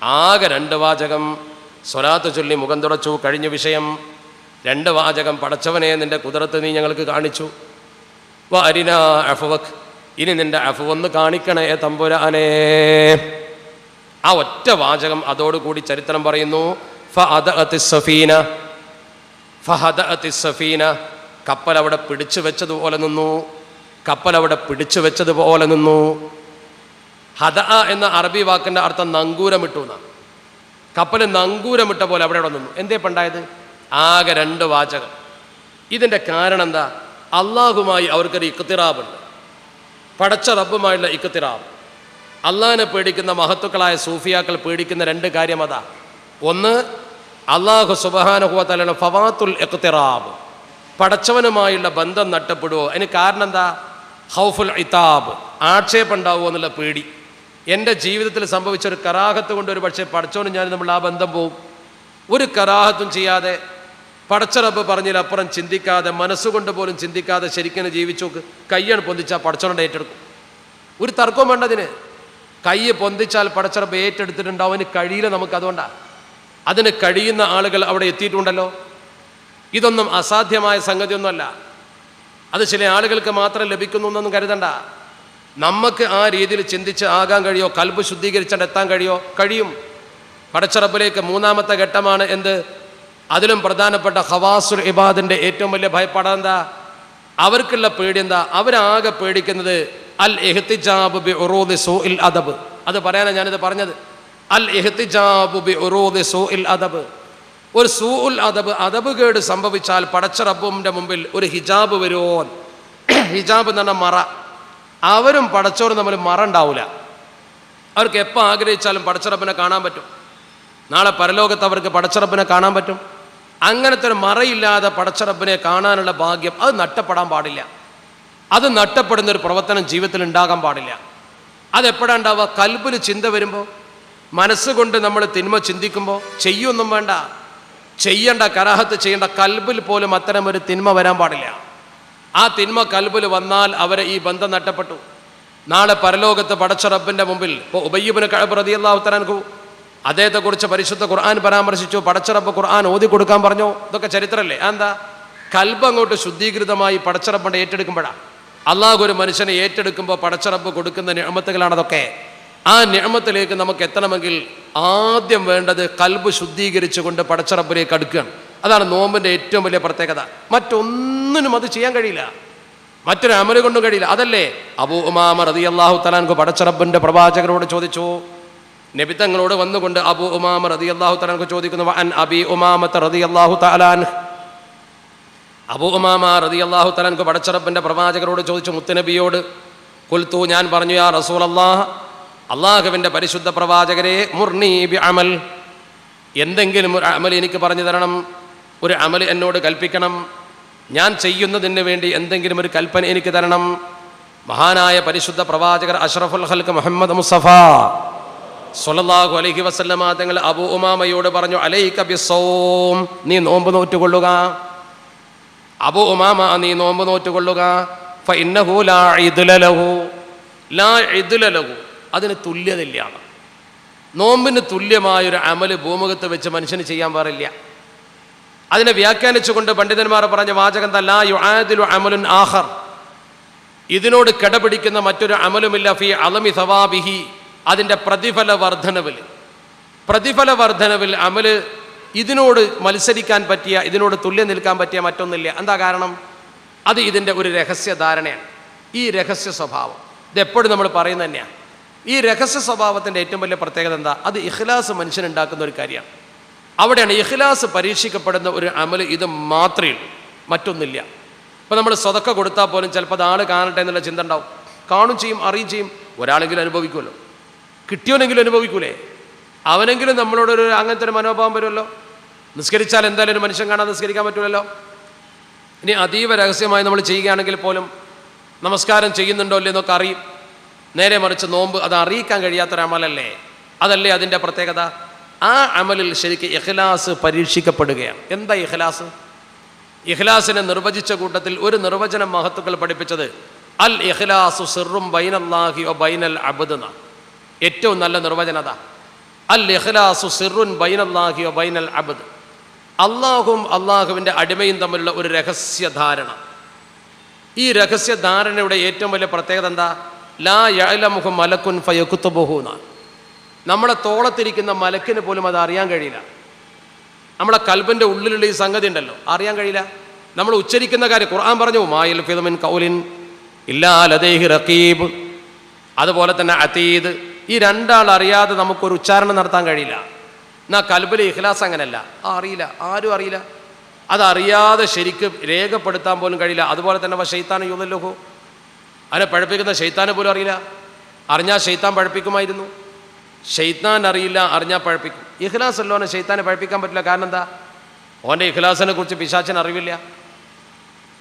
ആകെ 2 വാചകം. സ്വലാത്ത് ചൊല്ലി മുഖം തുടച്ചു, കഴിഞ്ഞ വിഷയം. 2 വാചകം. പടച്ചവനെ, നിന്റെ കുദറത്ത് നീ ഞങ്ങൾക്ക് കാണിച്ചു. വ അരിനാ അഫ്വക്, ഇനി നിന്റെ അഫ്വൊന്ന് കാണിക്കണേ തമ്പുരാനേ. ആ ഒറ്റ വാചകം, അതോടുകൂടി ചരിത്രം പറയുന്നു ഫഹദഅത്തിസ് സഫീന, കപ്പൽ അവിടെ പിടിച്ചു വെച്ചതുപോലെ നിന്നു. കപ്പൽ അവിടെ പിടിച്ചു വെച്ചതുപോലെ നിന്നു. ഹദ എന്ന അറബി വാക്കിൻ്റെ അർത്ഥം നങ്കൂരമിട്ടു എന്നാണ്. കപ്പൽ നങ്കൂരമിട്ട പോലെ അവിടെ നിന്നു. എന്തേ പണ്ടായത്? ആകെ 2 വാചകം. ഇതിൻ്റെ കാരണം എന്താ? അള്ളാഹുമായി അവർക്കൊരു ഇഖ്തിറാബുണ്ട്, പടച്ച റബ്ബുമായുള്ള ഇഖ്തിറാബ്. അള്ളാഹിനെ പേടിക്കുന്ന മഹത്തുക്കളായ സൂഫിയാക്കൾ പേടിക്കുന്ന 2 കാര്യം അതാ. ഒന്ന്, അള്ളാഹു സുബ്ഹാനഹു വ തആല ഫവാത്തുൽ ഇഖ്തിറാബ്, പടച്ചവനുമായുള്ള ബന്ധം നഷ്ടപ്പെടുവോ? അതിന് കാരണം എന്താ? ഖൗഫുൽ ഇതാബ്, ആക്ഷേപം ഉണ്ടാവുമോ എന്നുള്ള പേടി. എൻ്റെ ജീവിതത്തിൽ സംഭവിച്ച ഒരു കറാഹത്ത് കൊണ്ട് ഒരു പക്ഷേ പടച്ചവനും ഞാൻ നമ്മൾ ആ ബന്ധം പോവും. ഒരു കറാഹത്തും ചെയ്യാതെ, പടച്ച റബ്ബ് പറഞ്ഞതിലപ്പുറം ചിന്തിക്കാതെ, മനസ്സുകൊണ്ട് പോലും ചിന്തിക്കാതെ ശരിക്കും ജീവിച്ചു നോക്ക്. കയ്യാണ് പൊന്തിച്ചാൽ പടച്ചവനെ ഏറ്റെടുക്കും. ഒരു തർക്കവും വേണ്ടതിന്. കൈ പൊന്തിച്ചാൽ പടച്ച റബ്ബ് ഏറ്റെടുത്തിട്ടുണ്ടാവും. അതിന് കഴിയില്ല നമുക്ക്. അതുകൊണ്ടാണ് അതിന് കഴിയുന്ന ആളുകൾ അവിടെ എത്തിയിട്ടുണ്ടല്ലോ. ഇതൊന്നും അസാധ്യമായ സംഗതിയൊന്നുമല്ല. അത് ചില ആളുകൾക്ക് മാത്രം ലഭിക്കുന്നു എന്നൊന്നും കരുതണ്ട. നമുക്ക് ആ രീതിയിൽ ചിന്തിച്ച് ആകാൻ കഴിയോ? കൽബ് ശുദ്ധീകരിച്ചാൽ എത്താൻ കഴിയോ? കഴിയും. പടച്ച റബ്ബിലേക്ക് 3-ാമത്തെ ഘട്ടമാണ് എന്ത്? അതിലും പ്രധാനപ്പെട്ട ഖവാസുൽ ഇബാദിൻ്റെ ഏറ്റവും വലിയ ഭയപ്പാട് എന്താ? അവർക്കുള്ള പേടി എന്താ? അവരാകെ പേടിക്കുന്നത് അൽ ഇഹ്തിജാബ് ബി ഉറൂദി സൂഇൽ അദബ്. അത് പറയാനാണ് ഞാനിത് പറഞ്ഞത്. അൽ ഇഹ്തിജാബ് ബി ഉറൂദി സൂഇൽ അദബ്. ഒരു സൂഉൽ അദബ്, അദബ് കേട് സംഭവിച്ചാൽ പടച്ച റബ്ബിൻ്റെ മുമ്പിൽ ഒരു ഹിജാബ് വരുമോ? ഹിജാബ് എന്ന് പറഞ്ഞാൽ മറ. അവരും പടച്ചോറും തമ്മിൽ മറ ഉണ്ടാവില്ല. അവർക്ക് എപ്പോൾ ആഗ്രഹിച്ചാലും പടച്ച റബ്ബിനെ കാണാൻ പറ്റും. നാളെ പരലോകത്ത് അവർക്ക് പടച്ച റബ്ബിനെ കാണാൻ പറ്റും. അങ്ങനത്തെ ഒരു മറയില്ലാതെ പടച്ച റബ്ബിനെ കാണാനുള്ള ഭാഗ്യം അത് നഷ്ടപ്പെടാൻ പാടില്ല. അത് നഷ്ടപ്പെടുന്നൊരു പ്രവർത്തനം ജീവിതത്തിൽ ഉണ്ടാകാൻ പാടില്ല. അതെപ്പോഴാണ് ഉണ്ടാവുക? കൽബിൽ ചിന്ത വരുമ്പോൾ, മനസ്സുകൊണ്ട് നമ്മൾ തിന്മ ചിന്തിക്കുമ്പോൾ. ചെയ്യൊന്നും വേണ്ട, ചെയ്യേണ്ട, കറാഹത്ത് ചെയ്യേണ്ട. കൽബിൽ പോലും അത്തരം ഒരു തിന്മ വരാൻ പാടില്ല. ആ തിന്മ കൽബിൽ വന്നാൽ അവരെ ഈ ബന്ധം നഷ്ടപ്പെട്ടു. നാളെ പരലോകത്ത് പടച്ച റബ്ബിൻ്റെ മുമ്പിൽ ഇപ്പോൾ ഉബയ്യ് ഇബ്നു കഅബ് റളിയല്ലാഹു തആല അൻഹു, അദ്ദേഹത്തെക്കുറിച്ച് പരിശുദ്ധ ഖുർആൻ പരാമർശിച്ചു. പടച്ച റബ്ബ് ഖുർആൻ ഓതി കൊടുക്കാൻ പറഞ്ഞു. ഇതൊക്കെ ചരിത്രമല്ലേ? എന്താ? കൽബ് അങ്ങോട്ട് ശുദ്ധീകൃതമായി പടച്ച റബ്ബിനെ ഏറ്റെടുക്കുമ്പോഴാണ്. അള്ളാഹു ഒരു മനുഷ്യനെ ഏറ്റെടുക്കുമ്പോൾ പടച്ച റബ്ബ് കൊടുക്കുന്ന നിഅമത്തുകളാണതൊക്കെ. ആ നിഅമത്തിലേക്ക് നമുക്ക് എത്തണമെങ്കിൽ ആദ്യം വേണ്ടത് കൽബ് ശുദ്ധീകരിച്ചുകൊണ്ട് പടച്ച റബ്ബിലേക്ക് അടുക്കുകയാണ്. അതാണ് നോമ്പിൻ്റെ ഏറ്റവും വലിയ പ്രത്യേകത. മറ്റൊന്നിനും അത് ചെയ്യാൻ കഴിയില്ല, മറ്റൊരു അമല് കൊണ്ടും കഴിയില്ല. അതല്ലേ അബൂ ഉമാമ റളിയല്ലാഹു തആല അൻഹു പടച്ച റബ്ബിൻ്റെ പ്രവാചകരോട് ചോദിച്ചു. നബി തങ്ങളോട് വന്നുകൊണ്ട് അബൂ ഉമാമ റളിയല്ലാഹു തആല അൻഹു ചോദിക്കുന്നു, വഅൻ അബീ ഉമാമത റളിയല്ലാഹു തആല അൻഹു. അബൂ ഉമാമ റളിയല്ലാഹു തആല അൻഹു പടച്ച റബ്ബിൻ്റെ പ്രവാചകരോട് ചോദിച്ചു, മുത്തുനബിയോട്. ഖുൽതു, ഞാൻ പറഞ്ഞു, യാ റസൂലല്ലാഹ്, അള്ളാഹുവിൻ്റെ പരിശുദ്ധ പ്രവാചകരെ, മുർനി ബി അമൽ, എന്തെങ്കിലും ഒരു അമൽ എനിക്ക് പറഞ്ഞു തരണം. ഒരു അമൽ എന്നോട് കൽപ്പിക്കണം. ഞാൻ ചെയ്യുന്നതിന് വേണ്ടി എന്തെങ്കിലും ഒരു കൽപ്പന എനിക്ക് തരണം. മഹാനായ പരിശുദ്ധ പ്രവാചകർ അഷ്റഫുൽ ഖൽഖ് മുഹമ്മദ് മുസ്തഫ സ്വല്ലല്ലാഹു അലൈഹി വസല്ലമ തങ്ങൾ അബൂ ഉമാമയോട് പറഞ്ഞു, അലൈക ബിസ്സൗം, നീ നോമ്പ് നോറ്റുകൊള്ളുക. അബൂ ഉമാമ, നീ നോമ്പ് നോറ്റുകൊള്ളുക. ഫഇന്നഹു ലാ ഇദ്ല ലഹു, ലാ ഇദ്ല ലഹു, അതിന് തുല്യതയില്ലാണ്. നോമ്പിന് തുല്യമായൊരു അമല് ഭൂമുഖത്ത് വെച്ച് മനുഷ്യന് ചെയ്യാൻ പാടില്ല. അതിനെ വ്യാഖ്യാനിച്ചുകൊണ്ട് പണ്ഡിതന്മാർ പറഞ്ഞ വാചകം ലാ യുആദിലു അമലുൻ ആഖർ, ഇതിനോട് കിടപിടിക്കുന്ന മറ്റൊരു അമലുമില്ല. ഫീ അളമി സവാബിഹി, അതിൻ്റെ പ്രതിഫല വർധനവിൽ അമല് ഇതിനോട് മത്സരിക്കാൻ പറ്റിയ, ഇതിനോട് തുല്യം നിൽക്കാൻ പറ്റിയ മറ്റൊന്നില്ല. എന്താ കാരണം? അത് ഇതിൻ്റെ ഒരു രഹസ്യ ധാരണയാണ്. ഈ രഹസ്യ സ്വഭാവം ഇതെപ്പോഴും നമ്മൾ പറയുന്നത് തന്നെയാണ്. ഈ രഹസ്യ സ്വഭാവത്തിൻ്റെ ഏറ്റവും വലിയ പ്രത്യേകത എന്താ? അത് ഇഖ്ലാസ് മനുഷ്യനുണ്ടാക്കുന്ന ഒരു കാര്യമാണ്. അവിടെയാണ് ഇഖ്ലാസ് പരീക്ഷിക്കപ്പെടുന്ന ഒരു അമല്. ഇത് മാത്രമേ ഉള്ളൂ, മറ്റൊന്നില്ല. ഇപ്പം നമ്മൾ സ്വതക്ക കൊടുത്താൽ പോലും ചിലപ്പോൾ അത് ആൾ കാണട്ടെ എന്നുള്ള ചിന്ത ഉണ്ടാവും. കാണും ചെയ്യും, അറിയും ചെയ്യും. ഒരാളെങ്കിലും അനുഭവിക്കുമല്ലോ, കിട്ടിയോനെങ്കിലും അനുഭവിക്കൂലേ? അവനെങ്കിലും നമ്മളോടൊരു അങ്ങനത്തെ ഒരു മനോഭാവം വരുമല്ലോ. നിസ്കരിച്ചാൽ എന്തായാലും ഒരു മനുഷ്യൻ കാണാൻ നിസ്കരിക്കാൻ പറ്റുമല്ലോ. ഇനി അതീവ രഹസ്യമായി നമ്മൾ ചെയ്യുകയാണെങ്കിൽ പോലും നമസ്കാരം ചെയ്യുന്നുണ്ടോ അല്ലേ എന്നൊക്കെ അറിയും. നേരെ മറിച്ച് നോമ്പ് അത് അറിയിക്കാൻ കഴിയാത്തൊരമലല്ലേ? അതല്ലേ അതിൻ്റെ പ്രത്യേകത? ആ അമലിൽ ശരിക്കും ഇഖ്ലാസ് പരീക്ഷിക്കപ്പെടുകയാണ്. എന്താ ഇഖ്ലാസ്? ഇഖ്ലാസിനെ നിർവചിച്ച കൂട്ടത്തിൽ ഒരു നിർവചനം മഹത്തുക്കൾ പഠിപ്പിച്ചത് അൽ ഇഖ്ലാസു സിർറും ബൈനല്ലാഹി വ ബൈനൽ അബ്ദ്. ഏറ്റവും നല്ല നിർവചനം അതാ. അൽ ഇഖ്ലാസു സിർറുൻ ബൈനല്ലാഹി വ ബൈനൽ അബ്ദ്. അള്ളാഹുവും അള്ളാഹുവിൻ്റെ അടിമയും തമ്മിലുള്ള ഒരു രഹസ്യധാരണ. ഈ രഹസ്യധാരണയുടെ ഏറ്റവും വലിയ പ്രത്യേകത എന്താ? ലാ യഅലമുഹു മലക്കുൻ ഫയകുതുബുഹു എന്നാണ്. നമ്മളെ തോളത്തിരിക്കുന്ന മലക്കിന് പോലും അത് അറിയാൻ കഴിയില്ല. നമ്മളെ കൽബിൻ്റെ ഉള്ളിലുള്ള ഈ സംഗതി ഉണ്ടല്ലോ, അറിയാൻ കഴിയില്ല. നമ്മൾ ഉച്ചരിക്കുന്ന കാര്യം ഖുർആൻ പറഞ്ഞു, മാ യൽഫിദു മിൻ ഖൗലിൻ ഇല്ലാ ലദൈഹി റഖീബ്. അതുപോലെ തന്നെ അതീദ്. ഈ രണ്ടാൾ അറിയാതെ നമുക്കൊരു ഉച്ചാരണം നടത്താൻ കഴിയില്ല. എന്നാൽ കൽബിലെ ഇഖ്ലാസ് അങ്ങനെയല്ല, അറിയില്ല, ആരും അറിയില്ല. അതറിയാതെ ശരിക്കും രേഖപ്പെടുത്താൻ പോലും കഴിയില്ല. അതുപോലെ തന്നെ ശൈത്താൻ യുദല്ലുഹു, അതിനെ പഴപ്പിക്കുന്ന ശൈത്താനെ പോലും അറിയില്ല. അറിഞ്ഞാൽ ശൈത്താൻ പഴപ്പിക്കുമായിരുന്നു. ശൈത്താൻ അറിയില്ല, അറിഞ്ഞാൽ പഴപ്പിക്കും. ഇഖ്ലാസ് ഉള്ളവനെ ശൈത്താനെ പഴപ്പിക്കാൻ പറ്റില്ല. കാരണം എന്താ? ഓൻ്റെ ഇഖ്ലാസിനെ കുറിച്ച് പിശാചിന് അറിവില്ല.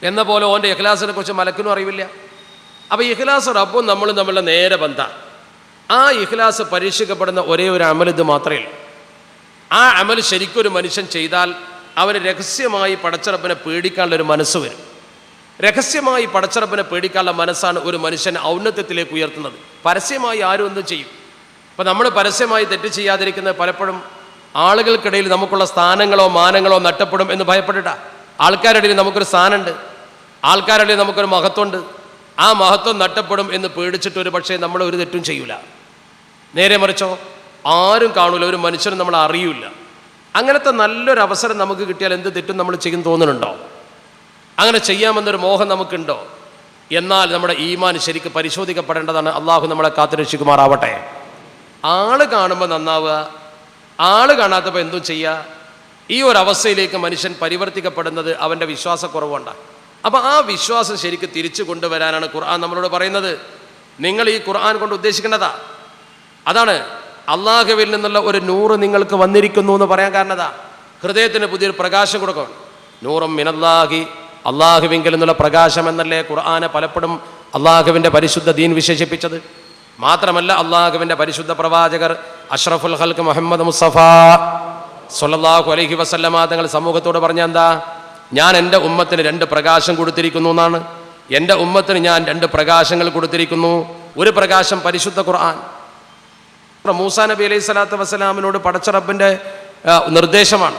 എന്ന പോലെ ഓൻ്റെ ഇഖ്ലാസിനെ കുറിച്ച് മലക്കിനും അറിവില്ല. അപ്പോൾ ഇഖ്ലാസ് റബ്ബും നമ്മളും തമ്മിലുള്ള നേരെ ബന്ധമാണ്. ആ ഇഖ്ലാസ് പരീക്ഷിക്കപ്പെടുന്ന ഒരേ ഒരു അമൽ ഇത് മാത്രമേ ഉള്ളൂ. ആ അമൽ ശരിക്കൊരു മനുഷ്യൻ ചെയ്താൽ അവന് രഹസ്യമായി പടച്ചറപ്പിനെ പേടിക്കാനുള്ളൊരു മനസ്സ് വരും. രഹസ്യമായി പടച്ചറപ്പിനെ പേടിക്കാനുള്ള മനസ്സാണ് ഒരു മനുഷ്യനെ ഔന്നത്യത്തിലേക്ക് ഉയർത്തുന്നത്. പരസ്യമായി ആരും എന്തും ചെയ്യും. അപ്പോൾ നമ്മൾ പരസ്യമായി തെറ്റ് ചെയ്യാതിരിക്കുന്നത് പലപ്പോഴും ആളുകൾക്കിടയിൽ നമുക്കുള്ള സ്ഥാനങ്ങളോ മാനങ്ങളോ നഷ്ടപ്പെടും എന്ന് ഭയപ്പെട്ടിട്ടാണ്. ആൾക്കാരുടെ ഇടയിൽ നമുക്കൊരു സ്ഥാനമുണ്ട്, ആൾക്കാരുടെ ഇടയിൽ നമുക്കൊരു മഹത്വമുണ്ട്, ആ മഹത്വം നഷ്ടപ്പെടും എന്ന് പേടിച്ചിട്ട് ഒരു പക്ഷേ നമ്മൾ ഒരു തെറ്റും ചെയ്യൂല. നേരെ മറിച്ചോ ആരും കാണൂല, ഒരു മനുഷ്യനും നമ്മൾ അറിയില്ല. അങ്ങനത്തെ നല്ലൊരു അവസരം നമുക്ക് കിട്ടിയാൽ എന്ത് തെറ്റും നമ്മൾ ചെയ്യും തോന്നുന്നുണ്ടോ? അങ്ങനെ ചെയ്യാമെന്നൊരു മോഹം നമുക്കുണ്ടോ? എന്നാൽ നമ്മുടെ ഈമാൻ ശരിക്കും പരിശോധിക്കപ്പെടേണ്ടതാണ്. അള്ളാഹു നമ്മളെ കാത്തുരക്ഷിക്കുമാറാവട്ടെ. ആള് കാണുമ്പോൾ നന്നാവുക, ആള് കാണാത്തപ്പോൾ എന്തും ചെയ്യുക, ഈ ഒരു അവസ്ഥയിലേക്ക് മനുഷ്യൻ പരിവർത്തിക്കപ്പെടുന്നത് അവൻ്റെ വിശ്വാസക്കുറവുണ്ടാണ്. അപ്പോൾ ആ വിശ്വാസം ശരിക്കും തിരിച്ചു കൊണ്ടുവരാനാണ് ഖുർആൻ നമ്മളോട് പറയുന്നത്. നിങ്ങൾ ഈ ഖുർആൻ കൊണ്ട് ഉദ്ദേശിക്കേണ്ടതാ അതാണ്. അള്ളാഹുവിൽ നിന്നുള്ള ഒരു നൂറ് നിങ്ങൾക്ക് വന്നിരിക്കുന്നു എന്ന് പറയാൻ കാരണതാ, ഹൃദയത്തിന് പുതിയൊരു പ്രകാശം കൊടുക്കണം. നൂറും മിനല്ലാഹി, അള്ളാഹുവിങ്കിൽ നിന്നുള്ള പ്രകാശം എന്നല്ലേ ഖുർആനെ പലപ്പോഴും അള്ളാഹുവിൻ്റെ പരിശുദ്ധ ദീൻ വിശേഷിപ്പിച്ചത്. മാത്രമല്ല അള്ളാഹുവിൻ്റെ പരിശുദ്ധ പ്രവാചകർ അഷ്റഫുൽ ഖൽഖ് മുഹമ്മദ് മുസ്തഫ സ്വല്ലല്ലാഹു അലൈഹി വസല്ലമ തങ്ങൾ സമൂഹത്തോട് പറഞ്ഞ എന്താ? ഞാൻ എൻ്റെ ഉമ്മത്തിന് 2 പ്രകാശം കൊടുത്തിരിക്കുന്നു എന്നാണ്. എൻ്റെ ഉമ്മത്തിന് ഞാൻ 2 പ്രകാശങ്ങൾ കൊടുത്തിരിക്കുന്നു. ഒരു പ്രകാശം പരിശുദ്ധ ഖുർആൻ. മൂസാ നബി അലൈഹി സ്വലാത്തു വസ്സലാമിനോട് പടച്ച റബ്ബിൻ്റെ നിർദ്ദേശമാണ്.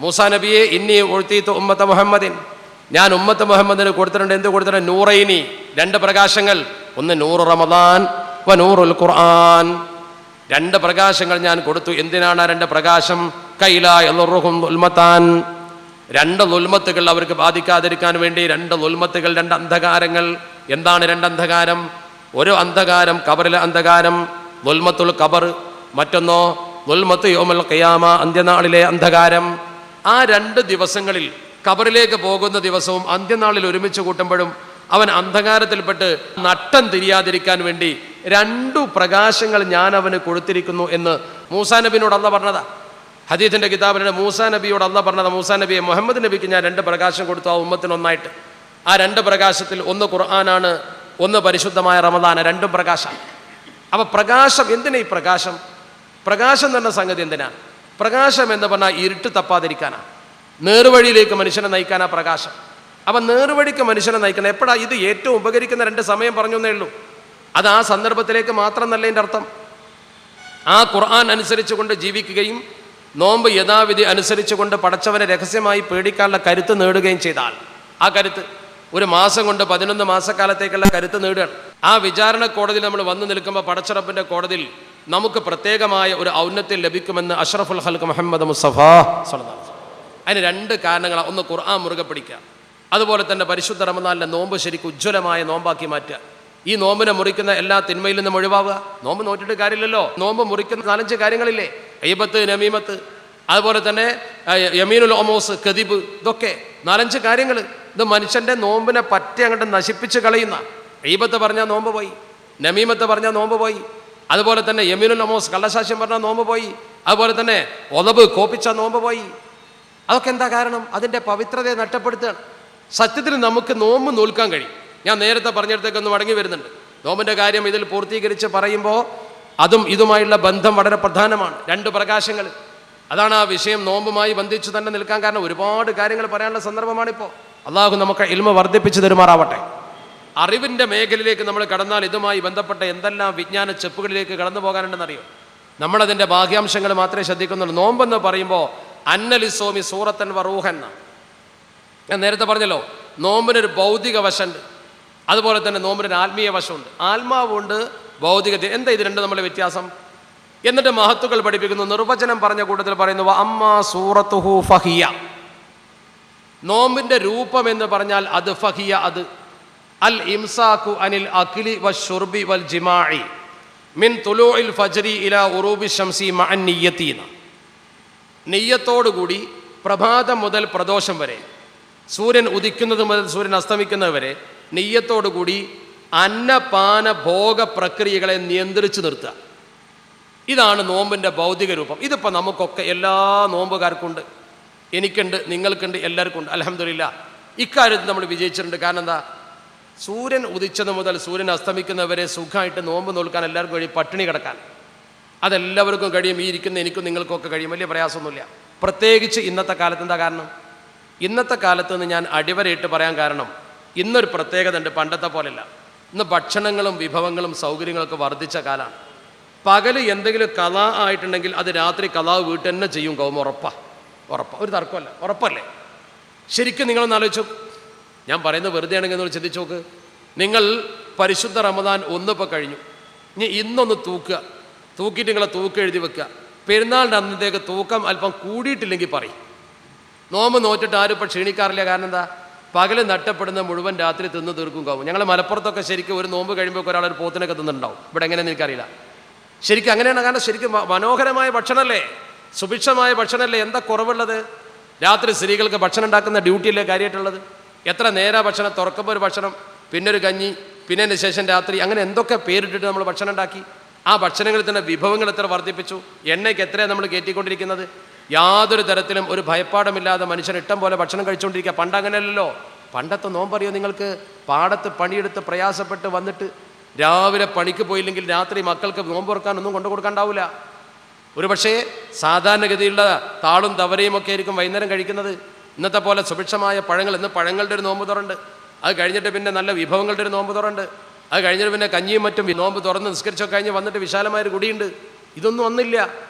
മൂസാ നബിയെ ഇന്നി ഉഴ്തീതു ഉമ്മത്ത മുഹമ്മദിൻ, ഞാൻ ഉമ്മത്ത് മുഹമ്മദിന് കൊടുത്തിട്ടുണ്ട്. എന്ത് കൊടുത്തിട്ടുണ്ട്? നൂറൈനി, 2 പ്രകാശങ്ങൾ. ഒന്ന് നൂറ് റമദാൻ വ നൂറുൽ ഖുർആൻ. 2 പ്രകാശങ്ങൾ ഞാൻ കൊടുത്തു. എന്തിനാണ് ആ 2 പ്രകാശം? കൈലാ യളുറുഹും ദുൽമത്താൻ, 2 ദുൽമത്തുകൾ അവർക്ക് ബാധിക്കാതിരിക്കാൻ വേണ്ടി. 2 ദുൽമത്തുകൾ, 2 അന്ധകാരങ്ങൾ. എന്താണ് 2 അന്ധകാരം? ഒരു അന്ധകാരം ഖബറിലെ അന്ധകാരം, ദുൽമത്തുൽ ഖബർ. മറ്റൊന്നോ ദുൽമത്ത് യൗമുൽ ഖിയാമ, അന്ത്യനാളിലെ അന്ധകാരം. ആ 2 ദിവസങ്ങളിൽ, ഖബറിലേക്ക് പോകുന്ന ദിവസവും അന്ത്യനാളിൽ ഒരുമിച്ച് കൂട്ടുമ്പോഴും അവൻ അന്ധകാരത്തിൽപ്പെട്ട് നട്ടം തിരിയാതിരിക്കാൻ വേണ്ടി 2 പ്രകാശങ്ങൾ ഞാൻ അവന് കൊടുത്തിരിക്കുന്നു എന്ന് മൂസാ നബിയോട് അല്ലാഹ് പറഞ്ഞതാ. ഹദീസിന്റെ കിതാബിലെ മൂസാ നബിയോട് അല്ലാഹ് പറഞ്ഞത്, മൂസാ നബിയെ, മുഹമ്മദ് നബിക്ക് ഞാൻ 2 പ്രകാശം കൊടുത്തു ആ ഉമ്മത്തിന് ഒന്നായിട്ട്. ആ 2 പ്രകാശത്തിൽ ഒന്ന് ഖുർആനാണ്, ഒന്ന് പരിശുദ്ധമായ റമദാൻ. 2 പ്രകാശം. അപ്പോൾ പ്രകാശം എന്തിനാ? ഈ പ്രകാശം, പ്രകാശം എന്ന് പറഞ്ഞ സംഗതി എന്തിനാ? പ്രകാശം എന്ന് പറഞ്ഞാൽ ഇരുട്ട് തപ്പാതിരിക്കാനാ, നേർവഴിയിലേക്ക് മനുഷ്യനെ നയിക്കാനാ പ്രകാശം. അപ്പം നേർവഴിക്ക് മനുഷ്യനെ നയിക്കണം എപ്പോഴാ? ഇത് ഏറ്റവും ഉപകരിക്കുന്ന 2 സമയം പറഞ്ഞു എന്നേ ഉള്ളൂ. അത് ആ സന്ദർഭത്തിലേക്ക് മാത്രം എന്നല്ല എൻ്റെ അർത്ഥം. ആ ഖുർആൻ അനുസരിച്ച് കൊണ്ട് ജീവിക്കുകയും നോമ്പ് യഥാവിധി അനുസരിച്ച് കൊണ്ട് പടച്ചവനെ രഹസ്യമായി പേടിക്കാനുള്ള കരുത്ത് നേടുകയും ചെയ്താൽ, ആ കരുത്ത് ഒരു മാസം കൊണ്ട് 11 മാസക്കാലത്തേക്കുള്ള കരുത്ത് നേടുകയാണ്. ആ വിചാരണ കോടതിയിൽ നമ്മൾ വന്നു നിൽക്കുമ്പോൾ പടച്ചറപ്പിൻ്റെ കോടതിയിൽ നമുക്ക് പ്രത്യേകമായ ഒരു ഔന്നത്യം ലഭിക്കുമെന്ന് അഷ്റഫുൽ ഖൽഖ് മുഹമ്മദ് മുസ്തഫ സ്വല്ലല്ലാഹു അലൈഹി വസല്ലം. അതിന് 2 കാരണങ്ങളാണ്. ഒന്ന് ഖുർആൻ മുറുകെ പിടിക്കുക, അതുപോലെ തന്നെ പരിശുദ്ധ റമദാനിലെ നോമ്പ് ശരിക്കും ഉജ്ജ്വലമായ നോമ്പാക്കി മാറ്റുക. ഈ നോമ്പിനെ മുറിക്കുന്ന എല്ലാ തിന്മയിൽ നിന്നും ഒഴിവാവുക. നോമ്പ് നോറ്റിട്ട് കാര്യമില്ലല്ലോ. നോമ്പ് മുറിക്കുന്ന 4-5 കാര്യങ്ങളില്ലേ? ഗീബത്ത്, നമീമത്ത്, അതുപോലെ തന്നെ യമീനുൽ ഒമോസ്, കദിബ്, ഇതൊക്കെ 4-5 കാര്യങ്ങൾ. ഇത് മനുഷ്യൻ്റെ നോമ്പിനെ പറ്റി അങ്ങോട്ട് നശിപ്പിച്ച് കളയുന്ന. ഗീബത്ത് പറഞ്ഞാൽ നോമ്പ് പോയി, നമീമത്ത് പറഞ്ഞാൽ നോമ്പ് പോയി, അതുപോലെ തന്നെ യമീനുൽ ഒമോസ് കള്ളസാക്ഷ്യം പറഞ്ഞാൽ നോമ്പ് പോയി, അതുപോലെ തന്നെ ഒലബ് കോപ്പിച്ച നോമ്പ് പോയി. അതൊക്കെ എന്താ കാരണം? അതിൻ്റെ പവിത്രതയെ നഷ്ടപ്പെടുത്തുകയാണ്. സത്യത്തിൽ നമുക്ക് നോമ്പ് നോൽക്കാൻ കഴിയും. ഞാൻ നേരത്തെ പറഞ്ഞിടത്തേക്കൊന്ന് മടങ്ങി വരുന്നുണ്ട്. നോമ്പിൻ്റെ കാര്യം ഇതിൽ പൂർത്തീകരിച്ച് പറയുമ്പോൾ അതും ഇതുമായുള്ള ബന്ധം വളരെ പ്രധാനമാണ്. 2 പ്രകാശങ്ങൾ, അതാണ് ആ വിഷയം നോമ്പുമായി ബന്ധിച്ച് തന്നെ നിൽക്കാൻ കാരണം. ഒരുപാട് കാര്യങ്ങൾ പറയാനുള്ള സന്ദർഭമാണിപ്പോൾ. അള്ളാഹു നമുക്ക് ഇൽമ വർദ്ധിപ്പിച്ച് തരുമാറാവട്ടെ. അറിവിൻ്റെ മേഖലയിലേക്ക് നമ്മൾ കടന്നാൽ ഇതുമായി ബന്ധപ്പെട്ട എന്തെല്ലാം വിജ്ഞാന ചെപ്പുകളിലേക്ക് കടന്നു പോകാനുണ്ടെന്നറിയോ? നമ്മളതിൻ്റെ ഭാഗ്യാംശങ്ങൾ മാത്രമേ ശ്രദ്ധിക്കുന്നുള്ളൂ. നോമ്പെന്ന് പറയുമ്പോൾ അന്നലിസോമി സൂറത്തൻ വറൂഹൻ. ഞാൻ നേരത്തെ പറഞ്ഞല്ലോ, നോമ്പിനൊരു ഭൗതിക വശമുണ്ട്, അതുപോലെ തന്നെ നോമ്പിനൊരു ആത്മീയ വശമുണ്ട്. ആത്മാവുണ്ട്, ഭൗതിക. എന്താ ഇത് രണ്ടും തമ്മിലെ വ്യത്യാസം? എന്നിട്ട് മഹത്തുക്കൾ പഠിപ്പിക്കുന്നു, നിർവചനം പറഞ്ഞ കൂട്ടത്തിൽ പറയുന്നു, അമ്മാ സൂറത്തുഹു ഫഹിയ. നോമ്പിന്റെ രൂപം എന്ന് പറഞ്ഞാൽ അത് ഫഹിയ, അത് അൽ ഇംസാഖു അനിൽ അഖിലി വശുർബി വൽ ജിമാഇ മിൻ തുലൂഇൽ ഫജ്രി ഇലാ ഉറൂബി ശംസി മഅൻ നിയ്യതീന. നെയ്യത്തോടുകൂടി പ്രഭാതം മുതൽ പ്രദോഷം വരെ, സൂര്യൻ ഉദിക്കുന്നത് മുതൽ സൂര്യൻ അസ്തമിക്കുന്നത് വരെ നെയ്യത്തോടുകൂടി അന്നപാന ഭോഗ പ്രക്രിയകളെ നിയന്ത്രിച്ചു നിർത്തുക. ഇതാണ് നോമ്പിൻ്റെ ഭൗതിക രൂപം. ഇതിപ്പോൾ നമുക്കൊക്കെ എല്ലാ നോമ്പുകാർക്കുണ്ട്, എനിക്കുണ്ട്, നിങ്ങൾക്കുണ്ട്, എല്ലാവർക്കും ഉണ്ട്. അൽഹംദുലില്ലാ, ഇക്കാര്യത്തിൽ നമ്മൾ വിജയിച്ചിട്ടുണ്ട്. കാരണം എന്താ? സൂര്യൻ ഉദിച്ചത് മുതൽ സൂര്യൻ അസ്തമിക്കുന്നവരെ സുഖമായിട്ട് നോമ്പ് നോൽക്കാൻ എല്ലാവർക്കും കഴിയും, പട്ടിണി കിടക്കാൻ അതെല്ലാവർക്കും കഴിയും. ഈ ഇരിക്കുന്ന എനിക്കും നിങ്ങൾക്കൊക്കെ കഴിയും, വലിയ പ്രയാസമൊന്നുമില്ല. പ്രത്യേകിച്ച് ഇന്നത്തെ കാലത്ത്. എന്താ കാരണം? ഇന്നത്തെ കാലത്ത് നിന്ന് ഞാൻ അടിവരയിട്ട് പറയാൻ കാരണം, ഇന്നൊരു പ്രത്യേകത ഉണ്ട്, പണ്ടത്തെ പോലെയല്ല. ഇന്ന് ഭക്ഷണങ്ങളും വിഭവങ്ങളും സൗകര്യങ്ങളൊക്കെ വർദ്ധിച്ച കാലമാണ്. പകല് എന്തെങ്കിലും കലാ ആയിട്ടുണ്ടെങ്കിൽ അത് രാത്രി കലാവ് വീട്ടിൽ തന്നെ ചെയ്യും. ഉറപ്പാ, ഒരു തർക്കമല്ല, ഉറപ്പല്ലേ? ശരിക്കും നിങ്ങളൊന്ന് ആലോചിച്ചു. ഞാൻ പറയുന്നത് വെറുതെ ആണെങ്കിൽ എന്നോട് ചിന്തിച്ചു നോക്ക്. നിങ്ങൾ പരിശുദ്ധ റമദാൻ ഒന്നിപ്പോൾ കഴിഞ്ഞു, ഇനി ഇന്നൊന്ന് തൂക്കുക, തൂക്കിയിട്ട് നിങ്ങളെ തൂക്കം എഴുതി വെക്കുക. പെരുന്നാളിൻ്റെ അന്നത്തേക്ക് തൂക്കം അല്പം കൂടിയിട്ടില്ലെങ്കിൽ പറയും. നോമ്പ് നോറ്റിട്ട് ആരും ഇപ്പോൾ ക്ഷീണിക്കാറില്ല. കാരണം എന്താ? പകല് നഷ്ടപ്പെടുന്ന മുഴുവൻ രാത്രി തിന്ന് തീർക്കും കാവും. ഞങ്ങൾ മലപ്പുറത്തൊക്കെ ശരിക്കും ഒരു നോമ്പ് കഴിയുമ്പോൾ ഒരാളൊരു പോത്തിനൊക്കെ തിന്നുണ്ടാവും. ഇവിടെ എങ്ങനെയെന്ന് എനിക്കറിയില്ല. ശരിക്കും അങ്ങനെയാണ്. കാരണം ശരിക്കും മനോഹരമായ ഭക്ഷണമല്ലേ, സുഭിക്ഷമായ ഭക്ഷണമല്ലേ. എന്താ കുറവുള്ളത്? രാത്രി സ്ത്രീകൾക്ക് ഭക്ഷണം ഉണ്ടാക്കുന്ന ഡ്യൂട്ടിയല്ലേ കാര്യമായിട്ടുള്ളത്. എത്ര നേരാ ഭക്ഷണം? തുറക്കുമ്പോൾ ഒരു ഭക്ഷണം, പിന്നെ ഒരു കഞ്ഞി, പിന്നെ അതിന് ശേഷം രാത്രി, അങ്ങനെ എന്തൊക്കെ പേരിട്ടിട്ട് നമ്മൾ ഭക്ഷണം ഉണ്ടാക്കി. ആ ഭക്ഷണങ്ങളിൽ തന്നെ വിഭവങ്ങൾ എത്ര വർദ്ധിപ്പിച്ചു, എണ്ണയ്ക്ക് എത്രയാണ് നമ്മൾ കയറ്റിക്കൊണ്ടിരിക്കുന്നത്. യാതൊരു തരത്തിലും ഒരു ഭയപ്പാടമില്ലാതെ മനുഷ്യൻ ഇഷ്ടം പോലെ ഭക്ഷണം കഴിച്ചുകൊണ്ടിരിക്കുക. പണ്ടങ്ങനെയല്ലല്ലോ. പണ്ടത്തെ നോമ്പറിയോ നിങ്ങൾക്ക്? പാടത്ത് പണിയെടുത്ത് പ്രയാസപ്പെട്ട് വന്നിട്ട് രാവിലെ പണിക്ക് പോയില്ലെങ്കിൽ രാത്രി മക്കൾക്ക് നോമ്പ് തുറക്കാനൊന്നും കൊണ്ടു കൊടുക്കാണ്ടാവില്ല. ഒരു പക്ഷേ സാധാരണഗതിയുള്ള താളും തവരയും ഒക്കെ ആയിരിക്കും വൈകുന്നേരം കഴിക്കുന്നത്. ഇന്നത്തെ പോലെ സുഭിക്ഷമായ പഴങ്ങൾ. ഇന്ന് പഴങ്ങളുടെ ഒരു നോമ്പ് തുറണ്ട്, അത് കഴിഞ്ഞിട്ട് പിന്നെ നല്ല വിഭവങ്ങളുടെ ഒരു നോമ്പ് തുറണ്ട്, അത് കഴിഞ്ഞിട്ട് പിന്നെ കഞ്ഞിയും മറ്റും നോമ്പ് തുറന്ന് നിസ്കരിച്ചൊക്കെ കഴിഞ്ഞ് വന്നിട്ട് വിശാലമായൊരു കുടിയുണ്ട്. ഇതൊന്നും ഒന്നില്ല.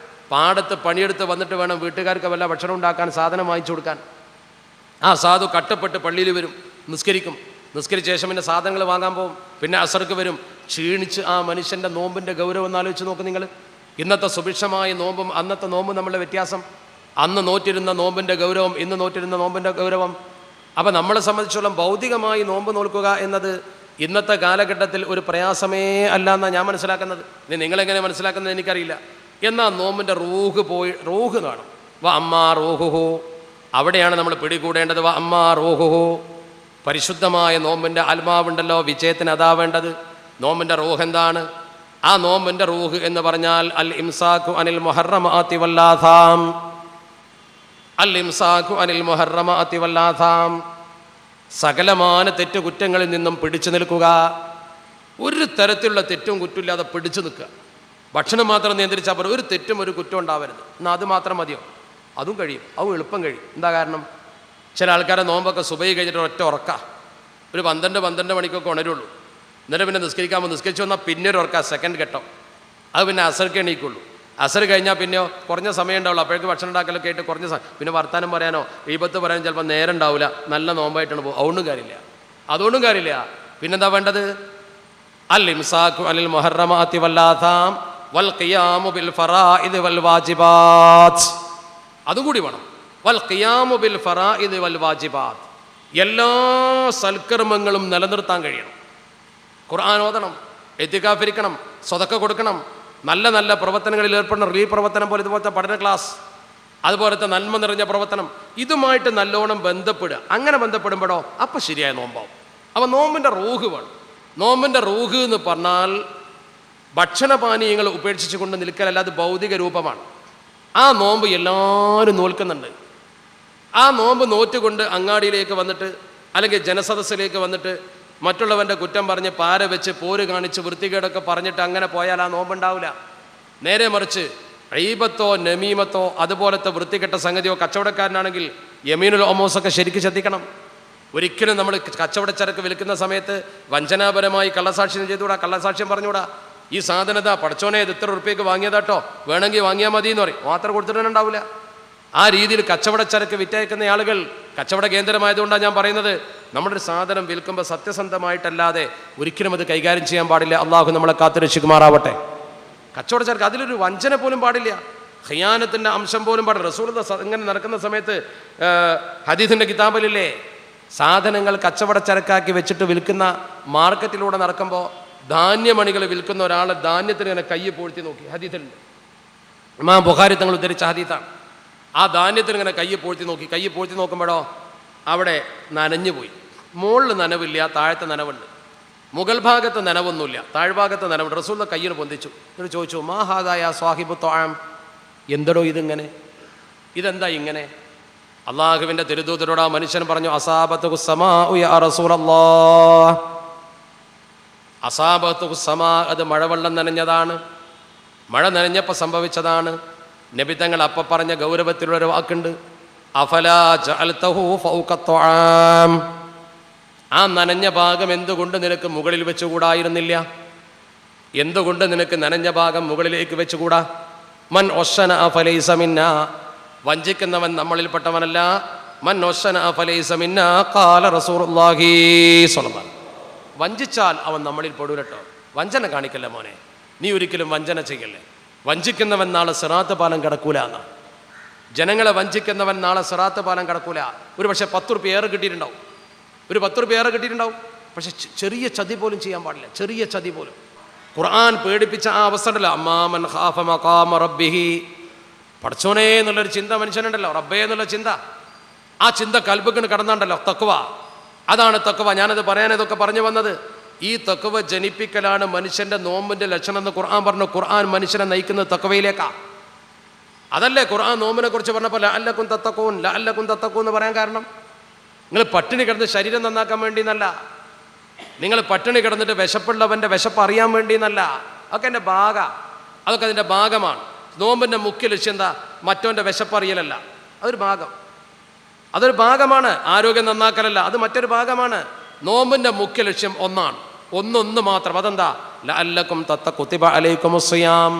പാടത്ത് പണിയെടുത്ത് വന്നിട്ട് വേണം വീട്ടുകാർക്ക് വല്ല ഭക്ഷണം ഉണ്ടാക്കാൻ, സാധനം വാങ്ങിച്ചു കൊടുക്കാൻ. ആ സാധു കട്ടപ്പെട്ട് പള്ളിയിൽ വരും, നിസ്കരിക്കും. നിസ്കരിച്ച ശേഷം പിന്നെ സാധനങ്ങൾ വാങ്ങാൻ പോകും, പിന്നെ അസർക്ക് വരും. ക്ഷീണിച്ച് ആ മനുഷ്യൻ്റെ നോമ്പിൻ്റെ ഗൗരവം ഒന്ന് ആലോചിച്ച് നോക്ക് നിങ്ങൾ. ഇന്നത്തെ സുഭിക്ഷമായ നോമ്പും അന്നത്തെ നോമ്പും നമ്മളുടെ വ്യത്യാസം. അന്ന് നോറ്റിരുന്ന നോമ്പിൻ്റെ ഗൗരവം, ഇന്ന് നോറ്റിരുന്ന നോമ്പിൻ്റെ ഗൗരവം. അപ്പം നമ്മളെ സംബന്ധിച്ചോളം ഭൗതികമായി നോമ്പ് നോൽക്കുക എന്നത് ഇന്നത്തെ കാലഘട്ടത്തിൽ ഒരു പ്രയാസമേ അല്ല എന്നാണ് ഞാൻ മനസ്സിലാക്കുന്നത്. ഇനി നിങ്ങളെങ്ങനെ മനസ്സിലാക്കുന്നത് എനിക്കറിയില്ല. എന്നാൽ നോമ്പിൻ്റെ റൂഹ് കാണും. അമ്മാ റൂഹുഹു, അവിടെയാണ് നമ്മൾ പിടികൂടേണ്ടത്. അമ്മാ റൂഹുഹു, പരിശുദ്ധമായ നോമ്പിൻ്റെ ആത്മാവുണ്ടല്ലോ, വിജയത്തിന് അതാ വേണ്ടത്. നോമ്പിൻ്റെ റൂഹ് എന്താണ്? ആ നോമ്പിൻ്റെ റൂഹ് എന്ന് പറഞ്ഞാൽ അൽ ഇംസാഖു അനിൽ മുഹറമാതി വല്ലാഥാം. അൽ ഇംസാഖു അനിൽ മുഹറമാതി വല്ലാഥാം, സകലമാന തെറ്റുകുറ്റങ്ങളിൽ നിന്നും പിടിച്ചു നിൽക്കുക. ഒരു തരത്തിലുള്ള തെറ്റും കുറ്റമില്ലാതെ പിടിച്ചു നിൽക്കുക. ഭക്ഷണം മാത്രം നിയന്ത്രിച്ചാൽ പോലും ഒരു തെറ്റും ഒരു കുറ്റം ഉണ്ടാവരുത്. എന്നാൽ അത് മാത്രം മതിയോ? അതും കഴിയും, അതും എളുപ്പം കഴിയും. എന്താ കാരണം? ചില ആൾക്കാരെ നോമ്പൊക്കെ സുബഹി കഴിഞ്ഞിട്ട് ഒറ്റ ഉറക്കുക, ഒരു 12 മണിക്കൊക്കെ ഉണരുള്ളൂ. എന്നിട്ട് പിന്നെ നിസ്കരിക്കാമ്പോൾ നിസ്കരിച്ച് വന്നാൽ പിന്നെ ഒരു ഉറക്കുക, സെക്കൻഡ് ഘട്ടം. അത് പിന്നെ അസർക്ക് എണീക്കുള്ളൂ. അസർ കഴിഞ്ഞാൽ പിന്നെയോ കുറഞ്ഞ സമയം ഉണ്ടാവുള്ളൂ. അപ്പോഴേക്ക് ഭക്ഷണം ഉണ്ടാക്കലൊക്കെ ആയിട്ട് കുറഞ്ഞ സമയം, പിന്നെ വർത്താനം പറയാനോ ഈപത്ത് പറയാനോ ചിലപ്പോൾ നേരം ഉണ്ടാവില്ല. നല്ല നോമ്പായിട്ടാണ് പോകും. അതുകൊണ്ടും കാര്യമില്ല. പിന്നെന്താ വേണ്ടത്? അൽ ഇംസാഖു അനിൽ മുഹറമാതി വല്ലാഥാം വൽ ഖിയാമു ബിൽ ഫറായിദ് വൽ വാജിബാത്ത്. അതും കൂടി വേണം. വൽ ഖിയാമു ബിൽ ഫറായിദ് വൽ വാജിബാത്ത്, എല്ലാ സൽക്കർമ്മങ്ങളും നിലനിർത്താൻ കഴിയണം. ഖുർആൻ ഓതണം, ഇത്തികാഫിരിക്കണം, സ്വതക്ക കൊടുക്കണം, നല്ല നല്ല പ്രവർത്തനങ്ങളിൽ ഏർപ്പെടണം. റിലീഫ് പ്രവർത്തനം പോലെ, ഇതുപോലത്തെ പഠന ക്ലാസ്, അതുപോലത്തെ നന്മ നിറഞ്ഞ പ്രവർത്തനം, ഇതുമായിട്ട് നല്ലോണം ബന്ധപ്പെടുക. അങ്ങനെ ബന്ധപ്പെടുമ്പോഴോ അപ്പം ശരിയായ നോമ്പാവും. അപ്പം നോമ്പിൻ്റെ റൂഹ് വേണം. നോമ്പിൻ്റെ റൂഹ് എന്ന് പറഞ്ഞാൽ ഭക്ഷണപാനീയങ്ങൾ ഉപേക്ഷിച്ചു കൊണ്ട് നിൽക്കലല്ല, അത് ഭൗതിക രൂപമാണ്. ആ നോമ്പ് എല്ലാവരും നോൽക്കുന്നുണ്ട്. ആ നോമ്പ് നോറ്റുകൊണ്ട് അങ്ങാടിയിലേക്ക് വന്നിട്ട് അല്ലെങ്കിൽ ജനസദസ്സിലേക്ക് വന്നിട്ട് മറ്റുള്ളവൻ്റെ കുറ്റം പറഞ്ഞ് പാര വെച്ച് പോര് കാണിച്ച് വൃത്തികേടൊക്കെ പറഞ്ഞിട്ട് അങ്ങനെ പോയാൽ ആ നോമ്പുണ്ടാവില്ല. നേരെ മറിച്ച് ഈബത്തോ നമീമത്തോ അതുപോലത്തെ വൃത്തികെട്ട സംഗതിയോ, കച്ചവടക്കാരനാണെങ്കിൽ യമീനുൽ ഒമോസൊക്കെ ശരിക്കും ശ്രദ്ധിക്കണം. ഒരിക്കലും നമ്മൾ കച്ചവടച്ചരക്ക് വിൽക്കുന്ന സമയത്ത് വഞ്ചനാപരമായി കള്ളസാക്ഷ്യം ചെയ്തുകൂടാ, കള്ളസാക്ഷ്യം പറഞ്ഞുകൂടാ. ഈ സാധനത പടച്ചോനെ ഇത് ഇത്ര ഉറുപ്പ്യക്ക് വാങ്ങിയതാട്ടോ, വേണമെങ്കിൽ വാങ്ങിയാൽ മതി എന്ന് പറയും, മാത്രം കൊടുത്തിട്ടുണ്ടാവില്ല. ആ രീതിയിൽ കച്ചവടച്ചരക്ക് വിറ്റയക്കുന്ന ആളുകൾ കച്ചവട കേന്ദ്രമായതുകൊണ്ടാണ് ഞാൻ പറയുന്നത്, നമ്മുടെ ഒരു സാധനം വിൽക്കുമ്പോൾ സത്യസന്ധമായിട്ടല്ലാതെ ഒരിക്കലും അത് കൈകാര്യം ചെയ്യാൻ പാടില്ല. അള്ളാഹു നമ്മളെ കാത്തുരക്ഷിക്കുമാറാവട്ടെ. കച്ചവടച്ചരക്ക് അതിലൊരു വഞ്ചന പോലും പാടില്ല, ഖിയാനത്തിൻ്റെ അംശം പോലും പാടില്ല. റസൂൽ ഇങ്ങനെ നടക്കുന്ന സമയത്ത് ഹദീസിൻ്റെ കിതാബിലില്ലേ, സാധനങ്ങൾ കച്ചവടച്ചരക്കാക്കി വെച്ചിട്ട് വിൽക്കുന്ന മാർക്കറ്റിലൂടെ നടക്കുമ്പോൾ ധാന്യമണികൾ വിൽക്കുന്ന ഒരാളെ ധാന്യത്തിന് ഇങ്ങനെ കയ്യ് പൂഴ്ത്തി നോക്കി. ഹദീസിലുണ്ട്, ഇമാം ബുഖാരി തങ്ങൾ ഉദ്ധരിച്ച ഹദീസാണ്. ആ ധാന്യത്തിന് ഇങ്ങനെ കയ്യ് പൂഴ്ത്തി നോക്കുമ്പോഴോ അവിടെ നനഞ്ഞുപോയി. മുകളിൽ നനവില്ല, താഴത്തെ നനവുണ്ട്. മുകൾ ഭാഗത്ത് നനവൊന്നുമില്ല, താഴ്ഭാഗത്ത് നനവുണ്ട്. റസൂലിന്റെ കയ്യിന് പൊന്തിച്ചു. എന്നിട്ട് ചോദിച്ചു, മാ ഹാദാ സ്വാഹിബു ത്വാം, എന്തടോ ഇതിങ്ങനെ, ഇതെന്താ ഇങ്ങനെ? അള്ളാഹുവിൻ്റെ തിരുദൂതരോട് ആ മനുഷ്യൻ പറഞ്ഞു, അസാബത്തുഹു സമാഉ യാ റസൂലല്ലാഹ്, അസാബത്തുഹു സമാ, അത് മഴവെള്ളം നനഞ്ഞതാണ്, മഴ നനഞ്ഞപ്പോൾ സംഭവിച്ചതാണ്. നബി തങ്ങൾ അപ്പം പറഞ്ഞ ഗൗരവത്തിലുള്ളൊരു വാക്കുണ്ട്, അഫലാ ജഅൽതഹു ഫൗക ത്വാം, ആ നനഞ്ഞ ഭാഗം എന്തുകൊണ്ട് നിനക്ക് മുകളിൽ വെച്ചുകൂടായിരുന്നില്ല? എന്തുകൊണ്ട് നിനക്ക് നനഞ്ഞ ഭാഗം മുകളിലേക്ക് വെച്ചുകൂടാ? മൻ ഒശന ഫലൈസ മിന്നാ, വഞ്ചിക്കുന്നവൻ നമ്മളിൽപ്പെട്ടവനല്ല. മൻ ഒശന ഫലൈസ മിന്നാ ഖാല റസൂലുള്ളാഹി സ്വല്ലല്ലാഹു അലൈഹി വസല്ലം, വഞ്ചിച്ചാൽ അവൻ നമ്മളിൽ പെടൂലട്ടോ. വഞ്ചന കാണിക്കല്ല മോനെ, നീ ഒരിക്കലും വഞ്ചന ചെയ്യല്ലേ. വഞ്ചിക്കുന്നവൻ നാളെ സിറാത്ത് പാലം കിടക്കൂല എന്നാണ്. ജനങ്ങളെ വഞ്ചിക്കുന്നവൻ നാളെ സിറാത്ത് പാലം കിടക്കൂല. ഒരു പക്ഷേ 10 റുപ്യ ഏറെ കിട്ടിയിട്ടുണ്ടാവും, ഒരു 10 റുപ്യ ഏറെ കിട്ടിയിട്ടുണ്ടാവും, പക്ഷെ ചെറിയ ചതി പോലും ചെയ്യാൻ പാടില്ല, ചെറിയ ചതി പോലും. ഖുർആൻ പേടിപ്പിച്ച ആ അവസ്ഥ അമ്മാമൻ ഖാഫ മഖാമ റബ്ബിഹി, പടച്ചോനെ എന്നുള്ളൊരു ചിന്ത മനുഷ്യനുണ്ടല്ലോ, റബ്ബേ എന്നുള്ള ചിന്ത, ആ ചിന്ത കൽബിന് കടന്നാണ്ടല്ലോ തഖ്വ. അതാണ് തഖ്വ. ഞാനത് പറയാനതൊക്കെ പറഞ്ഞു വന്നത്, ഈ തഖ്വ ജനിപ്പിക്കലാണ് മനുഷ്യന്റെ നോമ്പിന്റെ ലക്ഷണം എന്ന് ഖുർആൻ പറഞ്ഞു. ഖുർആൻ മനുഷ്യനെ നയിക്കുന്നത് തഖ്വയിലേക്കാ. അതല്ലേ ഖുർആൻ നോമ്പിനെ കുറിച്ച് പറഞ്ഞപ്പോൾ ലഅല്ലകും തത്തഖൂൻ, ലഅല്ലകും തത്തഖൂൻ എന്ന് പറയാൻ കാരണം, നിങ്ങൾ പട്ടിണി കിടന്ന് ശരീരം നന്നാക്കാൻ വേണ്ടി എന്നല്ല, നിങ്ങൾ പട്ടിണി കിടന്നിട്ട് വിശപ്പുള്ളവൻ്റെ വിശപ്പ് അറിയാൻ വേണ്ടി എന്നല്ല, അതൊക്കെ എൻ്റെ അതൊക്കെ അതിൻ്റെ ഭാഗമാണ്. നോമ്പിൻ്റെ മുഖ്യ ലക്ഷ്യം എന്താ? മറ്റവൻ്റെ വിശപ്പറിയലല്ല, അതൊരു ഭാഗമാണ്. ആരോഗ്യം നന്നാക്കലല്ല, അത് മറ്റൊരു ഭാഗമാണ്. നോമ്പിൻ്റെ മുഖ്യ ലക്ഷ്യം ഒന്ന് മാത്രം. അതെന്താ? ലഅല്ലകും കുതിബ അലൈക്കുമുസ് സിയാം,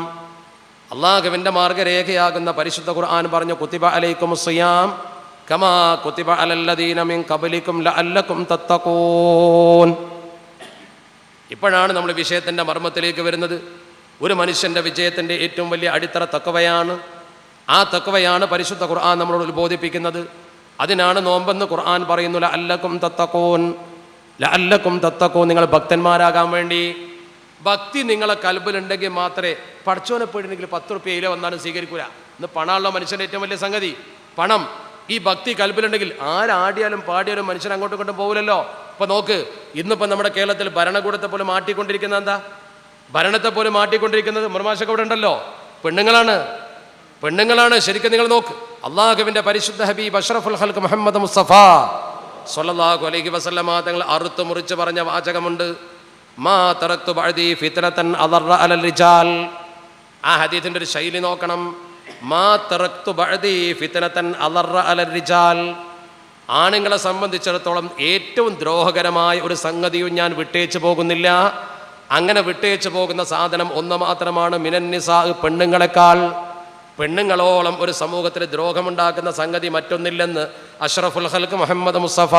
അള്ളാഹുവിൻ്റെ മാർഗരേഖയാകുന്ന പരിശുദ്ധ ഖുർആൻ പറഞ്ഞു, കുതിബ അലൈക്കുമുസ് സിയാം കമാ കുതിബ അലല്ലദീന മിൻ ഖബ്ലികും ലഅല്ലകും തത്തഖൂൻ. ഇപ്പോഴാണ് നമ്മൾ വിഷയത്തിൻ്റെ മർമ്മത്തിലേക്ക് വരുന്നത്. ഒരു മനുഷ്യൻ്റെ വിജയത്തിൻ്റെ ഏറ്റവും വലിയ അടിത്തറ തഖ്വയാണ്. ആ തഖ്വയാണ് പരിശുദ്ധ ഖുർആൻ നമ്മളോട് ഉത്ബോധിപ്പിക്കുന്നത്. അതിനാണ് നോമ്പെന്ന് ഖുർആൻ പറയുന്നു, ലഅല്ലകും തത്തഖൂൻ, ലഅല്ലകും തത്തഖൂൻ, നിങ്ങൾ ഭക്തന്മാരാകാൻ വേണ്ടി. ഭക്തി നിങ്ങളെ കൽബിലുണ്ടെങ്കിൽ മാത്രമേ, പടച്ചോനെ പേടിനെങ്കിൽ 10 റുപ്യയിലോ വന്നാലും സ്വീകരിക്കൂല. ഇന്ന് പണമുള്ള മനുഷ്യൻ്റെ ഏറ്റവും വലിയ സംഗതി പണം. ഈ ഭക്തി കൽബിലുണ്ടെങ്കിൽ ആരാടിയാലും പാടിയാലും മനുഷ്യൻ അങ്ങോട്ടും ഇങ്ങോട്ടും പോകില്ലല്ലോ. ഇപ്പം നോക്ക്, ഇന്നിപ്പം നമ്മുടെ കേരളത്തിൽ ഭരണകൂടത്തെ പോലും മാറ്റിക്കൊണ്ടിരിക്കുന്നത് എന്താ? ഭരണത്തെ പോലും മാറ്റിക്കൊണ്ടിരിക്കുന്നത് മർമാശൊക്കെ ഇവിടെ ഉണ്ടല്ലോ, പെണ്ണുങ്ങളാണ്. ശരിക്കും നിങ്ങൾ നോക്ക്, അള്ളാഹുവിൻ്റെ പരിശുദ്ധ ഹബീബ് അഷ്റഫുൽ ഖൽഖ് മുഹമ്മദ് മുസ്തഫ സ്വല്ലല്ലാഹു അലൈഹി വസല്ലമ തങ്ങൾ അറുത്ത് മുറിച്ച് പറഞ്ഞ വാചകമുണ്ട്, മാ തറക്തു ബഅദി ഫിത്നതൻ അദറ അലൽ റിജാൽ. ആ ഹദീസിൻ്റെ ഒരു ശൈലി നോക്കണം. മാ തറക്തു ബഅദി ഫിത്നതൻ അദറ അലൽ റിജാൽ, ആണുങ്ങളെ സംബന്ധിച്ചിടത്തോളം ഏറ്റവും ദ്രോഹകരമായ ഒരു സംഗതിയും ഞാൻ വിട്ടേച്ചു പോകുന്നില്ല. അങ്ങനെ വിട്ടേച്ചു പോകുന്ന സാധനം ഒന്ന് മാത്രമാണ്, മിനൻ നിസാ, പെണ്ണുങ്ങളോളം ഒരു സമൂഹത്തിൽ ദ്രോഹമുണ്ടാക്കുന്ന സംഗതി മറ്റൊന്നില്ലെന്ന് അഷ്റഫുൽ ഖൽഖ് മുഹമ്മദ് മുസ്തഫ.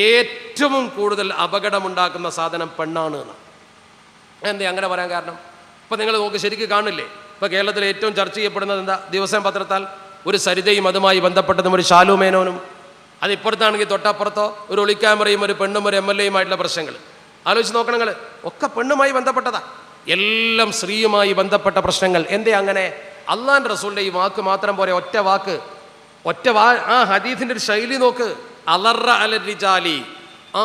ഏറ്റവും കൂടുതൽ അപകടമുണ്ടാക്കുന്ന സാധനം പെണ്ണാണ്. എന്തേ അങ്ങനെ പറയാൻ കാരണം? ഇപ്പം നിങ്ങൾ നോക്ക്, ശരിക്കും കാണില്ലേ? ഇപ്പോൾ കേരളത്തിൽ ഏറ്റവും ചർച്ച ചെയ്യപ്പെടുന്നത് എന്താ? ദിവസം പത്രത്താൽ ഒരു സരിതയും അതുമായി ബന്ധപ്പെട്ടതും ഒരു ഷാലു മേനോനും, അതിപ്പുറത്താണെങ്കിൽ തൊട്ടപ്പുറത്തോ ഒരു ഒളിക്യാമറയും ഒരു പെണ്ണും ഒരു MLA യുമായിട്ടുള്ള പ്രശ്നങ്ങൾ ആലോചിച്ച് നോക്കണം നിങ്ങൾ. ഒക്കെ പെണ്ണുമായി ബന്ധപ്പെട്ടതാ, എല്ലാം സ്ത്രീയുമായി ബന്ധപ്പെട്ട പ്രശ്നങ്ങൾ. എന്തേ അങ്ങനെ? അള്ളാൻ്റെ റസൂലിൻ്റെ ഈ വാക്ക് മാത്രം പോരെ, ഒറ്റ വാക്ക്. ആ ഹദീസിൻ്റെ ഒരു ശൈലി നോക്ക്, അലറ അലൽ റിജാലി,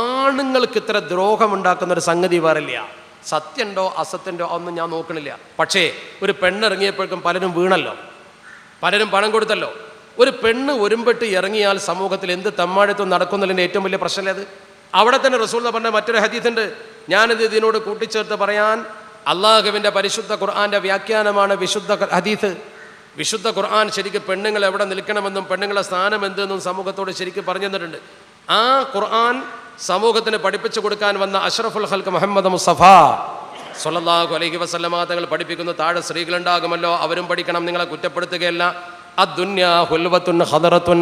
ആണുങ്ങൾക്ക് ഇത്ര ദ്രോഹമുണ്ടാക്കുന്ന ഒരു സംഗതി വേറില്ല. സത്യമുണ്ടോ അസത്യമുണ്ടോ ഒന്നും ഞാൻ നോക്കണില്ല. പക്ഷേ ഒരു പെണ്ണിറങ്ങിയപ്പോഴേക്കും പലരും വീണല്ലോ, പലരും പണം കൊടുത്തല്ലോ. ഒരു പെണ്ണ് ഒരുമ്പെട്ട് ഇറങ്ങിയാൽ സമൂഹത്തിൽ എന്ത് തമ്മാഴത്വം നടക്കുന്നതിൻ്റെ ഏറ്റവും വലിയ പ്രശ്നമല്ലേ അത്? അവിടെ തന്നെ റസൂൽ പറഞ്ഞ മറ്റൊരു ഹദീസുണ്ട്, ഞാനിത് ഇതിനോട് കൂട്ടിച്ചേർത്ത് പറയാൻ. അള്ളാഹുവിൻ്റെ പരിശുദ്ധ ഖുർആൻ്റെ വ്യാഖ്യാനമാണ് വിശുദ്ധ ഹദീസ്. വിശുദ്ധ ഖുർആൻ ശരിക്കും പെണ്ണുങ്ങൾ എവിടെ നിൽക്കണമെന്നും പെണ്ണുങ്ങളെ സ്ഥാനം എന്തെന്നും സമൂഹത്തോട് ശരിക്കും പറഞ്ഞു തന്നിട്ടുണ്ട്. ആ ഖുർആൻ സമൂഹത്തിന് പഠിപ്പിച്ചു കൊടുക്കാൻ വന്ന അഷ്റഫുൽ ഖൽഖ് മുഹമ്മദ് മുസ്തഫ സ്വല്ലല്ലാഹു അലൈഹി വസല്ലമ തങ്ങൾ പഠിപ്പിക്കുന്നു, താഴെ സ്ത്രീകളുണ്ടാകുമല്ലോ, അവരും പഠിക്കണം, നിങ്ങളെ കുറ്റപ്പെടുത്തുകയല്ല. അദ്ദുന്യാ ഹുൽവത്തുൻ ഖദറത്തുൻ,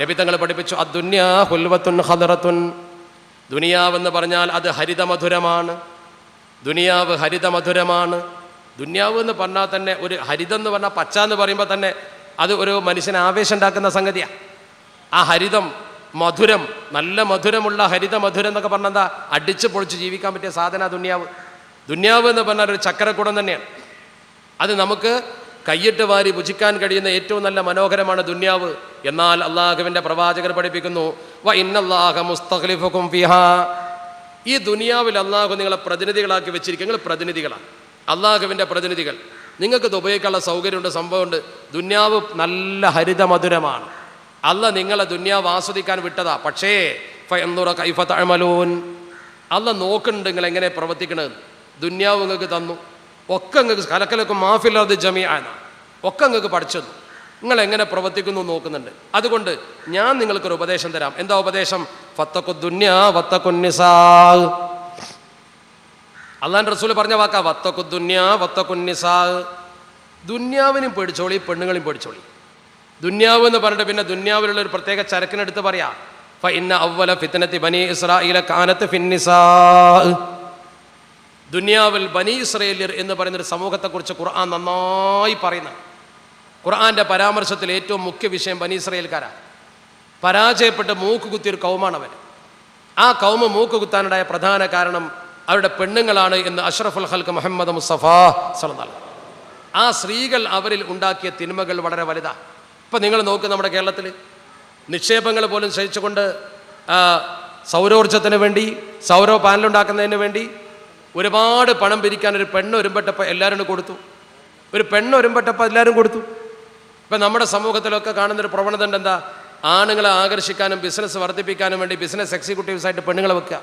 നബി തങ്ങൾ പഠിപ്പിച്ചു, അദ്ദുന്യാ ഹുൽവത്തുൻ ഖദറത്തുൻ, ദുനിയാവെന്ന് പറഞ്ഞാൽ അത് ഹരിതമധുരമാണ്. ദുനിയാവ് ഹരിതമധുരമാണ്. ദുനിയാവ് എന്ന് പറഞ്ഞാൽ തന്നെ ഒരു ഹരിതം എന്ന് പറഞ്ഞാൽ പച്ച എന്ന് പറയുമ്പോൾ തന്നെ അത് ഒരു മനുഷ്യന് ആവേശം ഉണ്ടാക്കുന്ന സംഗതിയാണ്. ആ ഹരിതം മധുരം, നല്ല മധുരമുള്ള ഹരിത മധുരം എന്നൊക്കെ പറഞ്ഞാൽ എന്താ, അടിച്ച് പൊളിച്ച് ജീവിക്കാൻ പറ്റിയ സാധന ദുനിയാവ്. ദുനിയാവ് എന്ന് പറഞ്ഞാൽ ഒരു ചക്രക്കുടം തന്നെയാണ്. അത് നമുക്ക് കയ്യിട്ട് വാരി ഭുജിക്കാൻ കഴിയുന്ന ഏറ്റവും നല്ല മനോഹരമാണ് ദുനിയാവ്. എന്നാൽ അള്ളാഹുവിൻ്റെ പ്രവാചകർ പഠിപ്പിക്കുന്നു, വ ഇന്നല്ലാഹ മുസ്തഖ്ലിഫുകും ഫിഹാ, ഈ ദുനിയാവിൽ അള്ളാഹു നിങ്ങളെ പ്രതിനിധികളാക്കി വെച്ചിരിക്കും. നിങ്ങൾ പ്രതിനിധികളാണ്, അള്ളാഹുവിൻ്റെ പ്രതിനിധികൾ. നിങ്ങൾക്കിത് ഉപയോഗിക്കാനുള്ള സൗകര്യമുണ്ട്, സംഭവമുണ്ട്. ദുനിയാവ് നല്ല ഹരിത മധുരമാണ്. അള്ളാഹ് നിങ്ങളെ ദുനിയാവ് ആസ്വദിക്കാൻ വിട്ടതാ. പക്ഷേ ഫയൻദുറ കൈഫ തഅമലൂൻ, അള്ളാഹ് നോക്കുന്നുണ്ട് നിങ്ങൾ എങ്ങനെ പ്രവർത്തിക്കണത്. ദുനിയാവ് നിങ്ങൾക്ക് തന്നു, ഒക്കെ നിങ്ങൾക്ക് കലക്കലക്കും മാഫിലത് ജമീഅന, ഒക്കെ നിങ്ങൾക്ക് പഠിച്ചു, നിങ്ങൾ എങ്ങനെ പ്രവർത്തിക്കുന്നു നോക്കുന്നുണ്ട്. അതുകൊണ്ട് ഞാൻ നിങ്ങൾക്കൊരു ഉപദേശം തരാം. എന്താ ഉപദേശം? ഫത്തഖു ദുനിയാ വത്തഖുൻ നിസാ. അള്ളാഹുവിൻ്റെ റസൂൽ പറഞ്ഞ വാക്കാ, വത്തഖു ദുനിയാ വത്തഖുൻ നിസാ. ദുന്യാവിനും പേടിച്ചോളി, പെണ്ണുങ്ങളെയും പേടിച്ചോളി. ദുന്യാവ് എന്ന് പറഞ്ഞിട്ട് പിന്നെ ദുന്യാവിലുള്ള ഒരു പ്രത്യേക ചരക്കിനെടുത്ത് പറയാ, ഫ ഇന്ന അവ്വല ഫിത്നതി ബനി ഇസ്രാഈല കാനത്ത് ഫിന്നിസാ. ദുനിയാവിൽ ബനി ഇസ്രായേലിയർ എന്ന് പറയുന്നൊരു സമൂഹത്തെക്കുറിച്ച് ഖുർആൻ നന്നായി പറയുന്നു. ഖുർആൻ്റെ പരാമർശത്തിൽ ഏറ്റവും മുഖ്യ വിഷയം ബനി ഇസ്രായേൽക്കാരാ. പരാജയപ്പെട്ട് മൂക്ക് കുത്തിയൊരു കൗമാണവർ. ആ കൗമ മൂക്ക് കുത്താനുണ്ടായ പ്രധാന കാരണം അവരുടെ പെണ്ണുങ്ങളാണ് എന്ന് അഷ്റഫുൽ ഖൽഖ് മുഹമ്മദ് മുസ്തഫ സ്വല്ലല്ലാഹു അലൈഹി വസല്ലം. ആ സ്ത്രീകൾ അവരിൽ ഉണ്ടാക്കിയ തിന്മകൾ വളരെ വലുതാണ്. ഇപ്പം നിങ്ങൾ നോക്ക്, നമ്മുടെ കേരളത്തിൽ നിക്ഷേപങ്ങൾ പോലും സഹിച്ചുകൊണ്ട് സൗരോർജ്ജത്തിന് വേണ്ടി, സൗര പാനലുണ്ടാക്കുന്നതിന് വേണ്ടി ഒരുപാട് പണം പിരിക്കാൻ ഒരു പെണ്ണ് ഒരുമ്പെട്ടപ്പോൾ എല്ലാവരും കൊടുത്തു. ഒരു പെണ്ണ് ഒരുമ്പെട്ടപ്പോൾ എല്ലാവരും കൊടുത്തു. ഇപ്പം നമ്മുടെ സമൂഹത്തിലൊക്കെ കാണുന്നൊരു പ്രവണത ഉണ്ട്. എന്താ? ആണുങ്ങളെ ആകർഷിക്കാനും ബിസിനസ് വർദ്ധിപ്പിക്കാനും വേണ്ടി ബിസിനസ് എക്സിക്യൂട്ടീവ്സായിട്ട് പെണ്ണുങ്ങളെ വെക്കുക.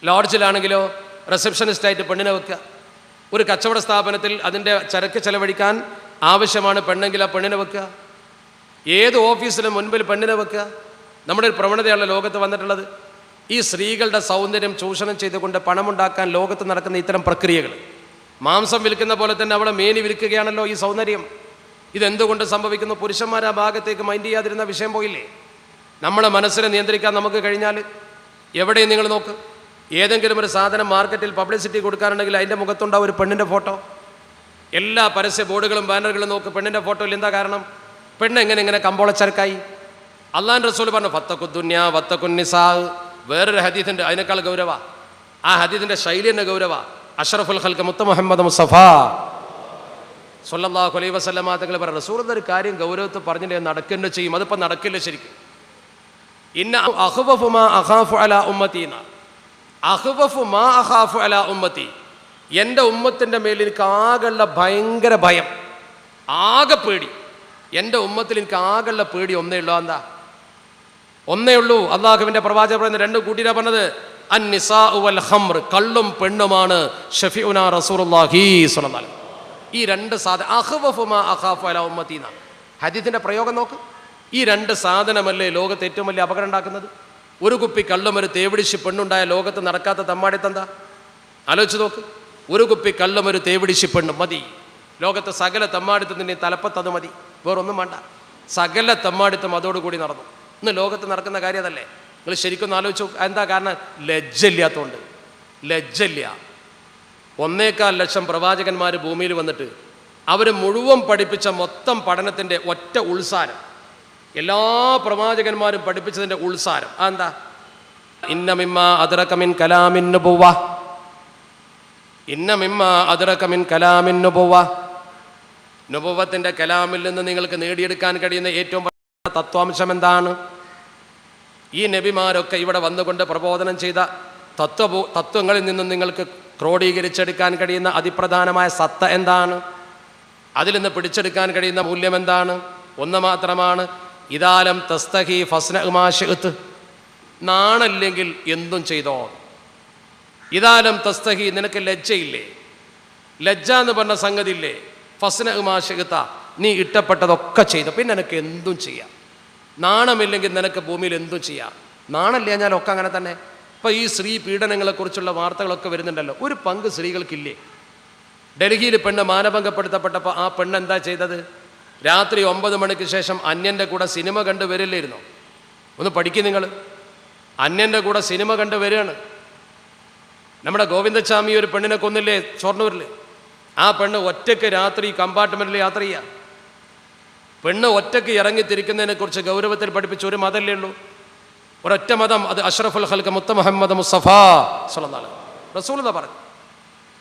ലോഡ്ജിലാണെങ്കിലോ റിസപ്ഷനിസ്റ്റായിട്ട് പെണ്ണിനെ വെക്കുക. ഒരു കച്ചവട സ്ഥാപനത്തിൽ അതിൻ്റെ ചരക്ക് ചെലവഴിക്കാൻ ആവശ്യമാണ് പെണ്ണെങ്കിൽ ആ പെണ്ണിനെ വെക്കുക. ഏത് ഓഫീസിനും മുൻപിൽ പെണ്ണിനെ വെക്കുക. നമ്മുടെ ഒരു പ്രവണതയാണ് ലോകത്ത് വന്നിട്ടുള്ളത്. ഈ സ്ത്രീകളുടെ സൗന്ദര്യം ചൂഷണം ചെയ്തുകൊണ്ട് പണമുണ്ടാക്കാൻ ലോകത്ത് നടക്കുന്ന ഇത്തരം പ്രക്രിയകൾ, മാംസം വിൽക്കുന്ന പോലെ തന്നെ അവളെ മേനി വിൽക്കുകയാണല്ലോ ഈ സൗന്ദര്യം. ഇതെന്തുകൊണ്ട് സംഭവിക്കുന്നു? പുരുഷന്മാർ ആ ഭാഗത്തേക്ക് മൈൻഡ് ചെയ്യാതിരുന്ന വിഷയം പോയില്ലേ? നമ്മളെ മനസ്സിനെ നിയന്ത്രിക്കാൻ നമുക്ക് കഴിഞ്ഞാൽ എവിടെയും നിങ്ങൾ നോക്ക്, ഏതെങ്കിലും ഒരു സാധനം മാർക്കറ്റിൽ പബ്ലിസിറ്റി കൊടുക്കാറുണ്ടെങ്കിൽ അതിൻ്റെ മുഖത്തുണ്ടാവും ഒരു പെണ്ണിൻ്റെ ഫോട്ടോ. എല്ലാ പരസ്യ ബോർഡുകളും ബാനറുകളും നോക്ക്, പെണ്ണിൻ്റെ ഫോട്ടോയിൽ. എന്താ കാരണം? പെണ്ണ് എങ്ങനെ കമ്പോളച്ചരക്കായി? അള്ളാഹുവിൻ്റെ റസൂൽ പറഞ്ഞു, ഫത്തഖു ദുനിയാ വത്തഖുൻ നിസാ. വേറൊരു ഹദീസിൻ്റെ അതിനേക്കാൾ ഗൗരവ. ആ ഹദീസിൻ്റെ ശൈലി തന്നെ ഗൗരവ. അഷ്റഫുൽ ഖൽഖ് മുത്ത മുഹമ്മദ് മുസ്തഫ സ്വല്ലല്ലാഹു അലൈഹി വസല്ലമ തങ്ങൾ പറഞ്ഞു, റസൂൽ ഒരു കാര്യം ഗൗരവത്തിൽ പറഞ്ഞിട്ട് നടക്കേണ്ട ചെയ്യും. അതിപ്പോൾ നടക്കില്ല ശരിക്കും. ഇന്ന അഖ്വഫു മാ അഖാഫു അലാ ഉമ്മത്തി, അഖ്വഫു മാ അഖാഫു അലാ ഉമ്മത്തി, എൻ്റെ ഉമ്മത്തിൻ്റെ മേൽ എനിക്ക് ആകെയുള്ള ഭയങ്കര ഭയം, ആകെ പേടി, എൻ്റെ ഉമ്മത്തിൽ എനിക്ക് ആകെയുള്ള പേടി ഒന്നേ ഉള്ളൂ. എന്താ? ഒന്നേ ഉള്ളൂ. അള്ളാഹുവിൻ്റെ പ്രവാചകൻ പറയുന്നത് രണ്ടും കൂട്ടിയിട്ടാ പറഞ്ഞത്, അൻ നിസാഉ വൽ ഖംർ, കള്ളും പെണ്ണുമാണ് ഷഫീഉനാ റസൂലുള്ളാഹി സ്വല്ലല്ലാഹു അലൈഹി വസല്ലം. ഈ രണ്ട് സാധനം, അഖ്വഫു മാ അഖാഫു അലാ ഉമ്മത്തി എന്ന ഹദീസിൻ്റെ പ്രയോഗം നോക്ക്. ഈ രണ്ട് സാധനമല്ലേ ലോകത്ത് ഏറ്റവും വലിയ അപകടം ഉണ്ടാക്കുന്നത്? ഒരു കുപ്പി കള്ളും ഒരു തേവിടിശി പെണ്ണുണ്ടായ ലോകത്ത് നടക്കാത്ത തമ്മാടിത്തെന്താ? ആലോചിച്ച് നോക്ക്. ഒരു കുപ്പി കള്ളും ഒരു തേവിടിശി പെണ്ണും മതി. ലോകത്തെ സകല തമ്മാടിത്തത്തിൻ്റെ തലപ്പത്ത് അത് മതി, വേറൊന്നും വേണ്ട. സകല തമ്മാടിത്തം അതോടുകൂടി നടന്നു. ഇന്ന് ലോകത്ത് നടക്കുന്ന കാര്യം അതല്ലേ? നിങ്ങൾ ശരിക്കും ആലോചിച്ചു. എന്താ കാരണം? ലജ്ജയില്ലാത്തതുകൊണ്ട്. ലജ്ജയില്ല. 1.25 ലക്ഷം പ്രവാചകന്മാർ ഭൂമിയിൽ വന്നിട്ട് അവർ മുഴുവൻ പഠിപ്പിച്ച മൊത്തം പഠനത്തിൻ്റെ ഒറ്റ ഉൾസാരം, എല്ലാ പ്രവാചകന്മാരും പഠിപ്പിച്ചതിൻ്റെ ഉൾസാരം എന്താ? ഇന്ന മിമ്മ അദ്റക മിൻ കലാമിൻ നുബുവ്വ, ഇന്ന മിമ്മ അദ്റക മിൻ കലാമിൻ നുബുവ്വ, നുബുവ്വത്തിൻ്റെ കലാമിൽ നിന്ന് നിങ്ങൾക്ക് നേടിയെടുക്കാൻ കഴിയുന്ന ഏറ്റവും തത്വാംശം എന്താണ്? ഈ നബിമാരൊക്കെ ഇവിടെ വന്നുകൊണ്ട് പ്രബോധനം ചെയ്ത തത്വങ്ങളിൽ നിന്നും നിങ്ങൾക്ക് ക്രോഡീകരിച്ചെടുക്കാൻ കഴിയുന്ന അതിപ്രധാനമായ സത്ത എന്താണ്? അതിൽ നിന്ന് പിടിച്ചെടുക്കാൻ കഴിയുന്ന മൂല്യം എന്താണ്? ഒന്ന് മാത്രമാണ്, ഇദാലം തസ്തഹി ഫസ്ന മാ ശിഅ്ത, നാണല്ലെങ്കിൽ എന്തും ചെയ്തോ. ഇദാലം തസ്തഹി, നിനക്ക് ലജ്ജയില്ലേ? ലജ്ജ എന്ന് പറഞ്ഞ സംഗതി ഇല്ലേ? ഫസ്ന മാ ശിഅ്ത, നീ ഇഷ്ടപ്പെട്ടതൊക്കെ ചെയ്തു, പിന്നെ നിനക്ക് എന്തും ചെയ്യാം. നാണമില്ലെങ്കിൽ നിനക്ക് ഭൂമിയിൽ എന്തും ചെയ്യാം. നാണമില്ല ഞാനൊക്കെ അങ്ങനെ തന്നെ. ഇപ്പം ഇപ്പോൾ ഈ സ്ത്രീ പീഡനങ്ങളെക്കുറിച്ചുള്ള വാർത്തകളൊക്കെ വരുന്നുണ്ടല്ലോ, ഒരു പങ്ക് സ്ത്രീകൾക്കില്ലേ? ഡൽഹിയിൽ പെണ്ണ് മാനഭംഗപ്പെടുത്തപ്പെട്ടപ്പോൾ ആ പെണ്ണ് എന്താ ചെയ്തത്? രാത്രി 9 മണിക്ക് ശേഷം അന്യൻ്റെ കൂടെ സിനിമ കണ്ട് വരില്ലായിരുന്നോ? ഒന്ന് പഠിക്കും നിങ്ങൾ. അന്യൻ്റെ കൂടെ സിനിമ കണ്ട് വരികയാണ്. നമ്മുടെ ഗോവിന്ദസ്വാമി ഒരു പെണ്ണിനെ കൊന്നില്ലേ ഷൊർണൂരിൽ? ആ പെണ്ണ് ഒറ്റയ്ക്ക് രാത്രി കമ്പാർട്ട്മെൻറ്റിൽ യാത്ര ചെയ്യുക. പെണ്ണ് ഒറ്റയ്ക്ക് ഇറങ്ങിത്തിരിക്കുന്നതിനെ കുറിച്ച് ഗൗരവത്തിൽ പഠിപ്പിച്ച ഒരു മതമല്ലേ ഉള്ളൂ? ഒരൊറ്റ മതം, അത് അഷ്റഫുൽ ഖൽഖ് മുത്ത മുഹമ്മദ് മുസ്തഫ സ്വല്ലല്ലാഹു അലൈഹി വസല്ലം റസൂലുള്ളാഹി പറഞ്ഞു.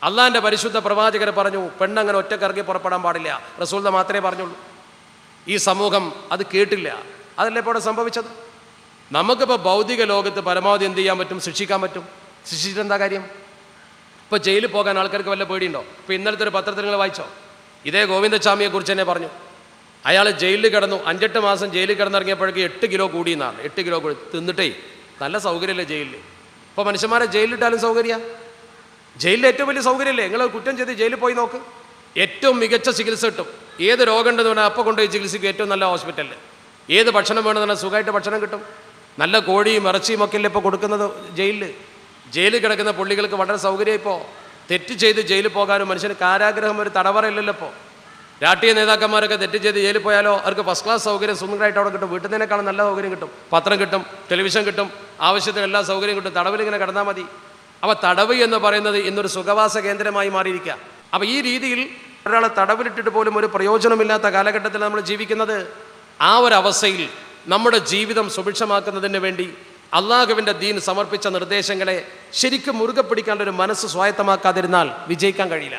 അള്ളാഹിൻ്റെ പരിശുദ്ധ പ്രവാചകരെ പറഞ്ഞു പെണ്ണങ്ങനെ ഒറ്റയ്ക്ക് ഇറങ്ങി പുറപ്പെടാൻ പാടില്ല. റസൂലുള്ളാഹി മാത്രമേ പറഞ്ഞുള്ളൂ. ഈ സമൂഹം അത് കേട്ടില്ല. അതല്ലേ ഇപ്പോൾ അവിടെ സംഭവിച്ചത്? നമുക്കിപ്പോൾ ഭൗതിക ലോകത്ത് പരമാവധി എന്ത് ചെയ്യാൻ പറ്റും? ശിക്ഷിക്കാൻ പറ്റും. ശിക്ഷിച്ചിട്ട് എന്താ കാര്യം? ഇപ്പോൾ ജയിലിൽ പോകാൻ ആൾക്കാർക്ക് വല്ല പേടിയുണ്ടോ? ഇപ്പോൾ ഇന്നലത്തെ ഒരു പത്രത്തിൽ നിങ്ങൾ വായിച്ചോ? ഇതേ ഗോവിന്ദസ്വാമിയെ കുറിച്ച് തന്നെ പറഞ്ഞു. അയാൾ ജയിലിൽ കിടന്നു, 5-8 മാസം ജയിലിൽ കിടന്നിറങ്ങിയപ്പോഴേക്ക് 8 കിലോ കൂടിയെന്നാണ്. 8 കിലോ കൂടി തിന്നിട്ടേ. നല്ല സൗകര്യമല്ലേ ജയിലിൽ? ഇപ്പോൾ മനുഷ്യന്മാരെ ജയിലിലിട്ടാലും സൗകര്യമാണ്. ജയിലിൽ ഏറ്റവും വലിയ സൗകര്യമല്ലേ? നിങ്ങൾ കുറ്റം ചെയ്ത് ജയിലിൽ പോയി നോക്ക്, ഏറ്റവും മികച്ച ചികിത്സ കിട്ടും. ഏത് രോഗം ഉണ്ടെന്ന് പറഞ്ഞാൽ അപ്പോൾ കൊണ്ടുപോയി ചികിത്സിക്കും. ഏറ്റവും നല്ല ഹോസ്പിറ്റലിൽ ഏത് ഭക്ഷണം വേണമെന്ന് പറഞ്ഞാൽ സുഖമായിട്ട് ഭക്ഷണം കിട്ടും. നല്ല കോഴിയും ഇറച്ചിയും ഒക്കെ അല്ലേ ഇപ്പോൾ കൊടുക്കുന്നത് ജയിലിൽ. ജയിലിൽ കിടക്കുന്ന പുള്ളികൾക്ക് വളരെ സൗകര്യം. ഇപ്പോൾ തെറ്റ് ചെയ്ത് ജയിലിൽ പോകാനും മനുഷ്യന് കാരാഗ്രഹം ഒരു തടവറയില്ലല്ലോ. ഇപ്പോൾ രാഷ്ട്രീയ നേതാക്കന്മാരൊക്കെ തെറ്റ് ചെയ്ത് ജയിലിൽ പോയാലോ അവർക്ക് ഫസ്റ്റ് ക്ലാസ് സൗകര്യം സുന്ദരമായിട്ട് അവിടെ കിട്ടും. വീട്ടിൽ നിന്നേക്കാളും നല്ല സൗകര്യം കിട്ടും. പത്രം കിട്ടും, ടെലിവിഷൻ കിട്ടും, ആവശ്യത്തിന് എല്ലാ സൗകര്യം കിട്ടും. തടവിൽ ഇങ്ങനെ കിടന്നാൽ മതി. അപ്പോൾ തടവ് എന്ന് പറയുന്നത് ഇന്നൊരു സുഖവാസ കേന്ദ്രമായി മാറിയിരിക്കുക. അപ്പോൾ ഈ രീതിയിൽ ഒരാളെ തടവിലിട്ടിട്ട് പോലും ഒരു പ്രയോജനമില്ലാത്ത കാലഘട്ടത്തിൽ നമ്മൾ ജീവിക്കുന്നത്. ആ ഒരവസ്ഥയിൽ നമ്മുടെ ജീവിതം സുഭിക്ഷമാക്കുന്നതിന് വേണ്ടി അള്ളാഹുവിൻ്റെ ദീൻ സമർപ്പിച്ച നിർദ്ദേശങ്ങളെ ശരിക്കും മുറുകെ പിടിക്കാനുള്ളൊരു മനസ്സ് സ്വായത്തമാക്കാതിരുന്നാൽ വിജയിക്കാൻ കഴിയില്ല.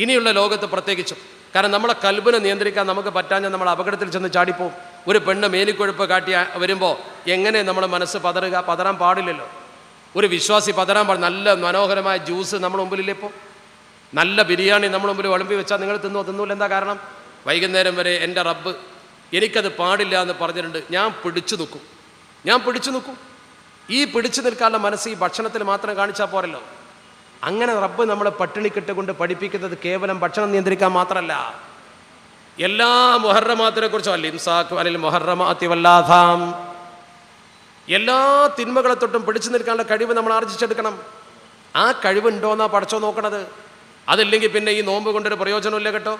ഇനിയുള്ള ലോകത്ത് പ്രത്യേകിച്ചും. കാരണം നമ്മളെ കൽബിനെ നിയന്ത്രിക്കാൻ നമുക്ക് പറ്റാഞ്ഞാൽ നമ്മൾ അപകടത്തിൽ ചെന്ന് ചാടിപ്പോവും. ഒരു പെണ്ണ് മേനിക്കൊഴുപ്പ് കാട്ടി വരുമ്പോൾ എങ്ങനെ നമ്മുടെ മനസ്സ് പതറാൻ പാടില്ലല്ലോ. ഒരു വിശ്വാസി പതറാൻ പാടില്ല. നല്ല മനോഹരമായ ജ്യൂസ് നമ്മുടെ മുമ്പിലില്ലേ? ഇപ്പോൾ നല്ല ബിരിയാണി നമ്മുടെ മുമ്പിൽ വിളമ്പി വെച്ചാൽ നിങ്ങൾ തിന്നൂല്ല. എന്താ കാരണം? വൈകുന്നേരം വരെ എൻ്റെ റബ്ബ് എനിക്കത് പാടില്ല എന്ന് പറഞ്ഞിട്ടുണ്ട്. ഞാൻ പിടിച്ചു നിൽക്കും. ഈ പിടിച്ചു നിൽക്കാനുള്ള മനസ്സ് ഈ ഭക്ഷണത്തിൽ മാത്രം കാണിച്ചാൽ പോരല്ലോ. അങ്ങനെ റബ്ബ് നമ്മളെ പട്ടിണിക്കിട്ട് കൊണ്ട് പഠിപ്പിക്കുന്നത് കേവലം ഭക്ഷണം നിയന്ത്രിക്കാൻ മാത്രമല്ല, എല്ലാ മുഹറമാത്തിനെ കുറിച്ചും അല്ല ഇംസാഖു അനിൽ മുഹറമാത്തി വല്ലാധാം, എല്ലാ തിന്മകളെ തൊട്ടും പിടിച്ചു നിൽക്കാനുള്ള കഴിവ് നമ്മൾ ആർജിച്ചെടുക്കണം. ആ കഴിവുണ്ടോന്നാ പടച്ചോ നോക്കണത്. അതില്ലെങ്കിൽ പിന്നെ ഈ നോമ്പ് കൊണ്ടൊരു പ്രയോജനമില്ല കേട്ടോ.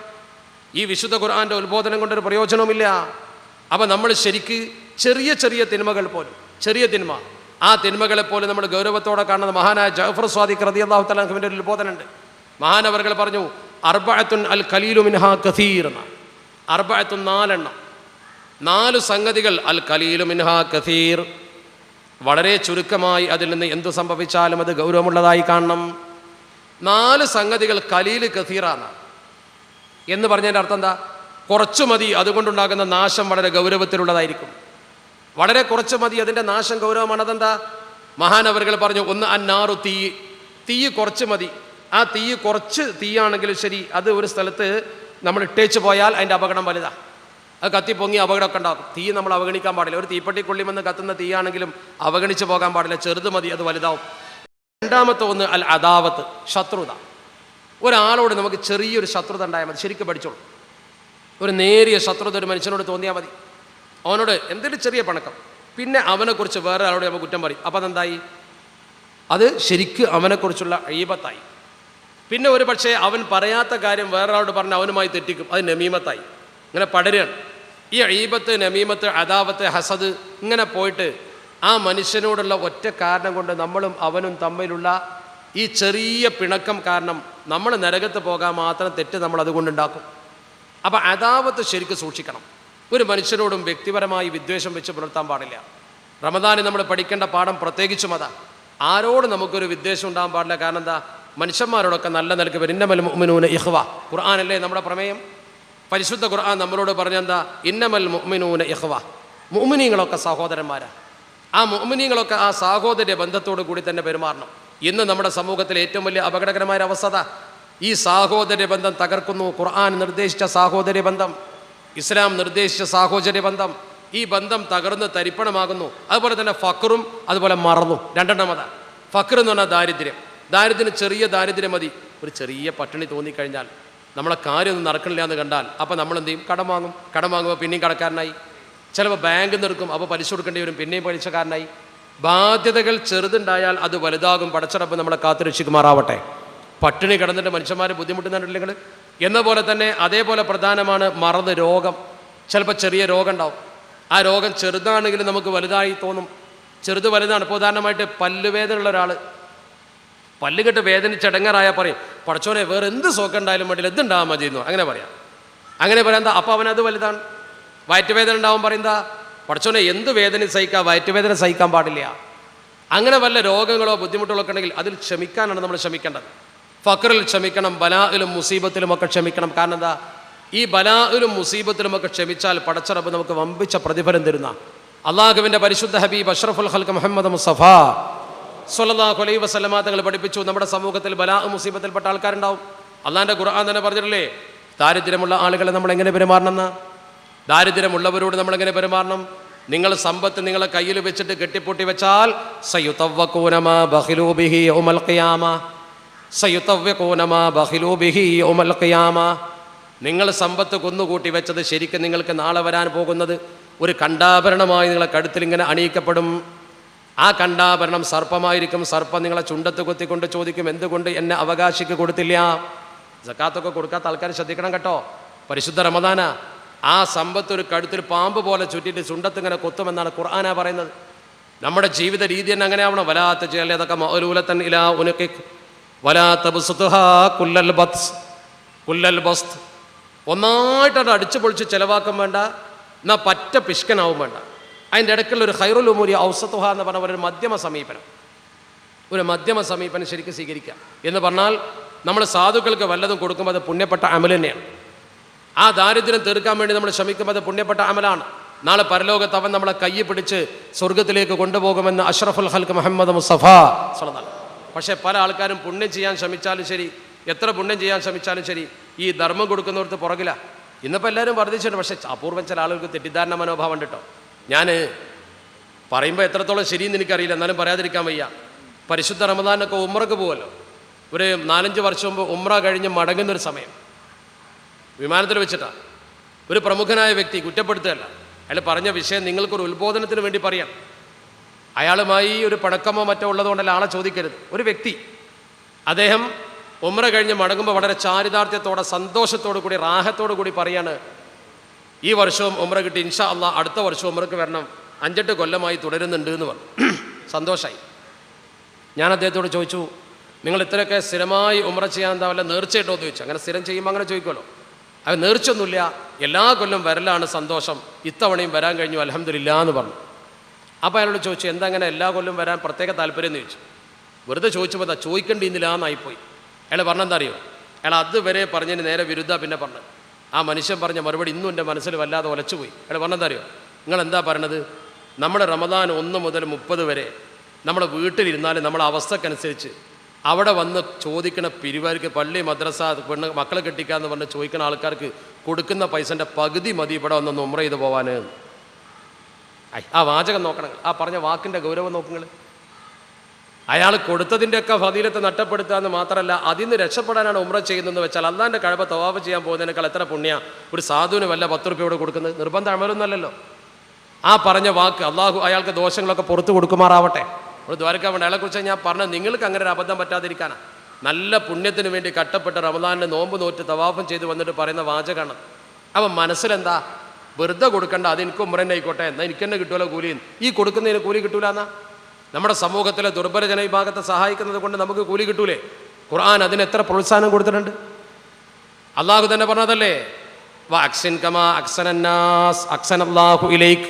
ഈ വിശുദ്ധ ഖുർആൻ്റെ ഉത്ബോധനം കൊണ്ടൊരു പ്രയോജനവുമില്ല. അപ്പം നമ്മൾ ശരിക്ക് ചെറിയ ചെറിയ തിന്മകൾ പോലും, ചെറിയ തിന്മ, ആ തിന്മകളെപ്പോലും നമ്മൾ ഗൗരവത്തോടെ കാണുന്നത് മഹാനായ ജഅഫർ സ്വാദിഖ് റളിയല്ലാഹു തആല അൻഹുവിൻ്റെ ഒരു ഉത്ബോധനമുണ്ട്. മഹാനവർകൾ പറഞ്ഞു അർബഅത്തുൻ അൽ ഖലീലു മിൻഹാ കസീർ എന്ന. അർബഅത്തുൻ 4 4 സംഗതികൾ അൽ ഖലീലു മിൻഹാ കസീർ, വളരെ ചുരുക്കമായി അതിൽ നിന്ന് എന്തു സംഭവിച്ചാലും അത് ഗൗരവമുള്ളതായി കാണണം. 4 സംഗതികൾ ഖലീൽ കസീറാണ് എന്ന് പറഞ്ഞതിൻ്റെ അർത്ഥം എന്താ? കുറച്ചു മതി, അതുകൊണ്ടുണ്ടാകുന്ന നാശം വളരെ ഗൗരവത്തിലുള്ളതായിരിക്കും. വളരെ കുറച്ച് മതി, അതിൻ്റെ നാശം ഗൗരവമാണ്. അതെന്താ? മഹാനവറുകൾ പറഞ്ഞു, ഒന്ന് അന്നാറു തീ കുറച്ച് മതി. ആ കുറച്ച് തീയാണെങ്കിലും ശരി, അത് ഒരു സ്ഥലത്ത് നമ്മൾ ഇട്ടേച്ച് പോയാൽ അതിൻ്റെ അപകടം വലുതാണ്. അത് കത്തിപ്പൊങ്ങി അപകടമൊക്കെ ഉണ്ടാകും. തീ നമ്മൾ അവഗണിക്കാൻ പാടില്ല. ഒരു തീപ്പെട്ടിക്കൊള്ളിമെന്ന് കത്തുന്ന തീയാണെങ്കിലും അവഗണിച്ച് പോകാൻ പാടില്ല. ചെറുത് മതി, അത് വലുതാവും. രണ്ടാമത്തെ ഒന്ന് അൽ അദാവത്ത്, ശത്രുത. ഒരാളോട് നമുക്ക് ചെറിയൊരു ശത്രുത ഉണ്ടായാൽ മതി, ശരിക്കും പഠിച്ചോളൂ. ഒരു നേരിയ ശത്രുത ഒരു മനുഷ്യനോട് തോന്നിയാൽ മതി. അവനോട് എന്തെങ്കിലും ചെറിയ പണക്കം, പിന്നെ അവനെക്കുറിച്ച് വേറെ ആളോട് നമ്മൾ കുറ്റം പറയും. അപ്പം അതെന്തായി? അത് ശരിക്ക് അവനെക്കുറിച്ചുള്ള ഈബത്തായി. പിന്നെ ഒരു പക്ഷേ അവൻ പറയാത്ത കാര്യം വേറൊരാളോട് പറഞ്ഞ് അവനുമായി തെറ്റിക്കും, അത് നമീമത്തായി. ഇങ്ങനെ പടരുകയാണ്. ഈ ഈബത്ത്, നമീമത്ത്, അദാവത്ത്, ഹസദ് ഇങ്ങനെ പോയിട്ട് ആ മനുഷ്യനോടുള്ള ഒറ്റ കാരണം കൊണ്ട് നമ്മളും അവനും തമ്മിലുള്ള ഈ ചെറിയ പിണക്കം കാരണം നമ്മൾ നരകത്ത് പോകാൻ മാത്രം തെറ്റ് നമ്മൾ അതുകൊണ്ടുണ്ടാക്കും. അപ്പം അദാവത്ത് ശരിക്കും സൂക്ഷിക്കണം. ഒരു മനുഷ്യനോടും വ്യക്തിപരമായി വിദ്വേഷം വെച്ച് പുലർത്താൻ പാടില്ല. റമദാനിൽ നമ്മൾ പഠിക്കേണ്ട പാഠം പ്രത്യേകിച്ചും അതാ. ആരോടും നമുക്കൊരു വിദ്വേഷം ഉണ്ടാകാൻ പാടില്ല. കാരണം എന്താ? മനുഷ്യന്മാരോടൊക്കെ നല്ല നിലക്ക് വരും. ഇന്നമൽ മുഅ്മിനൂന ഇഖ്വ, ഖുർആനല്ലേ നമ്മുടെ പ്രമേയം. പരിശുദ്ധ ഖുർആൻ നമ്മളോട് പറഞ്ഞെന്താ? ഇന്നമൽ മുഅ്മിനൂന ഇഖ്വ, മുഅ്മിനീങ്ങളൊക്കെ സഹോദരന്മാരാ. ആ മുഅ്മിനീങ്ങളൊക്കെ ആ സാഹോദര്യ ബന്ധത്തോടു കൂടി തന്നെ പെരുമാറണം. ഇന്ന് നമ്മുടെ സമൂഹത്തിലെ ഏറ്റവും വലിയ അപകടകരമായ അവസ്ഥ ഈ സാഹോദര്യ ബന്ധം തകർക്കുന്നു. ഖുർആൻ നിർദ്ദേശിച്ച സാഹോദര്യ ബന്ധം, ഇസ്ലാം നിർദ്ദേശിച്ച സാഹോദര്യ ബന്ധം, ഈ ബന്ധം തകർന്ന് തരിപ്പണമാകുന്നു. അതുപോലെ തന്നെ ഫക്റും അതുപോലെ മറന്നു. രണ്ടെണ്ണം. ഫക്ർ എന്ന് പറഞ്ഞാൽ ദാരിദ്ര്യം ചെറിയ ദാരിദ്ര്യം മതി. ഒരു ചെറിയ പട്ടിണി തോന്നിക്കഴിഞ്ഞാൽ നമ്മളെ കാര്യമൊന്നും നടക്കണില്ല എന്ന് കണ്ടാൽ അപ്പോൾ നമ്മൾ എന്ത് ചെയ്യും? കടം വാങ്ങുമ്പോൾ പിന്നെയും കടക്കാരനായി. ചിലപ്പോൾ ബാങ്കിൽ നിന്ന് എടുക്കും, അപ്പോൾ പലിശ കൊടുക്കേണ്ടി വരും, പിന്നെയും പലിശക്കാരനായി. ബാധ്യതകൾ ചെറുതുണ്ടായാൽ അത് വലുതാകും. പടച്ചറപ്പ് നമ്മളെ കാത്തുരക്ഷിക്കുമാറാവട്ടെ. പട്ടിണി കിടന്നിട്ട് മനുഷ്യന്മാർ ബുദ്ധിമുട്ടുന്നുണ്ടെങ്കിൽ നിങ്ങൾ എന്ന പോലെ തന്നെ അതേപോലെ പ്രധാനമാണ് മറന്ന് രോഗം. ചിലപ്പോൾ ചെറിയ രോഗം ഉണ്ടാവും. ആ രോഗം ചെറുതാണെങ്കിലും നമുക്ക് വലുതായി തോന്നും. ചെറുത് വലുതാണ്. ഇപ്പോൾ ഉദാഹരണമായിട്ട് പല്ലുവേദനയുള്ള ഒരാൾ പല്ലുകെട്ട് വേദനിച്ചടങ്ങറായാൽ പറയും, പടച്ചോനെ വേറെ എന്ത് സോക്കം ഉണ്ടായാലും വേണ്ടില്ല എന്തുണ്ടാകാൻ മതിയെന്നു അങ്ങനെ പറയാം. അങ്ങനെ പറയാം എന്താ? അപ്പോൾ അവനത് വലുതാണ്. വയറ്റുവേദന ഉണ്ടാവും പറയുന്നതാ, പടച്ചോനെ എന്ത് വേദന സഹിക്കാം, വയറ്റുവേദന സഹിക്കാൻ പാടില്ല. അങ്ങനെ വല്ല രോഗങ്ങളോ ബുദ്ധിമുട്ടുകളോ ഒക്കെ ഉണ്ടെങ്കിൽ അതിൽ ക്ഷമിക്കാനാണ് നമ്മൾ ക്ഷമിക്കേണ്ടത്. ഫക്റിൽ ക്ഷമിക്കണം, ബലായിലും മുസീബത്തിലും ഒക്കെ ക്ഷമിക്കണം. കാരണം എന്താ? ഈ ബലായിലും മുസീബത്തിലും ഒക്കെ ക്ഷമിച്ചാൽ പടച്ചറബ് നമുക്ക് വമ്പിച്ച പ്രതിഫലം തരുന്ന അള്ളാഹുവിൻ്റെ പരിശുദ്ധ ഹബീബ് അഷ്റഫുൽ ഖൽഖ് മുഹമ്മദ് മുസ്തഫ സ്വല്ലല്ലാഹു അലൈഹി വസല്ലമ തങ്ങൾ പഠിപ്പിച്ചു, നമ്മുടെ സമൂഹത്തിൽ ബലാ മുസീബത്തിൽപ്പെട്ട ആൾക്കാരുണ്ടാവും. അള്ളാഹിൻ്റെ ഖുർആൻ തന്നെ പറഞ്ഞിട്ടില്ലേ, ദാരിദ്ര്യമുള്ള ആളുകളെ നമ്മൾ എങ്ങനെ പെരുമാറണമെന്ന്. ദാരിദ്ര്യമുള്ളവരോട് നമ്മളെങ്ങനെ പെരുമാറണം? നിങ്ങൾ സമ്പത്ത് നിങ്ങളെ കയ്യിൽ വെച്ചിട്ട് കെട്ടിപ്പൊട്ടി വെച്ചാൽ സയുതവ്വഖൂന മാ ബഖിലൂ ബിഹി യൗമൽ ഖിയാമ, സയുതവ്വഖൂന മാ ബഖിലൂ ബിഹി യൗമൽ ഖിയാമ. നിങ്ങൾ സമ്പത്ത് കുന്നുകൂട്ടി വെച്ചത് ശരിക്കും നിങ്ങൾക്ക് നാളെ വരാൻ പോകുന്നത് ഒരു കണ്ടാഭരണമായി നിങ്ങളെ കഴുത്തിൽ ഇങ്ങനെ അണിയിക്കപ്പെടും. ആ കണ്ടാഭരണം സർപ്പമായിരിക്കും. സർപ്പം നിങ്ങളെ ചുണ്ടത്ത് കൊത്തിക്കൊണ്ട് ചോദിക്കും, എന്തുകൊണ്ട് എന്നെ അവകാശിക്ക് കൊടുത്തില്ല? സക്കാത്തൊക്കെ കൊടുക്കാത്ത ആൾക്കാർ ശ്രദ്ധിക്കണം കേട്ടോ. പരിശുദ്ധ റമദാന. ആ സമ്പത്ത് ഒരു കഴുത്തിൽ പാമ്പ് പോലെ ചുറ്റിയിട്ട് ചുണ്ടത്ത് ഇങ്ങനെ കൊത്തുമെന്നാണ് ഖുർആനാ പറയുന്നത്. നമ്മുടെ ജീവിത രീതി തന്നെ അങ്ങനെ ആവണം. വലാത്ത ചെയ്യതൊക്കെ മഅലൂലത്തൻ ഇലാ ഉനുഖിക് വലാത്ത ബുസ്തുഹാ കുല്ലൽ ബത്സ് കുല്ലൽ ബസ്ത്. ഒന്നായിട്ടത് അടിച്ചു പൊളിച്ച് ചിലവാക്കാൻ വേണ്ട, എന്നാൽ പറ്റ പിഷ്കനാവും വേണ്ട. അതിൻ്റെ ഇടയ്ക്കുള്ള ഒരു ഖൈറുൽ ഉമൂരി ഔസത്തുഹ എന്ന് പറഞ്ഞ ഒരു മധ്യമ സമീപനം, ഒരു മധ്യമ സമീപനം ശരിക്കും സ്വീകരിക്കുക എന്ന് പറഞ്ഞാൽ നമ്മൾ സാധുക്കൾക്ക് വല്ലതും കൊടുക്കുമ്പോൾ അത് പുണ്യപ്പെട്ട അമൽ തന്നെയാണ്. ആ ദാരിദ്ര്യം തീർക്കാൻ വേണ്ടി നമ്മൾ ശ്രമിക്കുമ്പോൾ അത് പുണ്യപ്പെട്ട അമലാണ്. നാളെ പരലോകത്ത് അവൻ നമ്മളെ കൈ പിടിച്ച് സ്വർഗത്തിലേക്ക് കൊണ്ടുപോകുമെന്ന് അഷ്റഫുൽ ഖൽഖ് മുഹമ്മദ് മുസ്തഫ സ്വല്ലല്ലാഹു. പക്ഷേ പല ആൾക്കാരും പുണ്യം ചെയ്യാൻ ശ്രമിച്ചാലും ശരി, എത്ര പുണ്യം ചെയ്യാൻ ശ്രമിച്ചാലും ശരി, ഈ ധർമ്മം കൊടുക്കുന്നവർക്ക് പുറകില. ഇന്നിപ്പോൾ എല്ലാവരും വർദ്ധിച്ചിട്ടുണ്ട്. പക്ഷേ അപൂർവം ചില ആളുകൾക്ക് തെറ്റിദ്ധാരണ മനോഭാവം ഉണ്ട് കേട്ടോ. ഞാൻ പറയുമ്പോൾ എത്രത്തോളം ശരിയെന്ന് എനിക്കറിയില്ല, എന്നാലും പറയാതിരിക്കാൻ വയ്യ. പരിശുദ്ധ റമദാനൊക്കെ ഉംറക്ക് പോകുമല്ലോ. ഒരു 4-5 വർഷം മുമ്പ് ഉംറ കഴിഞ്ഞ് മടങ്ങുന്നൊരു സമയം വിമാനത്തിൽ വെച്ചിട്ടാണ് ഒരു പ്രമുഖനായ വ്യക്തി, കുറ്റപ്പെടുത്തുകയല്ല, അയാൾ പറഞ്ഞ വിഷയം നിങ്ങൾക്കൊരു ഉത്ബോധനത്തിന് വേണ്ടി പറയാം. അയാളുമായി ഒരു പണക്കമോ മറ്റോ ഉള്ളതുകൊണ്ടല്ല, ആളെ ചോദിക്കരുത്. ഒരു വ്യക്തി, അദ്ദേഹം ഉംറ കഴിഞ്ഞ് മടങ്ങുമ്പോൾ വളരെ ചാരിതാർത്ഥ്യത്തോടെ സന്തോഷത്തോടു കൂടി റാഹത്തോടു കൂടി പറയാണ്, ഈ വർഷവും ഉംറ കിട്ടി, ഇൻഷാ അള്ളാഹ് അടുത്ത വർഷവും ഉംറക്ക് വരണം, 5-8 കൊല്ലമായി തുടരുന്നുണ്ട് എന്ന് പറഞ്ഞു. സന്തോഷമായി. ഞാൻ അദ്ദേഹത്തോട് ചോദിച്ചു, നിങ്ങൾ ഇത്രയൊക്കെ സ്ഥിരമായി ഉംറ ചെയ്യാൻ എന്താ വല്ല നേർച്ചയിട്ടോ എന്ന് ചോദിച്ചു. അങ്ങനെ സ്ഥിരം ചെയ്യുമ്പോൾ അങ്ങനെ ചോദിക്കുമല്ലോ. അത് നേർച്ചയൊന്നുമില്ല, എല്ലാ കൊല്ലം വരലാണ് സന്തോഷം, ഇത്തവണയും വരാൻ കഴിഞ്ഞു അൽഹംദുലില്ലാ എന്ന് പറഞ്ഞു. അപ്പോൾ അയാളോട് ചോദിച്ചു, എന്താ അങ്ങനെ എല്ലാ കൊല്ലം വരാൻ പ്രത്യേക താല്പര്യം എന്ന് ചോദിച്ചു. വെറുതെ ചോദിച്ചപ്പോൾ എന്താ ചോദിക്കേണ്ടിന്നില്ല എന്നായിപ്പോയി. അയാൾ പറഞ്ഞെന്താ അറിയോ? അയാൾ അതുവരെ പറഞ്ഞതിന് നേരെ വിരുദ്ധ പിന്നെ പറഞ്ഞു. ആ മനുഷ്യൻ പറഞ്ഞ മറുപടി ഇന്നും എൻ്റെ മനസ്സിൽ വല്ലാതെ ഒലച്ചുപോയി. അയാൾ പറഞ്ഞെന്താ അറിയോ? നിങ്ങൾ എന്താ പറയണത്? നമ്മുടെ റമദാൻ 1 മുതൽ 30 വരെ നമ്മുടെ വീട്ടിലിരുന്നാലും നമ്മളെ അവസ്ഥക്കനുസരിച്ച് അവിടെ വന്ന് ചോദിക്കണ പിരിവാർക്ക് പള്ളി മദ്രസ പെണ്ണ് മക്കളെ കെട്ടിക്കാന്ന് പറഞ്ഞ് ചോദിക്കുന്ന ആൾക്കാർക്ക് കൊടുക്കുന്ന പൈസൻ്റെ പകുതി മതി ഇവിടെ വന്നൊന്ന് ഉംറ ചെയ്ത് പോവാൻ. ആ വാചകം നോക്കണം, ആ പറഞ്ഞ വാക്കിൻ്റെ ഗൗരവം നോക്കുങ്ങൾ. അയാൾ കൊടുത്തതിൻ്റെയൊക്കെ ഫദീലത്ത് നഷ്ടപ്പെടുത്തുകയെന്ന് മാത്രമല്ല, അതിൽ നിന്ന് രക്ഷപ്പെടാനാണ് ഉംറ ചെയ്യുന്നതെന്ന് വെച്ചാൽ അള്ളാൻ്റെ കഅബ തവാഫ് ചെയ്യാൻ പോകുന്നതിനേക്കാൾ എത്ര പുണ്യ ഒരു സാധുവിന് വല്ല 10 രൂപയോട് കൊടുക്കുന്നത്. നിർബന്ധ അമലൊന്നുമല്ലല്ലോ. ആ പറഞ്ഞ വാക്ക് അള്ളാഹു അയാൾക്ക് ദോഷങ്ങളൊക്കെ പുറത്തു കൊടുക്കുമാറാവട്ടെ. ഒരു ദ്വാരക്കാൻ വേണ്ടി അയാളെക്കുറിച്ച് ഞാൻ പറഞ്ഞത് നിങ്ങൾക്ക് അങ്ങനെ ഒരു അബദ്ധം പറ്റാതിരിക്കാനാണ്. നല്ല പുണ്യത്തിന് വേണ്ടി കട്ടപ്പെട്ട റമദാനിന് നോമ്പ് നോറ്റ് തവാഫം ചെയ്ത് വന്നിട്ട് പറയുന്ന വാചകമാണ്. അപ്പം മനസ്സിലെന്താ? വെറുതെ കൊടുക്കണ്ട, അത് എനിക്ക് ഉംറന്നെ ആയിക്കോട്ടെ, എന്നാൽ എനിക്ക് തന്നെ കിട്ടുമല്ലോ കൂലി. ഈ കൊടുക്കുന്നതിന് കൂലി കിട്ടൂല എന്നാ? നമ്മുടെ സമൂഹത്തിലെ ദുർബല ജനവിഭാഗത്തെ സഹായിക്കുന്നത് കൊണ്ട് നമുക്ക് കൂലി കിട്ടൂലേ? ഖുർആൻ അതിന് എത്ര പ്രോത്സാഹനം കൊടുത്തിട്ടുണ്ട്. അള്ളാഹു തന്നെ പറഞ്ഞതല്ലേ, വഅക്സിൻ കമാ അക്സനന്നാസ് അക്സനല്ലാഹു ഇലൈക്.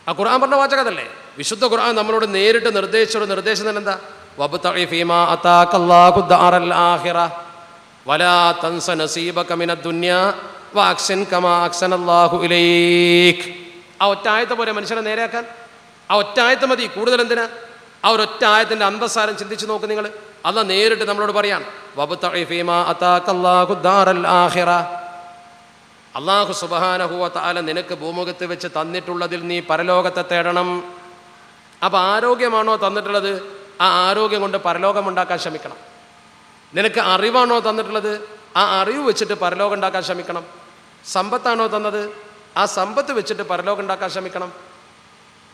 ആ ഖുർആൻ പറഞ്ഞ വാചകതല്ലേ. വിശുദ്ധ ഖുർആൻ നമ്മളോട് നേരിട്ട് നിർദ്ദേശിച്ചൊരു നിർദ്ദേശം തന്നെ എന്താ? വബ്തഗി ഫീമാ അതാകല്ലാഹു ദാറൽ ആഖിറ വലാ തൻസ നസീബക മിനദ് ദുനിയാ വഅക്സിൻ കമാ അക്സനല്ലാഹു ഇലൈക്. ആ ഒറ്റ ആയത്തെ പോലെ മനുഷ്യനെ നേരെയാക്കാൻ ആ ഒറ്റ ആയത്ത് മതി. കൂടുതൽ എന്തിനാ? ആ ഒരൊറ്റ ആയത്തിൻ്റെ അന്തസാരം ചിന്തിച്ച് നോക്ക് നിങ്ങൾ. അല്ലാഹ് നേരിട്ട് നമ്മളോട് പറയാണ്, വബ്തഗി ഫീമാ അതാകല്ലാഹു ദാറൽ ആഖിറ. അല്ലാഹു സുബ്ഹാനഹു വ തആല നിനക്ക് ഭൂമുഖത്ത് വെച്ച് തന്നിട്ടുള്ളതിൽ നീ പരലോകത്തെ തേടണം. അപ്പോൾ ആരോഗ്യമാണോ തന്നിട്ടുള്ളത്? ആ ആരോഗ്യം കൊണ്ട് പരലോകം ഉണ്ടാക്കാൻ ശ്രമിക്കണം. നിനക്ക് അറിവാണോ തന്നിട്ടുള്ളത്? ആ അറിവ് വെച്ചിട്ട് പരലോകം ഉണ്ടാക്കാൻ ശ്രമിക്കണം. സമ്പത്താണോ തന്നത്? ആ സമ്പത്ത് വെച്ചിട്ട് പരലോകം ഉണ്ടാക്കാൻ ശ്രമിക്കണം.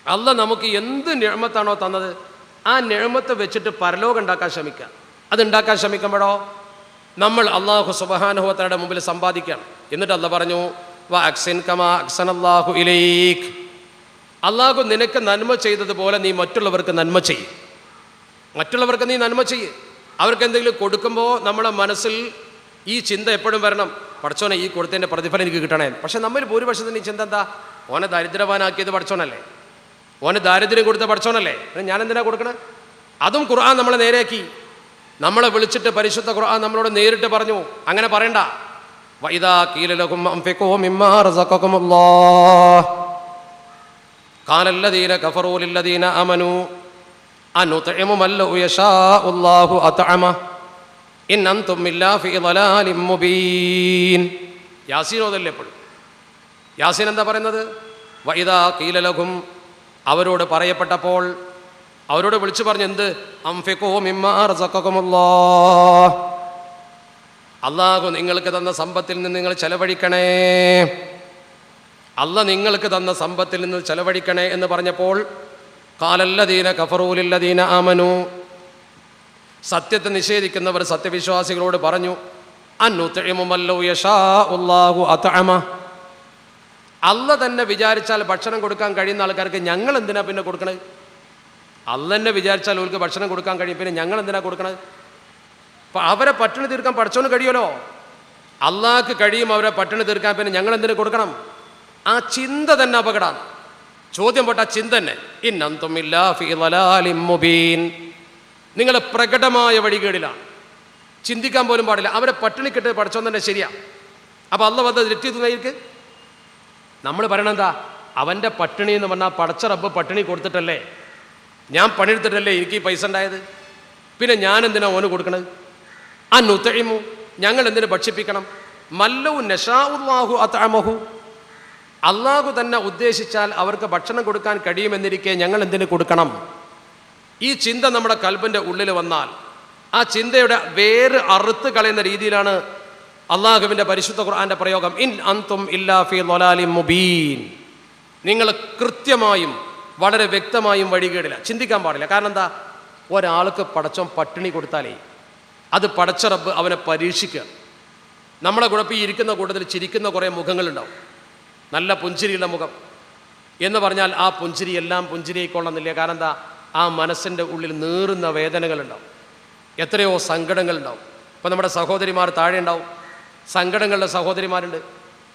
അല്ല നമുക്ക് എന്ത് നിഅമത്താണോ തന്നത് ആ നിഅമത്ത് വെച്ചിട്ട് പരലോകം ഉണ്ടാക്കാൻ ശ്രമിക്കുക. അതുണ്ടാക്കാൻ ശ്രമിക്കുമ്പോഴോ നമ്മൾ അള്ളാഹു സുബ്ഹാനഹു വ തആലയുടെ മുമ്പിൽ സമ്പാദിക്കുകയാണ്. എന്നിട്ട് അല്ല പറഞ്ഞു വ അക്സിൻ കമാ അക്സനല്ലാഹു ഇലൈക്, അള്ളാഹു നിനക്ക് നന്മ ചെയ്തതുപോലെ നീ മറ്റുള്ളവർക്ക് നന്മ ചെയ്യും. മറ്റുള്ളവർക്ക് നീ നന്മ ചെയ്യും. അവർക്ക് എന്തെങ്കിലും കൊടുക്കുമ്പോൾ നമ്മുടെ മനസ്സിൽ ഈ ചിന്ത എപ്പോഴും വരണം, പടച്ചോനെ ഈ കൊടുത്തതിൻ്റെ പ്രതിഫലം എനിക്ക് കിട്ടണേ. പക്ഷെ നമ്മൾ ഭൂരിപക്ഷത്തിന് ഈ ചിന്ത എന്താ? ഓനെ ദരിദ്രവാനാക്കിയത് പടച്ചോനല്ലേ, ഓന് ദാരിദ്ര്യം കൊടുത്ത പടച്ചോനല്ലേ, ഞാൻ എന്തിനാ കൊടുക്കണേ? അതും ഖുർആൻ നമ്മളെ നേരെയാക്കി. നമ്മളെ വിളിച്ചിട്ട് പരിശുദ്ധ ഖുർആൻ നമ്മളോട് നേരിട്ട് പറഞ്ഞു, അങ്ങനെ പറയണ്ട. വഇദാ ഖീല ലഹും അൻഫിഖൂ മിമ്മാ റസഖകുമുല്ലാഹ് ഖാലല്ലദീന കഫറൂ ലില്ലദീന ആമനൂ അനുത്ഇമു മൻ ലൗ യശാഉല്ലാഹു അത്അമ ഇൻ അൻതും ഇല്ലാ ഫീ ളലാലിൻ മുബീൻ. യാസീൻ ഓതല്ലേ എപ്പോഴും. യാസീൻ എന്താ പറയുന്നത്? വഇദാ ഖീല ലഹും, അവരോട് പറയപ്പെട്ടപ്പോൾ, അവരോട് വിളിച്ചു പറഞ്ഞു എന്ത്? അൻഫിഖൂ മിമ്മാ റസഖകുമുല്ലാഹ്, അല്ലാഹു നിങ്ങൾക്ക് തന്ന സമ്പത്തിൽ നിന്ന് നിങ്ങൾ ചെലവഴിക്കണേ, അല്ല നിങ്ങൾക്ക് തന്ന സമ്പത്തിൽ നിന്ന് ചെലവഴിക്കണേ എന്ന് പറഞ്ഞപ്പോൾ ഖാലല്ലദീന കഫറൂ ലില്ലദീന ആമനൂ, സത്യത്തെ നിഷേധിക്കുന്നവർ സത്യവിശ്വാസികളോട് പറഞ്ഞു അന്നുത്ഇമു മൻ ലൗ യശാഉല്ലാഹു അത്അമ, അല്ല തന്നെ വിചാരിച്ചാൽ ഭക്ഷണം കൊടുക്കാൻ കഴിയുന്ന ആൾക്കാർക്ക് ഞങ്ങൾ എന്തിനാ പിന്നെ കൊടുക്കണത്? അല്ല തന്നെ വിചാരിച്ചാൽ അവർക്ക് ഭക്ഷണം കൊടുക്കാൻ കഴിയും, പിന്നെ ഞങ്ങൾ എന്തിനാ കൊടുക്കണത്? അപ്പം അവരെ പട്ടിണി തീർക്കാൻ പഠിച്ചോന്ന് കഴിയുമല്ലോ. അള്ളാഹ്ക്ക് കഴിയും അവരെ പട്ടിണി തീർക്കാൻ, പിന്നെ ഞങ്ങൾ എന്തിനു കൊടുക്കണം? ആ ചിന്ത തന്നെ അപകടമാണ്. ചോദ്യം പോട്ട ചിന്ത തന്നെ. ഇൻ അൻതും ഇല്ലാ ഫീ ളലാലിൻ മുബീൻ, നിങ്ങൾ പ്രകടമായ വഴികേടിലാണ്, ചിന്തിക്കാൻ പോലും പാടില്ല. അവരെ പട്ടിണിക്കിട്ട് പഠിച്ചോന്ന് തന്നെ ശരിയാ. അപ്പം അല്ല വന്ന് തെറ്റിത്തുന്നവർക്ക് നമ്മൾ പറയണെന്താ? അവൻ്റെ പട്ടിണി എന്ന് പറഞ്ഞാൽ പടച്ച റബ്ബ് പട്ടിണി കൊടുത്തിട്ടല്ലേ, ഞാൻ പണിയെടുത്തിട്ടല്ലേ എനിക്ക് ഈ പൈസ ഉണ്ടായത്, പിന്നെ ഞാൻ എന്തിനാ ഓന് കൊടുക്കണത്? അന്നുത്ഇമു, ഞങ്ങൾ എന്തിനു ഭക്ഷിപ്പിക്കണം? മല്ലൗ നശാഉല്ലാഹു അത്അമഹു, അള്ളാഹു തന്നെ ഉദ്ദേശിച്ചാൽ അവർക്ക് ഭക്ഷണം കൊടുക്കാൻ കഴിയുമെന്നിരിക്കെ ഞങ്ങൾ എന്തിനു കൊടുക്കണം? ഈ ചിന്ത നമ്മുടെ കൽബിൻ്റെ ഉള്ളിൽ വന്നാൽ ആ ചിന്തയുടെ വേര് അറുത്ത് കളയുന്ന രീതിയിലാണ് അള്ളാഹുവിൻ്റെ പരിശുദ്ധ ഖുർആന്റെ പ്രയോഗം. ഇൻ അൻതും ഇല്ലാ ഫീ ളലാലിൻ മുബീൻ, നിങ്ങൾ കൃത്യമായും വളരെ വ്യക്തമായും വഴികേടില്ല, ചിന്തിക്കാൻ പാടില്ല. കാരണം എന്താ? ഒരാൾക്ക് പടച്ചോൻ പട്ടിണി കൊടുത്താലേ അത് പടച്ച റബ്ബ് അവനെ പരീക്ഷിക്കുക. നമ്മളെ കുഴപ്പം ഈ ഇരിക്കുന്ന കൂട്ടത്തിൽ ചിരിക്കുന്ന കുറേ മുഖങ്ങളുണ്ടാവും, നല്ല പുഞ്ചിരിയുള്ള മുഖം എന്ന് പറഞ്ഞാൽ ആ പുഞ്ചിരി എല്ലാം പുഞ്ചിരിയായിക്കൊള്ളുന്നില്ല. കാരണം എന്താ? ആ മനസ്സിൻ്റെ ഉള്ളിൽ നീറുന്ന വേദനകളുണ്ടാവും, എത്രയോ സങ്കടങ്ങളുണ്ടാവും. ഇപ്പം നമ്മുടെ സഹോദരിമാർ താഴെ ഉണ്ടാവും, സങ്കടങ്ങളുടെ സഹോദരിമാരുണ്ട്,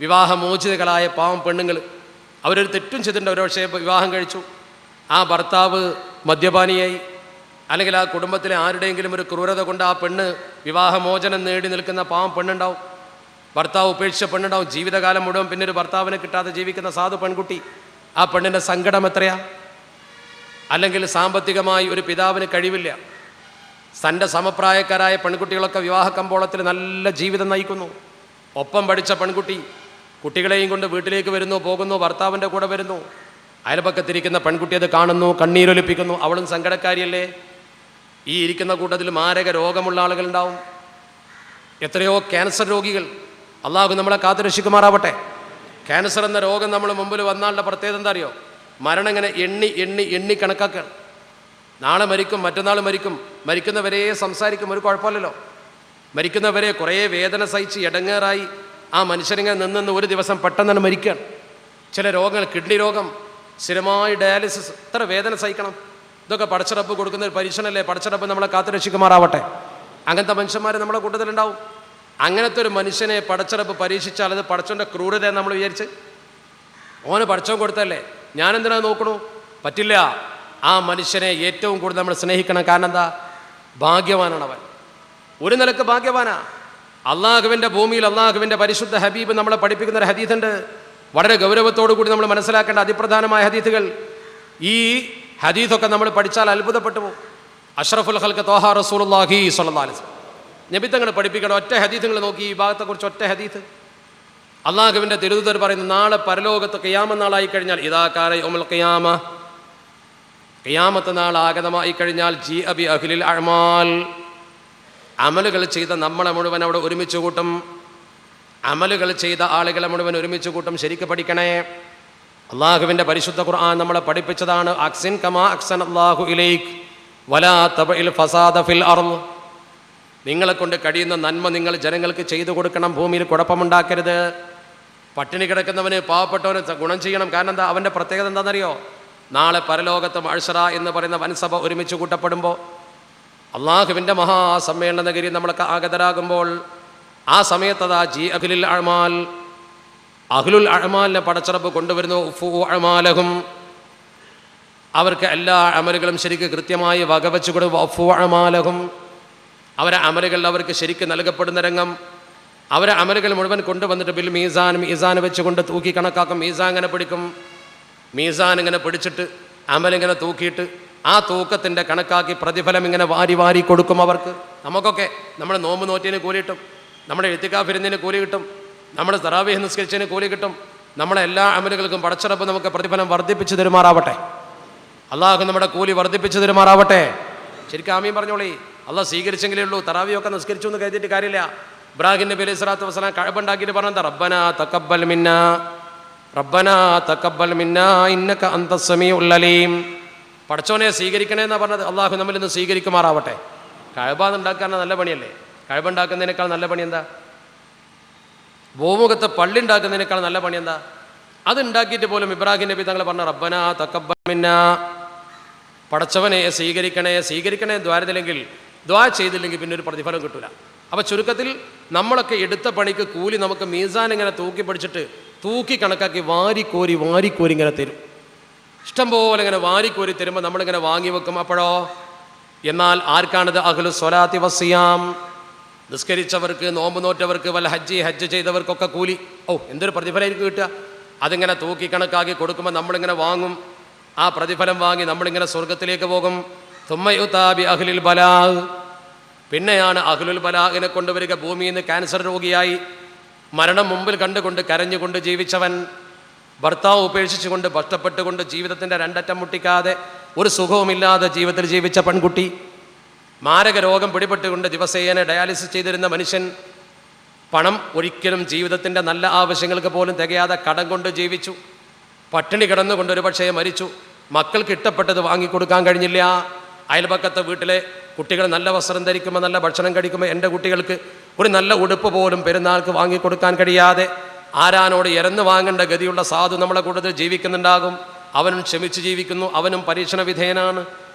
വിവാഹമോചിതകളായ പാവം പെണ്ണുങ്ങൾ. അവരൊരു തെറ്റും ചെയ്തിട്ടുണ്ട്, ഒരു പക്ഷേ വിവാഹം കഴിച്ചു, ആ ഭർത്താവ് മദ്യപാനിയായി, അല്ലെങ്കിൽ ആ കുടുംബത്തിലെ ആരുടെയെങ്കിലും ഒരു ക്രൂരത കൊണ്ട് ആ പെണ്ണ് വിവാഹമോചനം നേടി നിൽക്കുന്ന പാവം പെണ്ണുണ്ടാവും, ഭർത്താവ് ഉപേക്ഷിച്ച പെണ്ണുണ്ടാവും, ജീവിതകാലം മുഴുവൻ പിന്നെ ഒരു ഭർത്താവിനെ കിട്ടാതെ ജീവിക്കുന്ന സാധു പെൺകുട്ടി. ആ പെണ്ണിൻ്റെ സങ്കടം എത്രയാ? അല്ലെങ്കിൽ സാമ്പത്തികമായി ഒരു പിതാവിന് കഴിവില്ല, തൻ്റെ സമപ്രായക്കാരായ പെൺകുട്ടികളൊക്കെ വിവാഹ കമ്പോളത്തിൽ നല്ല ജീവിതം നയിക്കുന്നു. ഒപ്പം പഠിച്ച പെൺകുട്ടി കുട്ടികളെയും കൊണ്ട് വീട്ടിലേക്ക് വരുന്നു, പോകുന്നു, ഭർത്താവിൻ്റെ കൂടെ വരുന്നു. അയൽപക്കത്തിരിക്കുന്ന പെൺകുട്ടി അത് കാണുന്നു, കണ്ണീരൊലിപ്പിക്കുന്നു. അവളും സങ്കടക്കാരിയല്ലേ? ഈ ഇരിക്കുന്ന കൂട്ടത്തിൽ മാരക രോഗമുള്ള ആളുകളുണ്ടാവും, എത്രയോ ക്യാൻസർ രോഗികൾ. അള്ളാഹു നമ്മളെ കാത്തുരക്ഷിക്കുമാറാവട്ടെ. ക്യാൻസർ എന്ന രോഗം നമ്മൾ മുമ്പിൽ വന്നാലുള്ള പ്രത്യേകത എന്താ അറിയോ? മരണം ഇങ്ങനെ എണ്ണി എണ്ണി എണ്ണി കണക്കാക്കുകയാണ്. നാളെ മരിക്കും, മറ്റന്നാൾ മരിക്കും, മരിക്കുന്നവരെ സംസാരിക്കും, ഒരു കുഴപ്പമില്ലല്ലോ. മരിക്കുന്നവരെ കുറേ വേദന സഹിച്ച് ഇടങ്ങേറായി ആ മനുഷ്യരിങ്ങനെ നിന്ന് ഒരു ദിവസം പെട്ടെന്നാണ് മരിക്കുകയാണ്. ചില രോഗങ്ങൾ, കിഡ്നി രോഗം, സ്ഥിരമായി ഡയാലിസിസ്, എത്ര വേദന സഹിക്കണം. ഇതൊക്കെ പടച്ചറപ്പ് കൊടുക്കുന്ന ഒരു പരീക്ഷണമല്ലേ? പടച്ചറപ്പ് നമ്മളെ കാത്തുരക്ഷിക്കുമാറാവട്ടെ. അങ്ങനത്തെ മനുഷ്യന്മാർ നമ്മുടെ കൂട്ടത്തിലുണ്ടാവും. അങ്ങനത്തെ ഒരു മനുഷ്യനെ പടച്ചറപ്പ് പരീക്ഷിച്ചാൽ അത് പടച്ചോൻ്റെ ക്രൂരത നമ്മൾ വിചാരിച്ച്, ഓന് പടച്ചോൻ കൊടുത്തല്ലേ, ഞാനെന്തിനാ നോക്കണു? പറ്റില്ല. ആ മനുഷ്യനെ ഏറ്റവും കൂടുതൽ നമ്മൾ സ്നേഹിക്കണം. കാരണം എന്താ? ഭാഗ്യവാനാണ് അവൻ, ഒരു നിലക്ക് ഭാഗ്യവാനാ. അള്ളാഹുവിൻ്റെ ഭൂമിയിൽ അള്ളാഹുവിൻ്റെ പരിശുദ്ധ ഹബീബ് നമ്മളെ പഠിപ്പിക്കുന്ന ഒരു ഹദീസുണ്ട്, വളരെ ഗൗരവത്തോടു കൂടി നമ്മൾ മനസ്സിലാക്കേണ്ട അതിപ്രധാനമായ ഹദീസുകൾ. ഈ ഹദീസൊക്കെ നമ്മൾ പഠിച്ചാൽ അത്ഭുതപ്പെട്ടു പോകും. അഷ്റഫുൽ ഖൽഖ് ത്വാഹ റസൂലുള്ളാഹി സ്വല്ലല്ലാഹു അലൈഹി വസല്ലം നബിത്തങ്ങൾ പഠിപ്പിക്കണം. ഒറ്റ ഹദീസുകൾ നോക്കി ഈ ഭാഗത്തെക്കുറിച്ച് ഒറ്റ ഹദീസ്. അള്ളാഹുവിൻ്റെ തിരുദൂതർ പറയുന്നു, നാളെ പരലോകത്ത് ഖിയാമത്ത് നാളായി കഴിഞ്ഞാൽ, ഇദാ കാന യൗമുൽ ഖിയാമ, ഖിയാമത്ത് നാൾ ആഗതമായി കഴിഞ്ഞാൽ, ജി അബി അഹ്ലിൽ അഅ്മാൽ, അമലുകൾ ചെയ്ത നമ്മളെ മുഴുവൻ അവിടെ ഒരുമിച്ച് കൂട്ടും. അമലുകൾ ചെയ്ത ആളുകളെ മുഴുവൻ ഒരുമിച്ച് കൂട്ടും. ശരിക്ക് പഠിക്കണേ. അള്ളാഹുവിൻ്റെ പരിശുദ്ധ ഖുർആൻ നമ്മളെ പഠിപ്പിച്ചതാണ് അക്സിൻ കമാ അക്സൻ അല്ലാഹു ഇലൈക് വലാ തബഇൽ ഫസാദ ഫിൽ അർള്. നിങ്ങളെ കൊണ്ട് കഴിയുന്ന നന്മ നിങ്ങൾ ജനങ്ങൾക്ക് ചെയ്തു കൊടുക്കണം, ഭൂമിയിൽ കുഴപ്പമുണ്ടാക്കരുത്. പട്ടിണി കിടക്കുന്നവന് പാവപ്പെട്ടവന് ഗുണം ചെയ്യണം. കാരണം എന്താ? അവൻ്റെ പ്രത്യേകത എന്താണെന്നറിയോ? നാളെ പരലോകത്ത് മഅ്ശറ എന്ന് പറയുന്ന വൻസഭ ഒരുമിച്ച് കൂട്ടപ്പെടുമ്പോൾ, അള്ളാഹുവിൻ്റെ മഹാസമ്മേളന നഗരി നമ്മളൊക്കെ ആഗതരാകുമ്പോൾ, ആ സമയത്തതാ അഖിലുൽ അഅ്മാൽ, അഹ്ലുൽ അഅ്മാലിനെ പടച്ചറബ് കൊണ്ടുവരുന്നു. ഉഫു അഅ്മാലഹും, അവർക്ക് എല്ലാ അമലുകളും ശരിക്ക് കൃത്യമായി വകവെച്ചു കൊടുക്കും. ഉഫു അഅ്മാലഹും, അവരെ അമലുകൾ അവർക്ക് ശരിക്ക് നൽകപ്പെടുന്ന രംഗം. അവരെ അമലുകൾ മുഴുവൻ കൊണ്ടുവന്നിട്ട് ബിൽ മീസാൻ വെച്ചുകൊണ്ട് തൂക്കി കണക്കാക്കും. മീസാൻ ഇങ്ങനെ പിടിക്കും. മീസാൻ ഇങ്ങനെ പിടിച്ചിട്ട് അമലിങ്ങനെ തൂക്കിയിട്ട് ആ തൂക്കത്തിൻ്റെ കണക്കാക്കി പ്രതിഫലം ഇങ്ങനെ വാരി വാരി കൊടുക്കും അവർക്ക്. നമുക്കൊക്കെ നമ്മുടെ നോമ്പ് നോറ്റിന് കൂലി കിട്ടും, നമ്മുടെ ഇത്തിക്കാഫിരുന്നതിന് കൂലി കിട്ടും, നമ്മുടെ തറാവീഹ് നിസ്കരിച്ചതിന് കൂലി കിട്ടും. നമ്മളെ എല്ലാ അമലുകൾക്കും പടച്ചിറപ്പ് നമുക്ക് പ്രതിഫലം വർദ്ധിപ്പിച്ച് തരുമാറാവട്ടെ. അള്ളാഹു നമ്മുടെ കൂലി വർദ്ധിപ്പിച്ച് തരുമാറാവട്ടെ. ശരിക്കും ആമീൻ പറഞ്ഞോളി. അള്ളാഹ് സ്വീകരിച്ചെങ്കിലേ ഉള്ളൂ. തറാവിയൊക്കെ നിസ്കരിച്ചു എന്ന് കരുതിയിട്ട് കാര്യമില്ല. ഇബ്രാഹിം നബി അലൈഹി സ്വലാത്തു വസ്സലാം കഅബ ഉണ്ടാക്കിയിട്ട് പറഞ്ഞെന്താ? റബ്ബനാ തഖബ്ബൽ മിന്നാ ഇന്നക അന്തസ് സമീഉൽ അലീം. പടച്ചോനെ സ്വീകരിക്കണേ എന്നാ പറഞ്ഞത്. അള്ളാഹു നമ്മിൽ നിന്ന് സ്വീകരിക്കുമാറാവട്ടെ. കഅബ ഉണ്ടാക്കാൻ നല്ല പണിയല്ലേ? കഅബ ഉണ്ടാക്കുന്നതിനേക്കാൾ നല്ല പണി എന്താ? ഭൂമുഖത്ത് പള്ളി ഉണ്ടാക്കുന്നതിനേക്കാൾ നല്ല പണി എന്താ? അത് ഉണ്ടാക്കിയിട്ട് പോലും ഇബ്രാഹിം നബി തങ്ങൾ പറഞ്ഞ റബ്ബനാ തഖബ്ബൽ മിന്നാ, പടച്ചവനെ സ്വീകരിക്കണേ ദ്വാരത്തില്ലെങ്കിൽ, ദ്വാ ചെയ്തില്ലെങ്കിൽ പിന്നെ ഒരു പ്രതിഫലം കിട്ടൂല. അപ്പോൾ ചുരുക്കത്തിൽ നമ്മളൊക്കെ എടുത്ത പണിക്ക് കൂലി നമുക്ക് മീസാൻ ഇങ്ങനെ തൂക്കി പിടിച്ചിട്ട് തൂക്കി കണക്കാക്കി വാരിക്കോരി ഇങ്ങനെ തരും. ഇഷ്ടം പോലെ ഇങ്ങനെ വാരിക്കോരി തരുമ്പോൾ നമ്മളിങ്ങനെ വാങ്ങി വെക്കും. അപ്പോഴോ? എന്നാൽ ആർക്കാണിത്? അഹ്ലു സ്വലാത്തി വസ്സിയാം, നിസ്കരിച്ചവർക്ക്, നോമ്പ് നോറ്റവർക്ക്, വല്ല ഹജ്ജ് ചെയ്തവർക്കൊക്കെ കൂലി. എന്തൊരു പ്രതിഫലമായിരിക്കും കിട്ടുക. അതിങ്ങനെ തൂക്കി കണക്കാക്കി കൊടുക്കുമ്പോൾ നമ്മളിങ്ങനെ വാങ്ങും. ആ പ്രതിഫലം വാങ്ങി നമ്മളിങ്ങനെ സ്വർഗത്തിലേക്ക് പോകും. തുമ്മയുതാബി അഹ്ലുൽ ബലാ, പിന്നെയാണ് അഹ്ലുൽ ബലാഗിനെ കൊണ്ടുവരിക. ഭൂമിയിൽ നിന്ന് ക്യാൻസർ രോഗിയായി മരണം മുമ്പിൽ കണ്ടുകൊണ്ട് കരഞ്ഞുകൊണ്ട് ജീവിച്ചവൻ, ഭർത്താവ് ഉപേക്ഷിച്ചുകൊണ്ട് കഷ്ടപ്പെട്ടുകൊണ്ട് ജീവിതത്തിൻ്റെ രണ്ടറ്റം മുട്ടിക്കാതെ ഒരു സുഖവുമില്ലാതെ ജീവിതത്തിൽ ജീവിച്ച പെൺകുട്ടി, മാരക രോഗം പിടിപെട്ടുകൊണ്ട് ദിവസേന ഡയാലിസിസ് ചെയ്തിരുന്ന മനുഷ്യൻ, പണം ഒരിക്കലും ജീവിതത്തിൻ്റെ നല്ല ആവശ്യങ്ങൾക്ക് പോലും തികയാതെ കടം കൊണ്ട് ജീവിച്ചു, പട്ടിണി കിടന്നുകൊണ്ട് ഒരു പക്ഷേ മരിച്ചു, മക്കൾക്ക് ഇഷ്ടപ്പെട്ടത് വാങ്ങിക്കൊടുക്കാൻ കഴിഞ്ഞില്ല. അയൽപക്കത്തെ വീട്ടിലെ കുട്ടികൾ നല്ല വസ്ത്രം ധരിക്കുമ്പോൾ, നല്ല ഭക്ഷണം കഴിക്കുമ്പോൾ എൻ്റെ കുട്ടികൾക്ക് ഒരു നല്ല ഉടുപ്പ് പോലും പെരുന്നാൾക്ക് വാങ്ങിക്കൊടുക്കാൻ കഴിയാതെ ആരാനോട് ഇരന്ന് വാങ്ങേണ്ട ഗതിയുള്ള സാധു നമ്മളെ കൂടുതൽ ജീവിക്കുന്നുണ്ടാകും. അവനും ക്ഷമിച്ച് ജീവിക്കുന്നു, അവനും പരീക്ഷണ വിധേയനാണ്.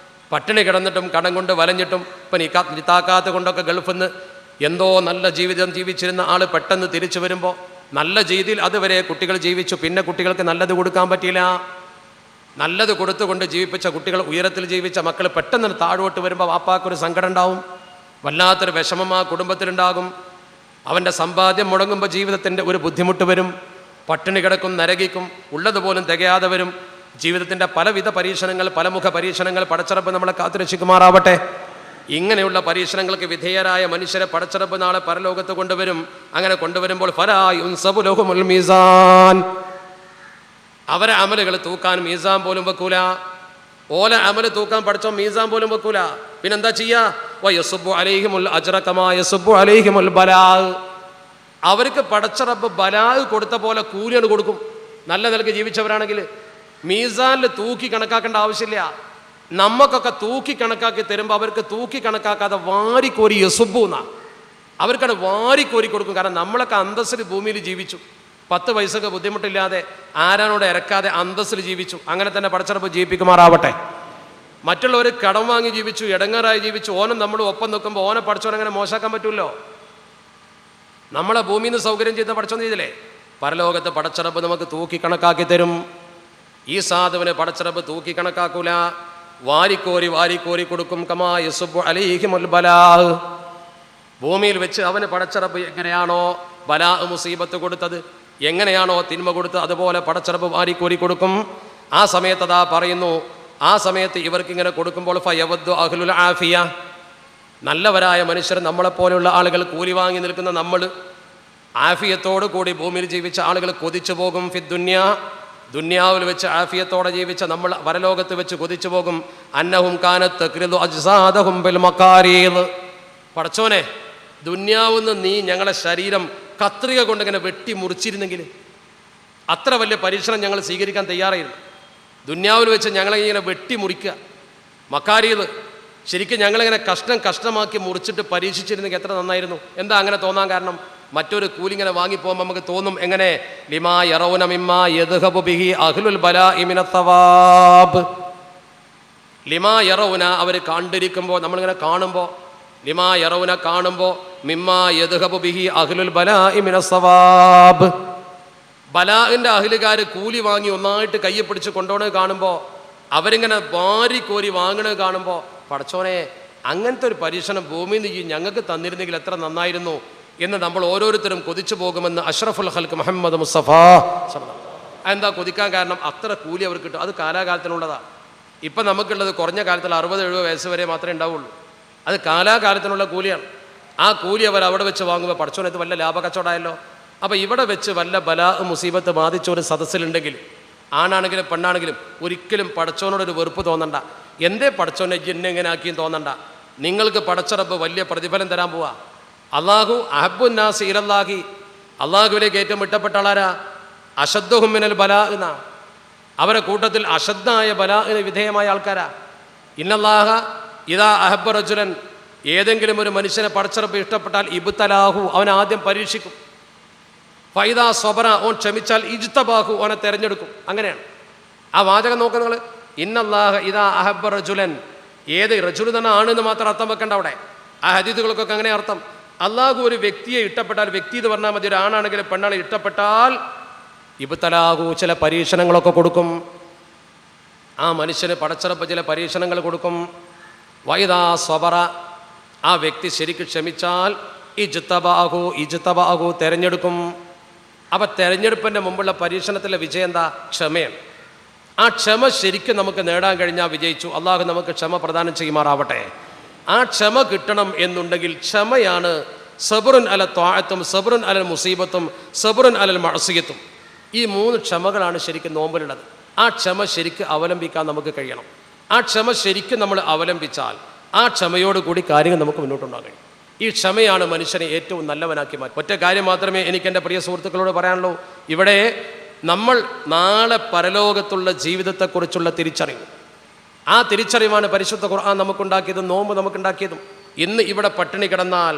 പട്ടിണി കിടന്നിട്ടും കടം കൊണ്ട് വലഞ്ഞിട്ടും ഇപ്പം നിത്താക്കാത്ത കൊണ്ടൊക്കെ ഗൾഫിൽ നിന്ന് എന്തോ നല്ല ജീവിതം ജീവിച്ചിരുന്ന ആൾ പെട്ടെന്ന് തിരിച്ചു വരുമ്പോൾ നല്ല രീതിയിൽ അതുവരെ കുട്ടികൾ ജീവിച്ചു, പിന്നെ കുട്ടികൾക്ക് നല്ലത് കൊടുക്കാൻ പറ്റിയില്ല. നല്ലത് കൊടുത്തുകൊണ്ട് ജീവിപ്പിച്ച കുട്ടികൾ, ഉയരത്തിൽ ജീവിച്ച മക്കൾ പെട്ടെന്ന് താഴോട്ട് വരുമ്പോൾ വാപ്പാക്കൊരു സങ്കടം ഉണ്ടാവും, വല്ലാത്തൊരു വിഷമം ആ കുടുംബത്തിലുണ്ടാകും. അവൻ്റെ സമ്പാദ്യം മുടങ്ങുമ്പോൾ ജീവിതത്തിൻ്റെ ഒരു ബുദ്ധിമുട്ട് വരും, പട്ടിണി കിടക്കും, നരകിക്കും, ഉള്ളതുപോലും തികയാതെ വരും. ജീവിതത്തിൻ്റെ പലവിധ പരീക്ഷണങ്ങൾ, പലമുഖ പരീക്ഷണങ്ങൾ പടച്ചിറപ്പ് നമ്മളെ കാത്തുരക്ഷിക്കുമാറാവട്ടെ. ഇങ്ങനെയുള്ള പരീക്ഷണങ്ങൾക്ക് വിധേയരായ മനുഷ്യരെ പടച്ചിറപ്പ് നാളെ പരലോകത്ത് കൊണ്ടുവരും. അങ്ങനെ കൊണ്ടുവരുമ്പോൾ ഫലായുൻസബു ലഹുമുൽ മീസാൻ, അവരെ അമലുകൾ തൂക്കാൻ മീസാൻ പോലും വെക്കൂല. ഓല അമല് തൂക്കാൻ പഠിച്ചോ മീസാൻ പോലും വെക്കൂല. പിന്നെന്താ ചെയ്യാ? വയസുബ്ബു അലൈഹിമുൽ അജ്റ കമാ യസുബ്ബു അലൈഹിമുൽ ബലാ, അവർക്ക് പടച്ചറബ് ബലാ കൊടുത്ത പോലെ കൂലിയാണ് കൊടുക്കും. നല്ല നിലക്ക് ജീവിച്ചവരാണെങ്കിൽ മീസാനിൽ തൂക്കി കണക്കാക്കേണ്ട ആവശ്യമില്ല. നമുക്കൊക്കെ തൂക്കി കണക്കാക്കി തരുമ്പോൾ അവർക്ക് തൂക്കി കണക്കാക്കാതെ വാരിക്കോരി യസുബ്ബു എന്നാ, അവർക്കത് വാരിക്കോരി കൊടുക്കും. കാരണം നമ്മളൊക്കെ അന്തസ്സിൽ ഭൂമിയിൽ ജീവിച്ചു, 10 പൈസക്ക് ബുദ്ധിമുട്ടില്ലാതെ ആരാനോട് ഇറക്കാതെ അന്തസ്സിൽ ജീവിച്ചു. അങ്ങനെ തന്നെ പടച്ചിറപ്പ് ജീവിപ്പിക്കുമാറാവട്ടെ. മറ്റുള്ളവർ കടം വാങ്ങി ജീവിച്ചു, ഇടങ്ങാറായി ജീവിച്ചു. ഓനം നമ്മൾ ഒപ്പം നിൽക്കുമ്പോൾ ഓനെ പഠിച്ചോനങ്ങനെ മോശമാക്കാൻ പറ്റുമല്ലോ. നമ്മളെ ഭൂമിയിൽ നിന്ന് സൗകര്യം ചെയ്ത പഠിച്ചോന്ന് ചെയ്തില്ലേ? പരലോകത്ത് പടച്ചിറപ്പ് നമുക്ക് തൂക്കി കണക്കാക്കി തരും. ഈ സാധുവിന് പടച്ചിറപ്പ് തൂക്കി കണക്കാക്കൂല, വാരിക്കോരി കൊടുക്കും. കമാ യസുബ്ബു അലൈഹിമുൽ ബലാ, ഭൂമിയിൽ വെച്ച് അവന് പടച്ചിറപ്പ് എങ്ങനെയാണോ ബലാ മുസീബത്ത് കൊടുത്തത്, എങ്ങനെയാണോ തിന്മ കൊടുത്തത്, അതുപോലെ പടച്ചിറപ്പ് വാരിക്കോരി കൊടുക്കും. ആ സമയത്ത് അതാ പറയുന്നു, ആ സമയത്ത് ഇവർക്കിങ്ങനെ കൊടുക്കുമ്പോൾ ഫയവദ്ദു അഹ്ലുൽ ആഫിയ, നല്ലവരായ മനുഷ്യർ, നമ്മളെപ്പോലെയുള്ള ആളുകൾ, കൂലി വാങ്ങി നിൽക്കുന്ന നമ്മൾ, ആഫിയത്തോടു കൂടി ഭൂമിയിൽ ജീവിച്ച ആളുകൾ കൊതിച്ചു പോകും. ഫിദ്ദുന്യ, ദുന്യാവിൽ വെച്ച് ആഫിയത്തോടെ ജീവിച്ച നമ്മൾ വരലോകത്ത് വെച്ച് കൊതിച്ചു പോകും. അന്നഹും കാനത്ത് തക്രിദു അജ്സാദഹും ബിൽ മകാരീദ്, പടച്ചോനെ ദുന്യാവുന്ന് നീ ഞങ്ങളെ ശരീരം കത്രിക കൊണ്ടിങ്ങനെ വെട്ടി മുറിച്ചിരുന്നെങ്കിൽ, അത്ര വലിയ പരീക്ഷണം ഞങ്ങൾ സ്വീകരിക്കാൻ തയ്യാറായിരുന്നു. ദുന്യാവിൽ വെച്ച് ഞങ്ങളെ ഇങ്ങനെ വെട്ടിമുറിക്കുക, മക്കാരിയത് ശരിക്കും ഞങ്ങളിങ്ങനെ കഷ്ണമാക്കി മുറിച്ചിട്ട് പരീക്ഷിച്ചിരുന്നെങ്കിൽ എത്ര നന്നായിരുന്നു. എന്താ അങ്ങനെ തോന്നാൻ കാരണം? മറ്റൊരു കൂലിങ്ങനെ വാങ്ങിപ്പോകുമ്പോൾ നമുക്ക് തോന്നും എങ്ങനെ, ലിമാ യറൗന മിമ്മാ യദ്ഹബു ബിഹി അഹ്ലുൽ ബലാഇ മിനസ് സവാബ്. ലിമാ യറൗന അവർ കണ്ടിരിക്കുമ്പോൾ, നമ്മളിങ്ങനെ കാണുമ്പോൾ, ലിമാ യറൗന കാണുമ്പോൾ, മിമ്മാ യദ്ഹബു ബിഹി അഹ്ലുൽ ബലാഇ മിനസ് സവാബ്. ബലാഇൻ്റെ അഹ്ലുകാർ കൂലി വാങ്ങി ഒന്നായിട്ട് കയ്യെ പിടിച്ച് കൊണ്ടുപോകുന്നത് കാണുമ്പോൾ, അവരിങ്ങനെ വാരിക്കോരി വാങ്ങണത് കാണുമ്പോൾ, പടച്ചോനെ അങ്ങനത്തെ ഒരു പരീക്ഷണം ഭൂമിയിൽ നിന്ന് ഞങ്ങൾക്ക് തന്നിരുന്നെങ്കിൽ എത്ര നന്നായിരുന്നു എന്ന് നമ്മൾ ഓരോരുത്തരും കൊതിച്ചു പോകുമെന്ന് അഷ്റഫുൽ ഖൽഖ് മുഹമ്മദ് മുസ്തഫ. എന്താ കൊതിക്കാൻ കാരണം? അത്ര കൂലി അവർക്ക് കിട്ടും. അത് കാലാകാലത്തിനുള്ളതാണ്. ഇപ്പം നമുക്കുള്ളത് കുറഞ്ഞ കാലത്തിൽ 60-70 വയസ്സ് വരെ മാത്രമേ ഉണ്ടാവുള്ളൂ. അത് കാലാകാലത്തിനുള്ള കൂലിയാണ്. ആ കൂലി അവർ അവിടെ വെച്ച് വാങ്ങുമ്പോൾ പടച്ചോനത് വല്ല ലാഭക്കച്ചവടമായല്ലോ. അപ്പോൾ ഇവിടെ വെച്ച് വല്ല ബലാ മുസീബത്ത് ബാധിച്ച ഒരു സദസ്സിലുണ്ടെങ്കിൽ, ആണാണെങ്കിലും പെണ്ണാണെങ്കിലും, ഒരിക്കലും പടച്ചോനോടൊരു വെറുപ്പ് തോന്നണ്ട. എന്തേ പടച്ചോനെ എന്നെ എങ്ങനെ ആക്കിയും തോന്നണ്ട. നിങ്ങൾക്ക് പടച്ചറബ് വലിയ പ്രതിഫലം തരാൻ പോവാ. അള്ളാഹു അഹബ്ബുന്നാസി ഇലല്ലാഹി, അള്ളാഹുവിലേക്ക് ഏറ്റവും ഇഷ്ടപ്പെട്ട ആളാരാ? അശദ്ദുഹും മിനൽ ബലാ എന്നാ. അവരെ കൂട്ടത്തിൽ അശദ്ദായ ബലാഇന് വിധേയമായ ആൾക്കാരാ. ഇന്നല്ലാഹ ഇദാ അഹബ്ബ റജുലൻ, ഏതെങ്കിലും ഒരു മനുഷ്യനെ പടച്ചറബ് ഇഷ്ടപ്പെട്ടാൽ ഇബ്തലാഹു, അവനെ ആദ്യം പരീക്ഷിക്കും. ഫൈദാ സ്വബറ, ഓൻ ക്ഷമിച്ചാൽ ഇജ്തബാഹു, ഓനെ തെരഞ്ഞെടുക്കും. അങ്ങനെയാണ് ആ വാചകം. നോക്കുക നിങ്ങൾ, ഇന്നല്ലാഹ ഇദാ അഹബ്ബ റജുലൻ, ഏത് റജുൽ തന്നെ ആണെന്ന് മാത്രം അർത്ഥം വെക്കേണ്ട അവിടെ. ആ ഹദീസുകൾക്കൊക്കെ അങ്ങനെ അർത്ഥം. അള്ളാഹു ഒരു വ്യക്തിയെ ഇഷ്ടപ്പെട്ടാൽ, വ്യക്തി എന്ന് പറഞ്ഞാൽ മതി, ഒരു ആണാണെങ്കിലും പെണ്ണാണ് ഇഷ്ടപ്പെട്ടാൽ, ഇബ്തലാഹു, ചില പരീക്ഷണങ്ങളൊക്കെ കൊടുക്കും. ആ മനുഷ്യന് പടച്ചറപ്പ് ചില പരീക്ഷണങ്ങൾ കൊടുക്കും. വൈദാ സ്വബറ, ആ വ്യക്തി ശരിക്കും ക്ഷമിച്ചാൽ ഇജ്തബാഹു തെരഞ്ഞെടുക്കും. അപ്പം തെരഞ്ഞെടുപ്പിൻ്റെ മുമ്പുള്ള പരീക്ഷണത്തിലെ വിജയം എന്താ? ക്ഷമയാണ്. ആ ക്ഷമ ശരിക്കും നമുക്ക് നേടാൻ കഴിഞ്ഞാൽ വിജയിച്ചു. അള്ളാഹു നമുക്ക് ക്ഷമ പ്രദാനം ചെയ്യുമാറാവട്ടെ. ആ ക്ഷമ കിട്ടണം എന്നുണ്ടെങ്കിൽ ക്ഷമയാണ് സബ്റുൻ അല ത്വാഅത്തും സബ്റുൻ അലൽ മുസീബത്തും സബ്റുൻ അലൽ മഅസിയത്തും. ഈ 3 ക്ഷമകളാണ് ശരിക്കും നോമ്പിലുള്ളത്. ആ ക്ഷമ ശരിക്കും അവലംബിക്കാൻ നമുക്ക് കഴിയണം. ആ ക്ഷമ ശരിക്കും നമ്മൾ അവലംബിച്ചാൽ ആ ക്ഷമയോടുകൂടി കാര്യങ്ങൾ നമുക്ക് മുന്നോട്ടുണ്ടാകാൻ കഴിയും. ഈ ക്ഷമയാണ് മനുഷ്യനെ ഏറ്റവും നല്ലവനാക്കി മാറ്റും. ഒറ്റ കാര്യം മാത്രമേ എനിക്ക് എൻ്റെ പ്രിയ സുഹൃത്തുക്കളോട് പറയാനുള്ളൂ. ഇവിടെ നമ്മൾ നാളെ പരലോകത്തുള്ള ജീവിതത്തെക്കുറിച്ചുള്ള തിരിച്ചറിവ്, ആ തിരിച്ചറിവാണ് പരിശുദ്ധ ഖുർആൻ നമുക്കുണ്ടാക്കിയതും നോമ്പ് നമുക്കുണ്ടാക്കിയതും. ഇന്ന് ഇവിടെ പട്ടിണി കിടന്നാൽ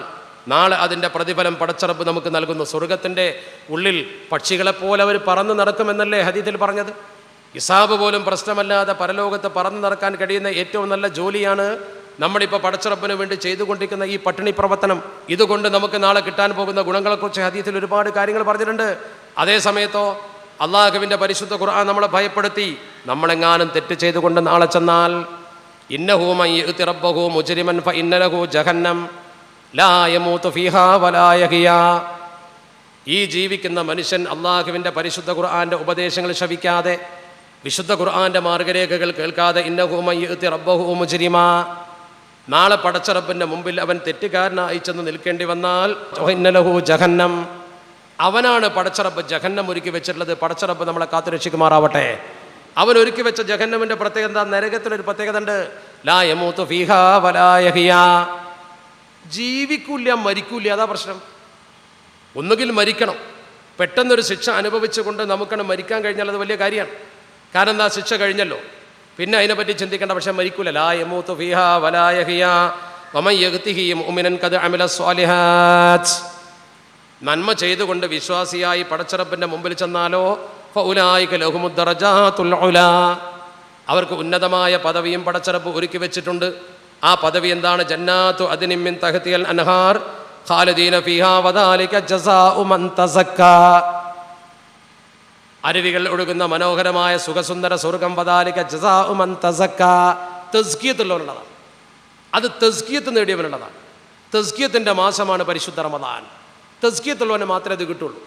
നാളെ അതിൻ്റെ പ്രതിഫലം പടച്ചറബ് നമുക്ക് നൽകുന്നു. സ്വർഗത്തിൻ്റെ ഉള്ളിൽ പക്ഷികളെപ്പോലെ അവർ പറന്ന് നടക്കുമെന്നല്ലേ ഹദീസിൽ പറഞ്ഞത്. ഹിസാബ് പോലും പ്രശ്നമല്ലാതെ പരലോകത്ത് പറന്ന് നടക്കാൻ കഴിയുന്ന ഏറ്റവും നല്ല ജോലിയാണ് നമ്മളിപ്പോൾ പടച്ചറബിന് വേണ്ടി ചെയ്തുകൊണ്ടിരിക്കുന്ന ഈ പട്ടിണി പ്രവർത്തനം. ഇതുകൊണ്ട് നമുക്ക് നാളെ കിട്ടാൻ പോകുന്ന ഗുണങ്ങളെക്കുറിച്ച് ഹദീസിൽ ഒരുപാട് കാര്യങ്ങൾ പറഞ്ഞിട്ടുണ്ട്. അതേ സമയത്തോ അള്ളാഹുവിൻ്റെ പരിശുദ്ധ ഖുർആൻ നമ്മളെ ഭയപ്പെടുത്തി, നമ്മളെങ്ങാനും തെറ്റ് ചെയ്തുകൊണ്ട് നാളെ ചെന്നാൽ, ഇന്നഹു മൻ യഅതി റബ്ബഹു മുജ്രിമൻ ഫഇന്ന ലഹു ജഹന്നം ലാ യമൂതു ഫീഹാ വലാ യഹ്യാ. ഈ ജീവിക്കുന്ന മനുഷ്യൻ അള്ളാഹുവിൻ്റെ പരിശുദ്ധ ഖുർആൻ്റെ ഉപദേശങ്ങൾ ശ്രവിക്കാതെ, വിശുദ്ധ ഖുർആൻ്റെ മാർഗരേഖകൾ കേൾക്കാതെ, ഇന്നഹു മൻ യഅതി റബ്ബഹു മുജ്രിമാ, നാളെ പടച്ചറബിൻ്റെ മുമ്പിൽ അവൻ തെറ്റുകാരനായി ചെന്ന് നിൽക്കേണ്ടി വന്നാൽ, ഫഇന്ന ലഹു ജഹന്നം, അവനാണ് പടച്ചറബ് ജഹന്നം ഒരുക്കി വെച്ചിട്ടുള്ളത്. പടച്ചറബ് നമ്മളെ കാത്തുരക്ഷിക്കുമാറാവട്ടെ. അവൻ ഒരുക്കി വെച്ച ജഹന്നമിൻ്റെ പ്രത്യേകത എന്താ? നരകത്തിനൊരു പ്രത്യേകത ഉണ്ട്. ലാ യമൂതു ഫീഹാ വലാ യഹ്യാ, ജീവിക്കൂല മരിക്കൂല. അതാ പ്രശ്നം. ഒന്നുകിൽ മരിക്കണം, പെട്ടെന്നൊരു ശിക്ഷ അനുഭവിച്ചുകൊണ്ട് നമുക്കാണ് മരിക്കാൻ കഴിഞ്ഞാൽ അത് വലിയ കാര്യമാണ്. കാരണം എന്താ? ശിക്ഷ കഴിഞ്ഞല്ലോ, പിന്നെ അതിനെപ്പറ്റി ചിന്തിക്കേണ്ട. പക്ഷെ മരിക്കൂല. ലാ യമൂതു ഫീഹാ വലാ യഹ്യാ വമൻ യഗ്തിഹി മുഅ്മിനൻ ഖദ് അമില സ്വാലിഹാത്ത്, നന്മ ചെയ്തുകൊണ്ട് വിശ്വാസിയായി പടച്ചറബിൻ്റെ മുമ്പിൽ ചെന്നാലോ, ഫഉലൈക ലഹുമുദ് ദറജാത്തുൽ ഉലാ, അവർക്ക് ഉന്നതമായ പദവിയും പടച്ചറബ് ഒരുക്കി വെച്ചിട്ടുണ്ട്. ആ പദവി എന്താണ്? ജന്നാത്തു അദ്നിൻ മിൻ തഹ്തിഹൽ അൻഹാർ ഖാലിദീന ഫീഹാ വദാലിക ജസാഉ മൻ തസക്കാ, അരുവികൾ ഒഴുകുന്ന മനോഹരമായ സുഖസുന്ദര സ്വർഗം. വദാലിക ജസാഉ മൻ തസക്കാ, തസ്കിയത്തുള്ളവനുള്ളതാണ്. അത് തസ്കിയത്ത് നേടിയവനുള്ളതാണ്. തസ്കിയത്തിൻ്റെ മാസമാണ് പരിശുദ്ധ റമദാൻ. തസ്കിയത്തുള്ളവന് മാത്രമേ ഇത് കിട്ടുള്ളൂ.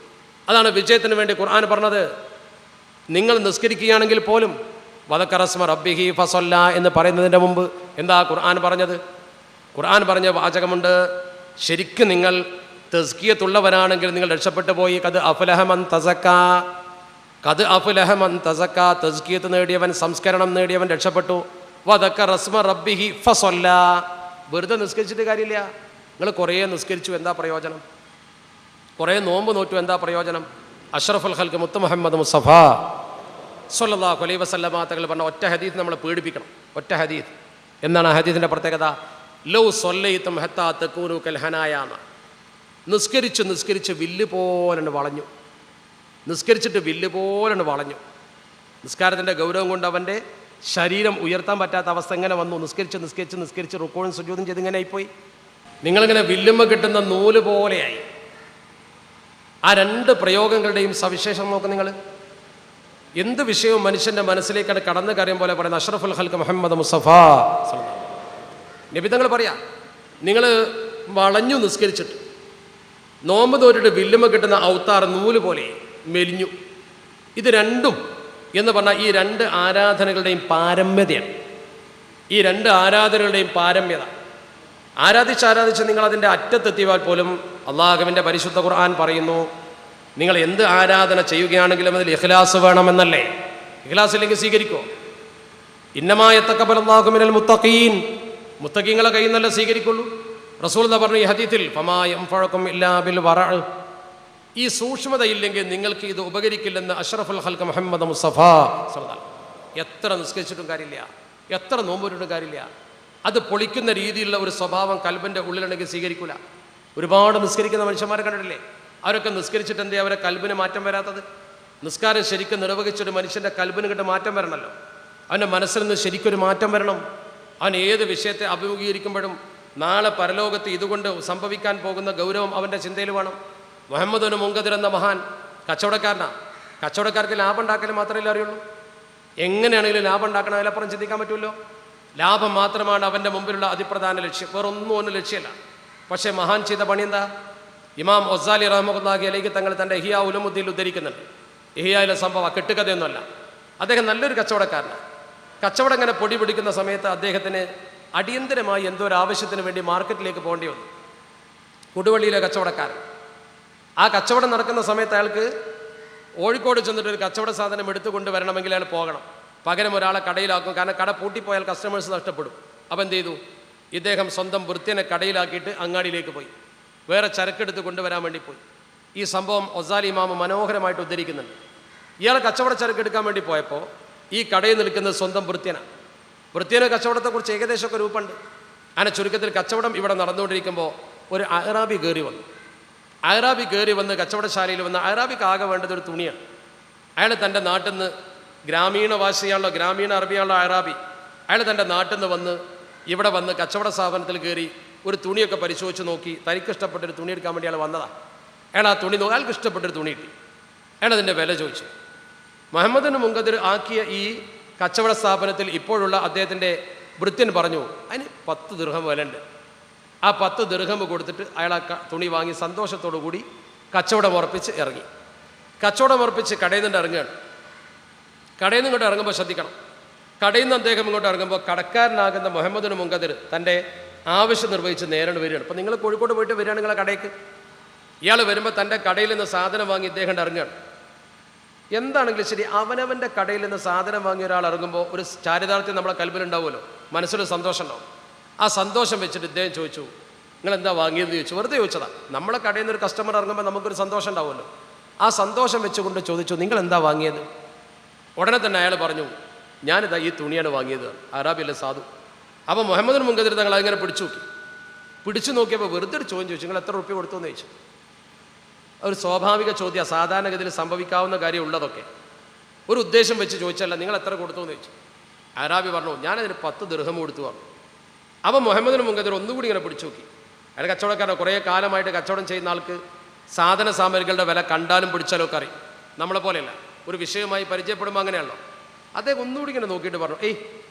അതാണ് വിജയത്തിന് വേണ്ടി ഖുർആൻ പറഞ്ഞത്. നിങ്ങൾ നിസ്കരിക്കുകയാണെങ്കിൽ പോലും വദക്കറസ്മ റബ്ബിഹി ഫസല്ല എന്ന് പറയുന്നതിൻ്റെ മുമ്പ് എന്താ ഖുർആൻ പറഞ്ഞത്? ഖുർആൻ പറഞ്ഞ വാചകമുണ്ട്, ശരിക്കും നിങ്ങൾ തസ്കിയത്തുള്ളവരാണെങ്കിൽ നിങ്ങൾ രക്ഷപ്പെട്ടു പോയി. കത് അഫ്ലഹമൻ തസക്കാ, കത് അഫ്ലഹമൻ തസക്കാ, തസ്കിയത്ത് നേടിയവൻ, സംസ്കരണം നേടിയവൻ രക്ഷപ്പെട്ടു. വദക്കറസ്മ റബ്ബിഹി ഫസല്ല, വെറുതെ നിസ്കരിച്ചിട്ട് കാര്യമില്ല. നിങ്ങൾ കുറേ നിസ്കരിച്ചു, എന്താ പ്രയോജനം? കുറേ നോമ്പ് നോറ്റു, എന്താ പ്രയോജനം? അഷ്റഫുൽ ഖൽഖ് മുത്ത് മുഹമ്മദ് മുസ്തഫ സ്വല്ലല്ലാഹു അലൈഹി വസല്ലമ തങ്ങൾ പറഞ്ഞ ഒറ്റ ഹദീസ് നമ്മളെ പേടിപ്പിക്കണം. ഒറ്റ ഹദീസ്. എന്താണ് ആ ഹദീസിൻ്റെ പ്രത്യേകത? ലൗ സ്വല്ലൈതും ഹത്താ തകൂനു കൽ ഹനായാന. നിസ്കരിച്ച് നിസ്കരിച്ച് വില്ല് പോലെയാണ് വളഞ്ഞു. നിസ്കരിച്ചിട്ട് വില്ല് പോലെയാണ് വളഞ്ഞു. നിസ്കാരത്തിൻ്റെ ഗൗരവം കൊണ്ട് അവൻ്റെ ശരീരം ഉയർത്താൻ പറ്റാത്ത അവസ്ഥ എങ്ങനെ വന്നു? നിസ്കരിച്ച് നിസ്കരിച്ച് നിസ്കരിച്ച് റുക്കോഴും സുജൂദും ചെയ്ത് ഇങ്ങനെ ആയിപ്പോയി. നിങ്ങളിങ്ങനെ വില്ലുമ്മ കിട്ടുന്ന നൂല് പോലെയായി. ആ രണ്ട് പ്രയോഗങ്ങളുടെയും സവിശേഷം നോക്ക് നിങ്ങൾ. എന്ത് വിഷയവും മനുഷ്യൻ്റെ മനസ്സിലേക്കാണ് കടന്നു കയറിയും പോലെ പറയുന്ന അഷ്റഫുൽ ഖൽഖ് മുഹമ്മദ് മുസ്തഫ നബി തങ്ങൾ പറയാം, നിങ്ങൾ വളഞ്ഞു നിസ്കരിച്ചിട്ട് നോമ്പ് തോറ്റിട്ട് വില്ലുമ്മ കിട്ടുന്ന ഔത്താർ നൂല് പോലെ മെലിഞ്ഞു. ഇത് രണ്ടും എന്ന് പറഞ്ഞാൽ ഈ രണ്ട് ആരാധനകളുടെയും പാരമ്യതയാണ്. ഈ രണ്ട് ആരാധനകളുടെയും പാരമ്യത ആരാധിച്ച് നിങ്ങൾ അതിൻ്റെ അറ്റത്തെത്തിയാൽ പോലും അള്ളാഹുവിൻ്റെ പരിശുദ്ധ ഖുർആൻ പറയുന്നു, നിങ്ങൾ എന്ത് ആരാധന ചെയ്യുകയാണെങ്കിലും അതിൽ ഇഖ്ലാസ് വേണമെന്നല്ലേ? ഇഖ്ലാസ് ഇല്ലെങ്കിൽ സ്വീകരിക്കോ? ഇന്നമാ യതഖബ്ബലുല്ലാഹു മിനൽ മുത്തഖീൻ. മുത്തഖീങ്ങളെ കയ്യിൽ നിന്നല്ലേ സ്വീകരിക്കുള്ളൂ. റസൂൽ പറഞ്ഞു ഈ ഹദീത്തിൽ, ഫമാ യൻഫഉകും ഇല്ലാ ബിൽ വറഅ. ഈ സൂക്ഷ്മതയില്ലെങ്കിൽ നിങ്ങൾക്ക് ഇത് ഉപകരിക്കില്ലെന്ന് അഷ്റഫുൽ ഖൽഖ് മുഹമ്മദ് മുസ്തഫ സ്വല്ലല്ലാഹു. എത്ര നിസ്കരിച്ചിട്ടും കാര്യമില്ല, എത്ര നോമ്പുരിട്ടും കാര്യമില്ല. അത് പൊളിക്കുന്ന രീതിയിലുള്ള ഒരു സ്വഭാവം കൽബിൻ്റെ ഉള്ളിലുണ്ടെങ്കിൽ സ്വീകരിക്കില്ല. ഒരുപാട് നിസ്കരിക്കുന്ന മനുഷ്യന്മാരെ കണ്ടിട്ടില്ലേ? അവരൊക്കെ നിസ്കരിച്ചിട്ട് എന്തേ അവരെ കൽബിന് മാറ്റം വരാത്തത്? നിസ്കാരം ശരിക്കും നിർവഹിച്ചൊരു മനുഷ്യൻ്റെ കൽബിന് കിட்ட മാറ്റം വരണമല്ലോ. അവൻ്റെ മനസ്സിൽ നിന്ന് ശരിക്കൊരു മാറ്റം വരണം. അവൻ ഏത് വിഷയത്തെ അഭിമുഖീകരിക്കുമ്പോഴും നാളെ പരലോകത്ത് ഇതുകൊണ്ട് സംഭവിക്കാൻ പോകുന്ന ഗൗരവം അവൻ്റെ ചിന്തയിൽ വേണം. മുഹമ്മദ് മുങ്കദിർ എന്ന മഹാൻ കച്ചവടക്കാരനാണ്. കച്ചവടക്കാർക്ക് ലാഭം ഉണ്ടാക്കൽ മാത്രമേ അറിയുള്ളൂ. എങ്ങനെയാണെങ്കിലും ലാഭം ഉണ്ടാക്കണം, അതിലപ്പുറം ചിന്തിക്കാൻ പറ്റുമല്ലോ. ലാഭം മാത്രമാണ് അവൻ്റെ മുമ്പിലുള്ള അതിപ്രധാന ലക്ഷ്യം, വേറൊന്നും ഒന്നും ലക്ഷ്യമല്ല. പക്ഷേ മഹാൻ ചെയ്ത പണി എന്താ? ഇമാം ഒസാലി റഹ്മത്തുള്ളാഹി അലൈഹി തങ്ങൾ തൻ്റെ ഇഹ്യാ ഉലൂമുദ്ദീൻ ഉദ്ധരിക്കുന്നുണ്ട്. ഇഹ്യായിലെ സംഭവം കെട്ടുകഥയൊന്നുമല്ല. അദ്ദേഹം നല്ലൊരു കച്ചവടക്കാരനാണ്. കച്ചവടം ഇങ്ങനെ പൊടി പിടിക്കുന്ന സമയത്ത് അദ്ദേഹത്തിന് അടിയന്തരമായി എന്തോ ഒരു ആവശ്യത്തിന് വേണ്ടി മാർക്കറ്റിലേക്ക് പോകേണ്ടി വന്നു. കൊടുവള്ളിയിലെ കച്ചവടക്കാരൻ. ആ കച്ചവടം നടക്കുന്ന സമയത്ത് അയാൾക്ക് കോഴിക്കോട് ചെന്നിട്ട് ഒരു കച്ചവട സാധനം എടുത്തുകൊണ്ട് വരണമെങ്കിൽ അയാൾ പോകണം. പകരം ഒരാളെ കടയിലാക്കും. കാരണം കട പൂട്ടിപ്പോയാൽ കസ്റ്റമേഴ്സ് നഷ്ടപ്പെടും. അപ്പം എന്ത് ചെയ്തു? ഇദ്ദേഹം സ്വന്തം വൃത്തിനെ കടയിലാക്കിയിട്ട് അങ്ങാടിയിലേക്ക് പോയി. വേറെ ചരക്കെടുത്ത് കൊണ്ടുവരാൻ വേണ്ടി പോയി. ഈ സംഭവം ഒസാലി ഇമാം മനോഹരമായിട്ട് ഉദ്ധരിക്കുന്നുണ്ട്. ഇയാൾ കച്ചവട ചരക്കെടുക്കാൻ വേണ്ടി പോയപ്പോൾ ഈ കടയിൽ നിൽക്കുന്നത് സ്വന്തം വൃത്യനാണ്. വൃത്യന് കച്ചവടത്തെക്കുറിച്ച് ഏകദേശമൊക്കെ രൂപമുണ്ട്. അങ്ങനെ ചുരുക്കത്തിൽ കച്ചവടം ഇവിടെ നടന്നുകൊണ്ടിരിക്കുമ്പോൾ ഒരു അഹ്റാബി കയറി വന്നു. അഹ്റാബി കയറി വന്ന് കച്ചവടശാലയിൽ വന്ന് അഹ്റാബിക്ക് ആകെ വേണ്ടത് ഒരു തുണിയാണ്. അയാൾ തൻ്റെ നാട്ടിൽ നിന്ന് ഗ്രാമീണവാസിയാണല്ലോ, ഗ്രാമീണ അറബിയാണല്ലോ അഹ്റാബി. അയാൾ തൻ്റെ നാട്ടിൽ നിന്ന് വന്ന് ഇവിടെ വന്ന് കച്ചവട സ്ഥാപനത്തിൽ കയറി ഒരു തുണിയൊക്കെ പരിശോധിച്ച് നോക്കി. തനിക്ക് ഇഷ്ടപ്പെട്ടൊരു തുണി എടുക്കാൻ വേണ്ടി അയാൾ വന്നതാണ്. അയാൾ ആ തുണി നോക്കി, അയാൾക്ക് ഇഷ്ടപ്പെട്ടൊരു തുണി കിട്ടി. അയാൾ അതിൻ്റെ വില ചോദിച്ചു. മുഹമ്മദ് മുങ്കദിർ ആക്കിയ ഈ കച്ചവട സ്ഥാപനത്തിൽ ഇപ്പോഴുള്ള അദ്ദേഹത്തിൻ്റെ വൃത്യൻ പറഞ്ഞു, അതിന് 10 ദിർഹം വില ഉണ്ട്. ആ 10 ദിർഹം കൊടുത്തിട്ട് അയാൾ ആ തുണി വാങ്ങി സന്തോഷത്തോടു കൂടി കച്ചവടം ഉറപ്പിച്ച് ഇറങ്ങി. കച്ചവടം ഉറപ്പിച്ച് കടയിൽ നിന്ന് ഇറങ്ങുകയാണ്. കടയിൽ നിന്ന് ഇങ്ങോട്ട് ഇറങ്ങുമ്പോൾ ശ്രദ്ധിക്കണം. കടയിൽ നിന്ന് അദ്ദേഹം ഇങ്ങോട്ട് ഇറങ്ങുമ്പോൾ കടക്കാരനാകുന്ന മുഹമ്മദ് മുങ്കദിർ തൻ്റെ ആവശ്യം നിർവഹിച്ച് നേരിട്ട് വരികയാണ്. അപ്പോൾ നിങ്ങൾ കോഴിക്കോട് പോയിട്ട് വരികയാണ് നിങ്ങളെ കടയ്ക്ക്. ഇയാൾ വരുമ്പോൾ തൻ്റെ കടയിൽ നിന്ന് സാധനം വാങ്ങി ഇദ്ദേഹം ഇറങ്ങുകയാണ്. എന്താണെങ്കിലും ശരി, അവനവൻ്റെ കടയിൽ നിന്ന് സാധനം വാങ്ങിയ ഒരാൾ ഇറങ്ങുമ്പോൾ ഒരു ചാരിതാർത്ഥ്യം നമ്മളെ കൽബിലുണ്ടാവുമല്ലോ, മനസ്സിലൊരു സന്തോഷം ഉണ്ടാവും. ആ സന്തോഷം വെച്ചിട്ട് ഇദ്ദേഹം ചോദിച്ചു, നിങ്ങൾ എന്താ വാങ്ങിയതെന്ന് ചോദിച്ചു. വെറുതെ ചോദിച്ചതാണ്. നമ്മളെ കടയിൽ നിന്ന് ഒരു കസ്റ്റമർ ഇറങ്ങുമ്പോൾ നമുക്കൊരു സന്തോഷം ഉണ്ടാവുമല്ലോ. ആ സന്തോഷം വെച്ചുകൊണ്ട് ചോദിച്ചു, നിങ്ങൾ എന്താ വാങ്ങിയത്? ഉടനെ തന്നെ അയാൾ പറഞ്ഞു, ഞാനിതാ ഈ തുണിയാണ് വാങ്ങിയത്. അറാബിയല്ലേ സാധു. അപ്പോൾ മുഹമ്മദ് മുങ്കദിർ തങ്ങൾ അതിങ്ങനെ പിടിച്ചു നോക്കിയപ്പോൾ വെറുതെ ഒരു ചോദ്യം ചോദിച്ചു, നിങ്ങൾ എത്ര റുപ്യ കൊടുത്തു എന്ന് ചോദിച്ചു. ഒരു സ്വാഭാവിക ചോദ്യം, സാധാരണഗതിയിൽ സംഭവിക്കാവുന്ന കാര്യം ഉള്ളതൊക്കെ. ഒരു ഉദ്ദേശം വെച്ച് ചോദിച്ചല്ല, നിങ്ങൾ എത്ര കൊടുത്തു എന്ന് ചോദിച്ചു. അറാബി പറഞ്ഞു, ഞാനതിന് 10 ദിർഹം കൊടുത്തു പറഞ്ഞു. അപ്പോൾ മുഹമ്മദ് മുങ്കദിർ ഒന്നുകൂടി ഇങ്ങനെ പിടിച്ചു നോക്കി. അയാൾ കച്ചവടക്കാരൻ, കുറേ കാലമായിട്ട് കച്ചവടം ചെയ്യുന്ന ആൾക്ക് സാധന സാമഗ്രികളുടെ വില കണ്ടാലും പിടിച്ചാലും ഒക്കെ അറിയും. നമ്മളെ പോലെയല്ല, ഒരു വിഷയമായി പരിചയപ്പെടുമ്പോൾ അങ്ങനെയാണല്ലോ. അദ്ദേഹം ഒന്നുകൂടി ഇങ്ങനെ നോക്കിയിട്ട് പറഞ്ഞു,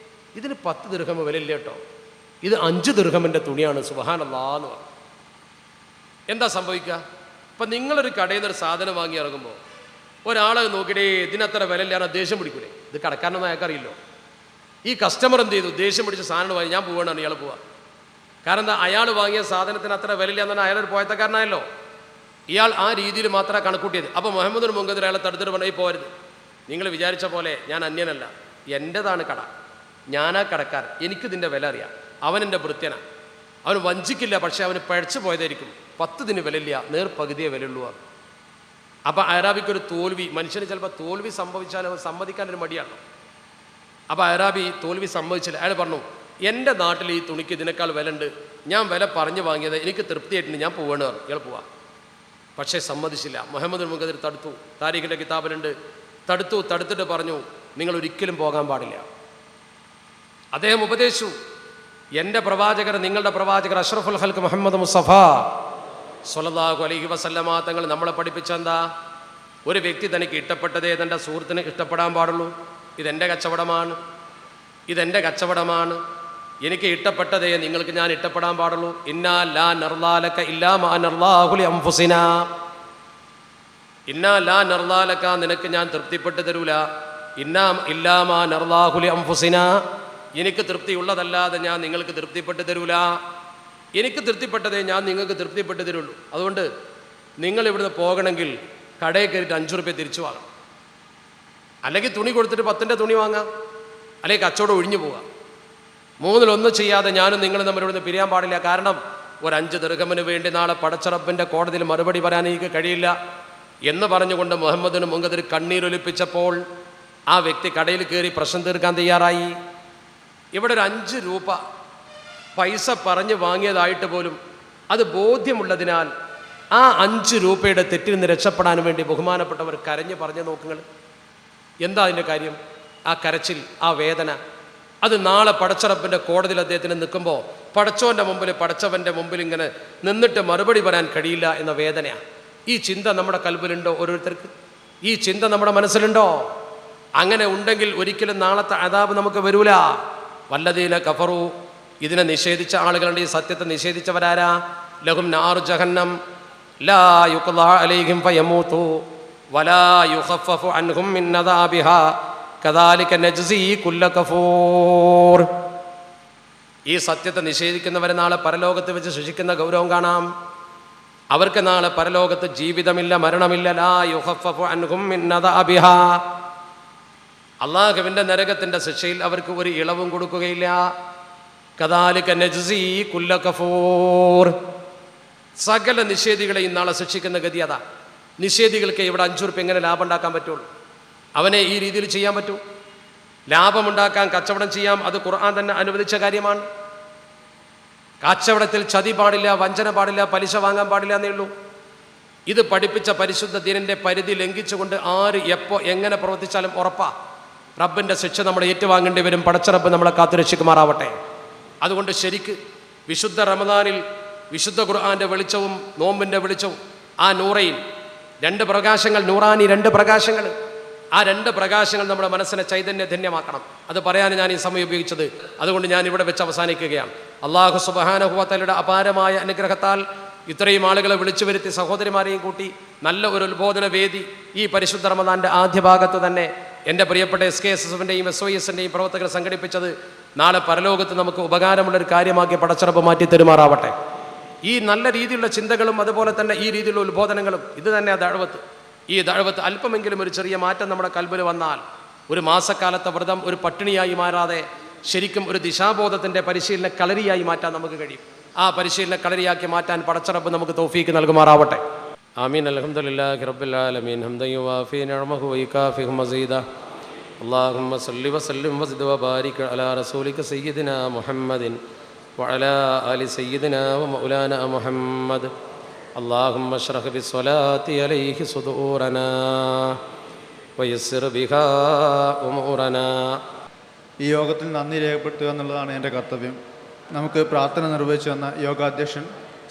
ഇതിന് 10 ദിർഹം വിലയില്ല കേട്ടോ, ഇത് 5 ദിർഹമിൻ്റെ തുണിയാണ്, സുബ്ഹാനല്ലാഹ് എന്ന് പറഞ്ഞു. എന്താ സംഭവിക്കുക? ഇപ്പം നിങ്ങളൊരു കടയിൽ നിന്ന് ഒരു സാധനം വാങ്ങി ഇറങ്ങുമ്പോൾ ഒരാളെ നോക്കിയിട്ടേ ഇതിനത്ര വിലയില്ലാതെ ദേഷ്യം പിടിക്കൂലേ? ഇത് കടക്കാരനൊന്നും അയാൾക്കറിയില്ലോ. ഈ കസ്റ്റമർ എന്ത് ചെയ്തു? ദേഷ്യം പിടിച്ച് സാധനം വാങ്ങി, ഞാൻ പോവുകയാണ്, ഇയാൾ പോവാ. കാരണം എന്താ? അയാൾ വാങ്ങിയ സാധനത്തിന് അത്ര വിലയില്ല എന്ന് പറഞ്ഞാൽ അയാളൊരു പോയത്തക്കാരനായല്ലോ. ഇയാൾ ആ രീതിയിൽ മാത്രമാണ് കണക്കൂട്ടിയത്. അപ്പോൾ മുഹമ്മദ് മുങ്കദിർ അയാളെ തടുത്തിട്ട് പറഞ്ഞു, പോരുത്, നിങ്ങൾ വിചാരിച്ച പോലെ ഞാൻ അന്യനല്ല, എൻ്റെതാണ് കട, ഞാനാ കടക്കാരൻ, എനിക്കിതിൻ്റെ വില അറിയാം. അവനെൻ്റെ ഭൃത്യനാണ്, അവൻ വഞ്ചിക്കില്ല, പക്ഷേ അവന് പഴച്ചു പോയതായിരിക്കും. 10 ദിന് വിലയില്ല, നേർപകുതിയെ വിലയുള്ളൂ. അപ്പം അയറാബിക്കൊരു തോൽവി, മനുഷ്യന് ചിലപ്പോൾ തോൽവി സംഭവിച്ചാൽ സമ്മതിക്കാനൊരു മടിയാണ്. അപ്പോൾ അയറാബി തോൽവി സംഭവിച്ചില്ല. അയാൾ പറഞ്ഞു, എൻ്റെ നാട്ടിൽ ഈ തുണിക്ക് ഇതിനേക്കാൾ വില ഉണ്ട്, ഞാൻ വില പറഞ്ഞു വാങ്ങിയത്, എനിക്ക് തൃപ്തിയായിട്ടുണ്ട്, ഞാൻ പോവാണ് പറഞ്ഞു. ഇയാൾ പോവാം. പക്ഷേ സമ്മതിച്ചില്ല. മുഹമ്മദ് മുഖദിർ തടുത്തു. താരീഖിൻ്റെ കിതാബിലുണ്ട്. തടുത്തിട്ട് പറഞ്ഞു, നിങ്ങൾ ഒരിക്കലും പോകാൻ പാടില്ല. അദ്ദേഹം ഉപദേശിച്ചു, എൻ്റെ പ്രവാചകർ, നിങ്ങളുടെ പ്രവാചകർ അഷ്റഫുൽ ഖൽഖ് മുഹമ്മദ് മുസ്തഫ സ്വല്ലല്ലാഹു അലൈഹി വസല്ലമ തങ്ങൾ നമ്മളെ പഠിപ്പിച്ച എന്താ? ഒരു വ്യക്തി തനിക്ക് ഇഷ്ടപ്പെട്ടതേ തൻ്റെ സുഹൃത്തിന് ഇഷ്ടപ്പെടാൻ പാടുള്ളൂ. ഇതെൻ്റെ കച്ചവടമാണ്, ഇതെൻ്റെ കച്ചവടമാണ്, എനിക്ക് ഇഷ്ടപ്പെട്ടതേ നിങ്ങൾക്ക് ഞാൻ ഇഷ്ടപ്പെടാൻ പാടുള്ളൂ. ഇന്നാ ലാ നർലാലക ഇല്ലാ മാ നർലാഹു ലി അൻഫുസിനാ, ഇന്നാ ലാ നർലാലക നിനക്ക് ഞാൻ തൃപ്തിപ്പെട്ട് തരൂല, ഇന്നാ ഇല്ലാ മാ നർലാഹു ലി അൻഫുസിനാ എനിക്ക് തൃപ്തിയുള്ളതല്ലാതെ ഞാൻ നിങ്ങൾക്ക് തൃപ്തിപ്പെട്ട് തരൂല, എനിക്ക് തൃപ്തിപ്പെട്ടതേ ഞാൻ നിങ്ങൾക്ക് തൃപ്തിപ്പെട്ട് തരുള്ളൂ. അതുകൊണ്ട് നിങ്ങൾ ഇവിടുന്ന് പോകണമെങ്കിൽ കടയിൽ കയറിയിട്ട് 5 റുപ്യ തിരിച്ചു വാങ്ങാം, അല്ലെങ്കിൽ തുണി കൊടുത്തിട്ട് 10ൻ്റെ തുണി വാങ്ങാം, അല്ലെങ്കിൽ കച്ചവടം ഒഴിഞ്ഞു പോകാം. മൂന്നിലൊന്നും ചെയ്യാതെ ഞാനും നിങ്ങളും തമ്മിൽ ഇവിടുന്ന് പിരിയാൻ പാടില്ല. കാരണം ഒരു 5 ദിർഹമിന് വേണ്ടി നാളെ പടച്ചറബിൻ്റെ കോടതിയിൽ മറുപടി പറയാൻ എനിക്ക് കഴിയില്ല എന്ന് പറഞ്ഞുകൊണ്ട് മുഹമ്മദിന് മുഖദിർ കണ്ണീരൊലിപ്പിച്ചപ്പോൾ ആ വ്യക്തി കടയിൽ കയറി പ്രശ്നം തീർക്കാൻ തയ്യാറായി. ഇവിടെ ഒരു 5 രൂപ പൈസ പറഞ്ഞ് വാങ്ങിയതായിട്ട് പോലും അത് ബോധ്യമുള്ളതിനാൽ ആ 5 രൂപയുടെ തെറ്റിൽ നിന്ന് രക്ഷപ്പെടാൻ വേണ്ടി ബഹുമാനപ്പെട്ടവർ കരഞ്ഞ് പറഞ്ഞു നോക്കുങ്ങൾ. എന്താ അതിൻ്റെ കാര്യം? ആ കരച്ചിൽ, ആ വേദന, അത് നാളെ പടച്ചറബിൻ്റെ കോടതിയിൽ അദ്ദേഹത്തിന് നിൽക്കുമ്പോൾ പടച്ചോൻ്റെ മുമ്പിൽ, പടച്ചവൻ്റെ മുമ്പിൽ ഇങ്ങനെ നിന്നിട്ട് മറുപടി പറയാൻ കഴിയില്ല എന്ന വേദനയാണ്. ഈ ചിന്ത നമ്മുടെ കൽബിലുണ്ടോ ഓരോരുത്തർക്ക്? ഈ ചിന്ത നമ്മുടെ മനസ്സിലുണ്ടോ? അങ്ങനെ ഉണ്ടെങ്കിൽ ഒരിക്കലും നാളത്തെ അദാബ് നമുക്ക് വരൂല. വല്ലദീന കഫറു, ഇതിനെ നിഷേധിച്ച ആളുകളുണ്ട്. ഈ സത്യത്തെ നിഷേധിച്ചവരാരാ? ലഹും നാറു ജഹന്നം ലാ യുഖ്ളാ അലൈഹിം ഫയമൂതു വലാ യുഖഫഫു അൻഹും മിൻ അദാബിഹാ കദാലിക നജ്സി കുല്ല കഫൂർ. ഈ സത്യത്തെ നിഷേധിക്കുന്നവരെ നാളെ പരലോകത്ത് വെച്ച് ശിക്ഷിക്കുന്ന ഗൗരവം കാണാം. അവർക്ക് നാളെ പരലോകത്ത് ജീവിതമില്ല, മരണമില്ല. ലാ യുഖഫഫു അൻഹും മിൻ അദാബിഹാ, അള്ളാഹുവിൻ്റെ നരകത്തിൻ്റെ ശിക്ഷയിൽ അവർക്ക് ഒരു ഇളവും കൊടുക്കുകയില്ല. കദാലിക നജ്സി കുല്ല കഫൂർ. സകല നിഷേധികളെയും നാളെ ശിക്ഷിക്കുന്ന ഗതി അതാ. നിഷേധികൾക്ക് ഇവിടെ 5 റുപ്യ എങ്ങനെ ലാഭം ഉണ്ടാക്കാൻ പറ്റുള്ളൂ? അവനെ ഈ രീതിയിൽ ചെയ്യാൻ പറ്റൂ? ലാഭമുണ്ടാക്കാൻ കച്ചവടം ചെയ്യാം, അത് ഖുർആൻ തന്നെ അനുവദിച്ച കാര്യമാണ്. കച്ചവടത്തിൽ ചതി പാടില്ല, വഞ്ചന പാടില്ല, പലിശ വാങ്ങാൻ പാടില്ല എന്നേ ഉള്ളൂ. ഇത് പഠിപ്പിച്ച പരിശുദ്ധ ദീനിൻ്റെ പരിധി ലംഘിച്ചുകൊണ്ട് ആര് എപ്പോൾ എങ്ങനെ പ്രവർത്തിച്ചാലും ഉറപ്പാ റബ്ബിൻ്റെ ശിക്ഷ നമ്മൾ ഏറ്റുവാങ്ങേണ്ടി വരും. പടച്ചറബ്ബ് നമ്മളെ കാത്തുരക്ഷിക്കുമാറാവട്ടെ. അതുകൊണ്ട് ശരിക്ക് വിശുദ്ധ റമദാനിൽ വിശുദ്ധ ഖുർആൻ്റെ വെളിച്ചവും നോമ്പിൻ്റെ വെളിച്ചവും, ആ നൂറൈൻ 2 പ്രകാശങ്ങൾ, നൂറാനി 2 പ്രകാശങ്ങൾ, ആ 2 പ്രകാശങ്ങൾ നമ്മുടെ മനസ്സിനെ ചൈതന്യധന്യമാക്കണം. അത് പറയാൻ ഞാൻ ഈ സമയം ഉപയോഗിച്ചത്. അതുകൊണ്ട് ഞാൻ ഇവിടെ വെച്ച് അവസാനിക്കുകയാണ്. അല്ലാഹു സുബ്ഹാനഹു വ തആലയുടെ അപാരമായ അനുഗ്രഹത്താൽ ഇത്രയും ആളുകളെ വിളിച്ചു വരുത്തി, സഹോദരിമാരെയും കൂട്ടി നല്ല ഒരു ഉത്ബോധന വേദി ഈ പരിശുദ്ധ റമദാൻ്റെ ആദ്യ ഭാഗത്ത് തന്നെ എൻ്റെ പ്രിയപ്പെട്ട SKSSFിൻ്റെയും SOESൻ്റെയും പ്രവർത്തകർ സംഘടിപ്പിച്ചത് നാളെ പരലോകത്ത് നമുക്ക് ഉപകാരമുള്ളൊരു കാര്യമാക്കി പടച്ചറബ് മാറ്റി തരുമാറാവട്ടെ. ഈ നല്ല രീതിയിലുള്ള ചിന്തകളും അതുപോലെ തന്നെ ഈ രീതിയിലുള്ള ഉത്ബോധനങ്ങളും ഇത് തന്നെ ദഅവത്ത്. ഈ ദഅവത്ത് അല്പമെങ്കിലും ഒരു ചെറിയ മാറ്റം നമ്മുടെ കൽബിൽ വന്നാൽ ഒരു മാസക്കാലത്തെ വ്രതം ഒരു പട്ടിണിയായി മാറാതെ ശരിക്കും ഒരു ദിശാബോധത്തിൻ്റെ പരിശീലന കളരിയായി മാറ്റാൻ നമുക്ക് കഴിയും. ആ പരിശീലന കളരിയാക്കി മാറ്റാൻ പടച്ചറബ് നമുക്ക് തൗഫീക്ക് നൽകുമാറാവട്ടെ. ആമീൻ. അൽഹംദുലില്ലാഹി റബ്ബിൽ ആലമീൻ ഹംദൻ യുവാഫി നിഅമഹു വയുകാഫി മസീദ. അല്ലാഹുമ്മ സല്ലി വസല്ലിം വസിദ് വബാരിക് അലാ റസൂലിക സയ്യിദിനാ മുഹമ്മദിൻ വഅലാ ആലി സയ്യിദിനാ വമൗലാനാ മുഹമ്മദ്. അല്ലാഹുമ്മ അശ്റഹ് ബിസ്സലാത്തി അലൈഹി സുദൂറനാ വയസ്സിർ ബിഹാ ഉമൂറനാ. ഈ യോഗത്തിൽ നന്ദി രേഖപ്പെടുത്തുക എന്നുള്ളതാണ് എൻ്റെ കർത്തവ്യം. നമുക്ക് പ്രാർത്ഥന നിർവഹിച്ചു തന്ന യോഗാധ്യക്ഷൻ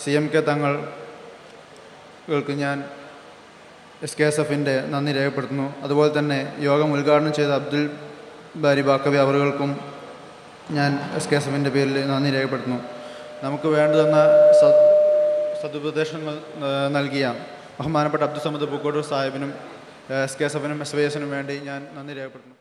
CMK തങ്ങൾക്ക് ഞാൻ SKSFിൻ്റെ നന്ദി രേഖപ്പെടുത്തുന്നു. അതുപോലെ തന്നെ യോഗം ഉദ്ഘാടനം ചെയ്ത അബ്ദുൽ ബാരി ബാക്കവി അവർക്കും ഞാൻ SKSFിൻ്റെ പേരിൽ നന്ദി രേഖപ്പെടുത്തുന്നു. നമുക്ക് വേണ്ടുവന്ന സതുപദേശങ്ങൾ നൽകിയ ബഹുമാനപ്പെട്ട അബ്ദുൽ സമദ് പൂക്കോട്ടൂർ സാഹിബിനും SKSFിനും SYSനും വേണ്ടി ഞാൻ നന്ദി രേഖപ്പെടുത്തുന്നു.